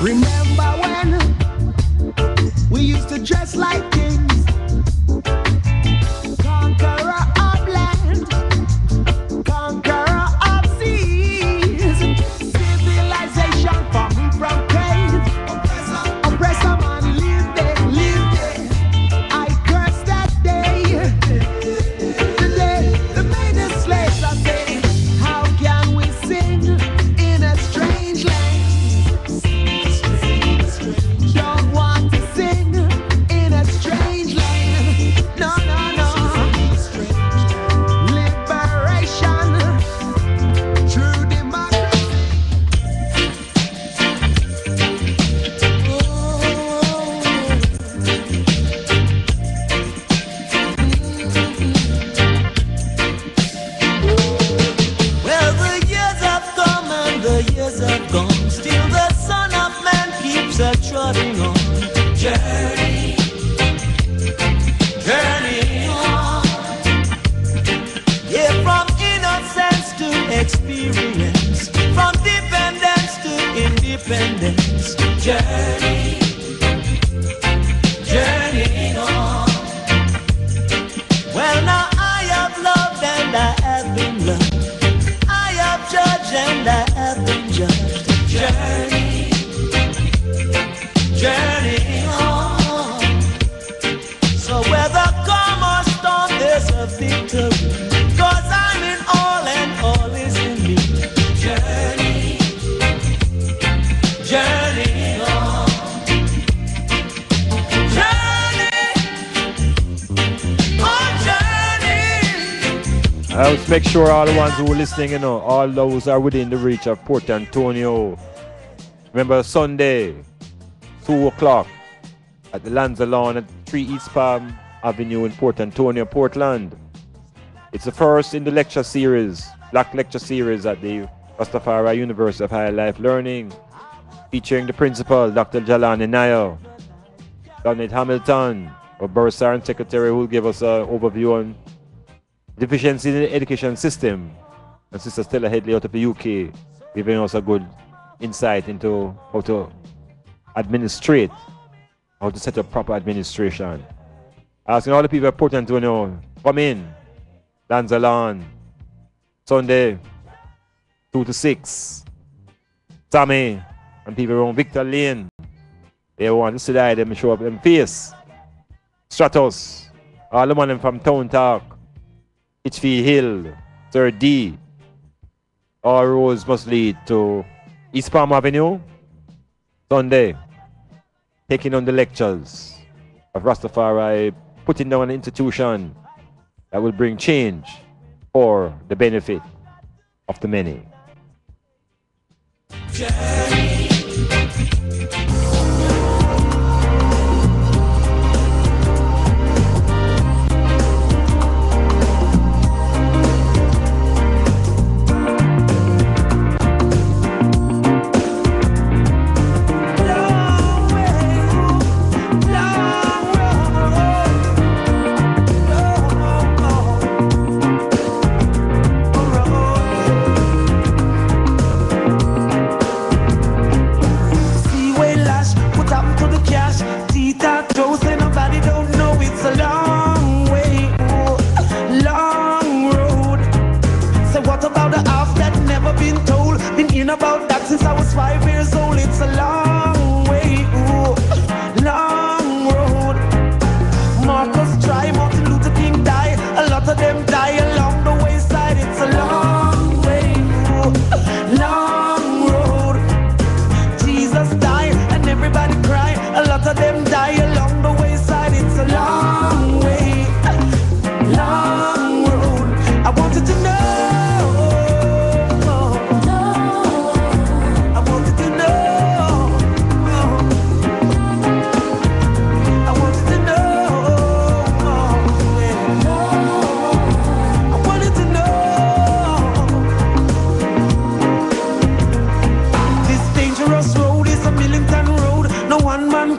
Remember when we used to dress like kings, conqueror of land, conqueror of seas, civilization coming from cave, oppressor man live there, live there. I curse that day, the day the made us slaves. I say, how can we sing in a strange land? Don't want to sing in a strange land. No, no, no. Liberation, true democracy. Well, the years have come and the years have gone. Still the Son of Man keeps a trotting on. Journey, journey on. Yeah, from innocence to experience, from dependence to independence. Journey, journey on. Well, now I have loved and I have been loved. I have judged and I have been judged. Journey, journey on. So whether calm or storm, there's a victory. 'Cause I'm in all and all is in me. Journey, journey on. Journey, on journey. Let's make sure all the ones who are listening, you know, all those are within the reach of Port Antonio. Remember Sunday, 2 o'clock at the Lanzalon at 3 East Palm Avenue in Port Antonio, Portland. It's the first in the lecture series, Black lecture series at the Rastafari University of Higher Life Learning, featuring the principal, Dr. Jalan Inayo, Donald Hamilton, our bursar and secretary, who will give us an overview on deficiencies in the education system, and Sister Stella Headley out of the UK, giving us a good insight into how to administrate, how to set up proper administration. Asking all the people at Port Antonio, come in, Lanzalon, Sunday, 2 to 6. Tommy and people around Victor Lane, they want to see them show up them face. Stratos, all the money from Town Talk, Hitchfield Hill, 3rd D. All roads must lead to East Palm Avenue, Sunday, taking on the lectures of Rastafari, putting down an institution that will bring change for the benefit of the many. About that since I was 5 years old. It's a long way, ooh, long road. Marcus tried, Martin Luther King died. A lot of them die along the wayside. It's a long way, ooh, long road. Jesus died and everybody cried. A lot of them die along the wayside. It's a long way, long road. I wanted to know.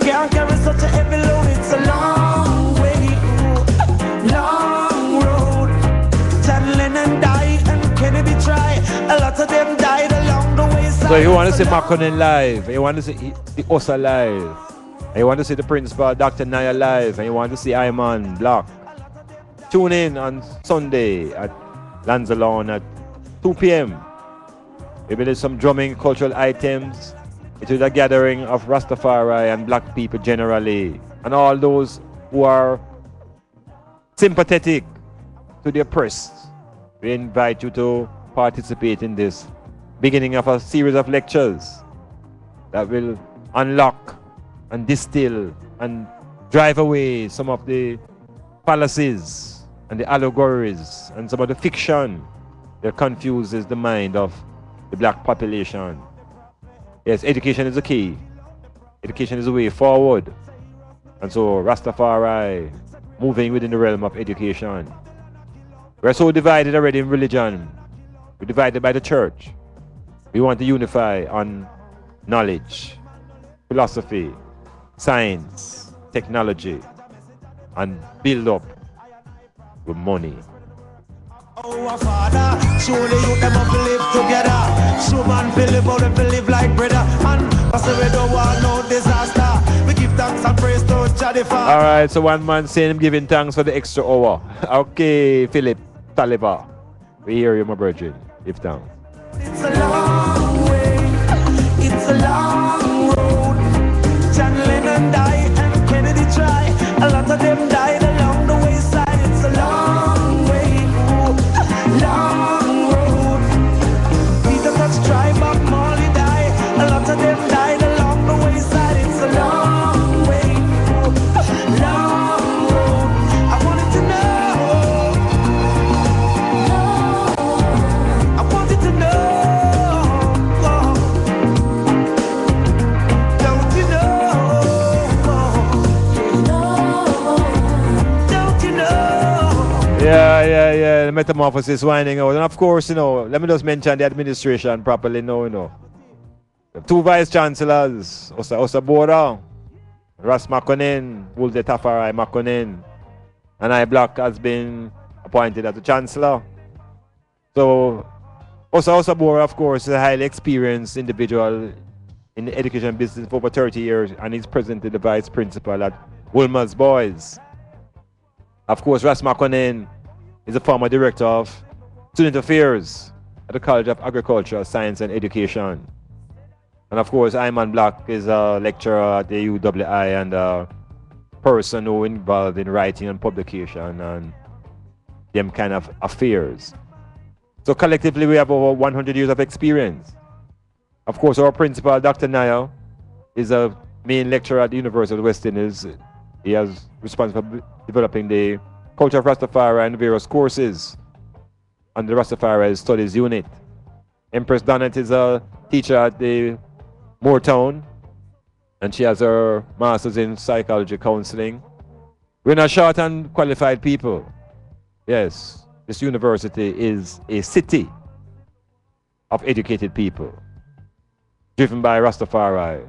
Can't carry such a heavy load. It's a long way, ooh, long road. John Lennon died and Kennedy tried. A lot of them died along the way. So you want to see Makonnen live, you want to see the Osa live, and you want to see the Principal Dr. Naya live, and you want to see Iman Blak, tune in on Sunday at Lanzalone at 2 p.m. Maybe there's some drumming, cultural items. It is a gathering of Rastafari and black people generally, and all those who are sympathetic to the oppressed. We invite you to participate in this beginning of a series of lectures that will unlock and distill and drive away some of the fallacies and the allegories and some of the fiction that confuses the mind of the black population. Yes, education is the key. Education is the way forward. And so Rastafari moving within the realm of education. We're so divided already in religion. We're divided by the church. We want to unify on knowledge, philosophy, science, technology, and build up with money. Our Father, surely you them up live together. So man believe how them live like brother. And that's we don't want no disaster. We give thanks and praise to Jah the Father. All right, so one man saying him giving thanks for the extra hour. Okay, Philip Taliba, we hear you, my virgin. Give thanks. It's a long way. It's a long road. John Lennon died and Kennedy tried. A lot of them died along the wayside. It's a long way. Long road. Peter Touch tribe of Molly died. A lot of them died along the wayside. It's a long way. Long road. I wanted to know. I wanted to know. Don't you know? Don't you know? Yeah. The Metamorphosis winding out. And of course, let me just mention the administration properly now, The two vice chancellors, Osa Bora, Ras Makonnen, Wulde Tafari Makonnen, and I Blak has been appointed as the chancellor. So Osa Bora, of course, is a highly experienced individual in the education business for over 30 years, and he's presently the vice principal at Wilmer's Boys. Of course, Ras Makonnen is a former director of student affairs at the College of Agriculture, Science and Education. And of course, Iman Blak is a lecturer at the UWI and a person who involved in writing and publication and them kind of affairs. So collectively, we have over 100 years of experience. Of course, our principal, Dr. Naya, is a main lecturer at the University of the West Indies. He has responsible for developing the culture of Rastafari and various courses under the Rastafari Studies Unit. Empress Donnet is a teacher at the Moortown, and she has her master's in psychology counseling. We're not short on qualified people. Yes, this university is a city of educated people, driven by Rastafari,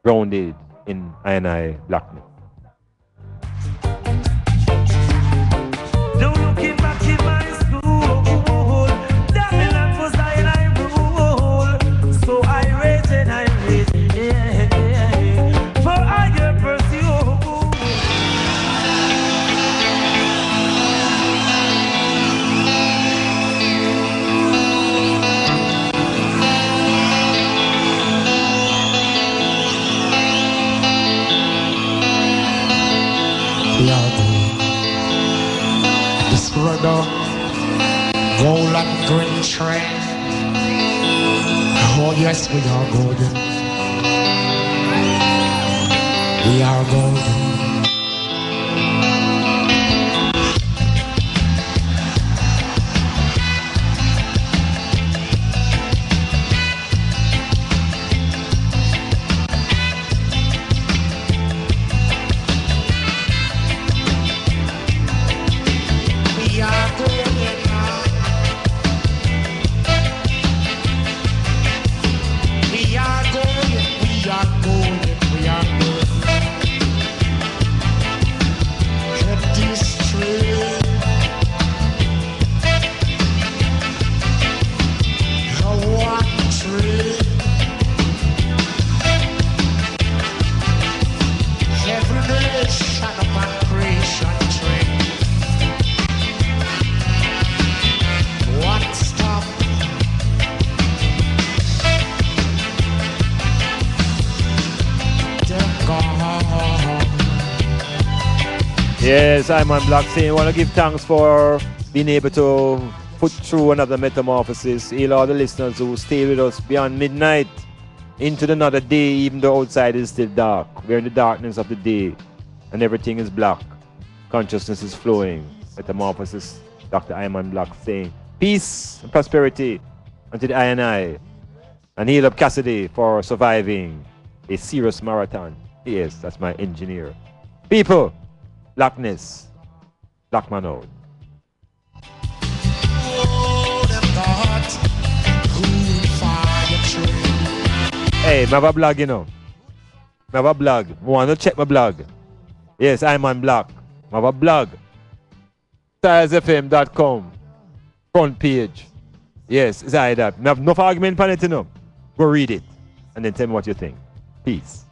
grounded in I blackness. Don't looking back in my school. That land was dying, I rule. So I rage and I rage. Yeah. For I get pursued. This brother, gold and green train. Oh yes, we are golden. We are golden. Yes, Iman Blak saying, I want to give thanks for being able to put through another metamorphosis. Hail all the listeners who stay with us beyond midnight into another day, even though outside is still dark. We're in the darkness of the day and everything is black. Consciousness is flowing. Metamorphosis, Dr. Iman Blak saying, peace and prosperity unto the I. And hail up Cassidy for surviving a serious marathon. Yes, that's my engineer. People, blackness, black man out. Hey, I have a blog, you know. I have a blog. I want to check my blog. Yes, Iman Blak. I have a blog. StylesFM.com. Front page. Yes, it's like that. I have enough argument on it, you know. Go read it. And then tell me what you think. Peace.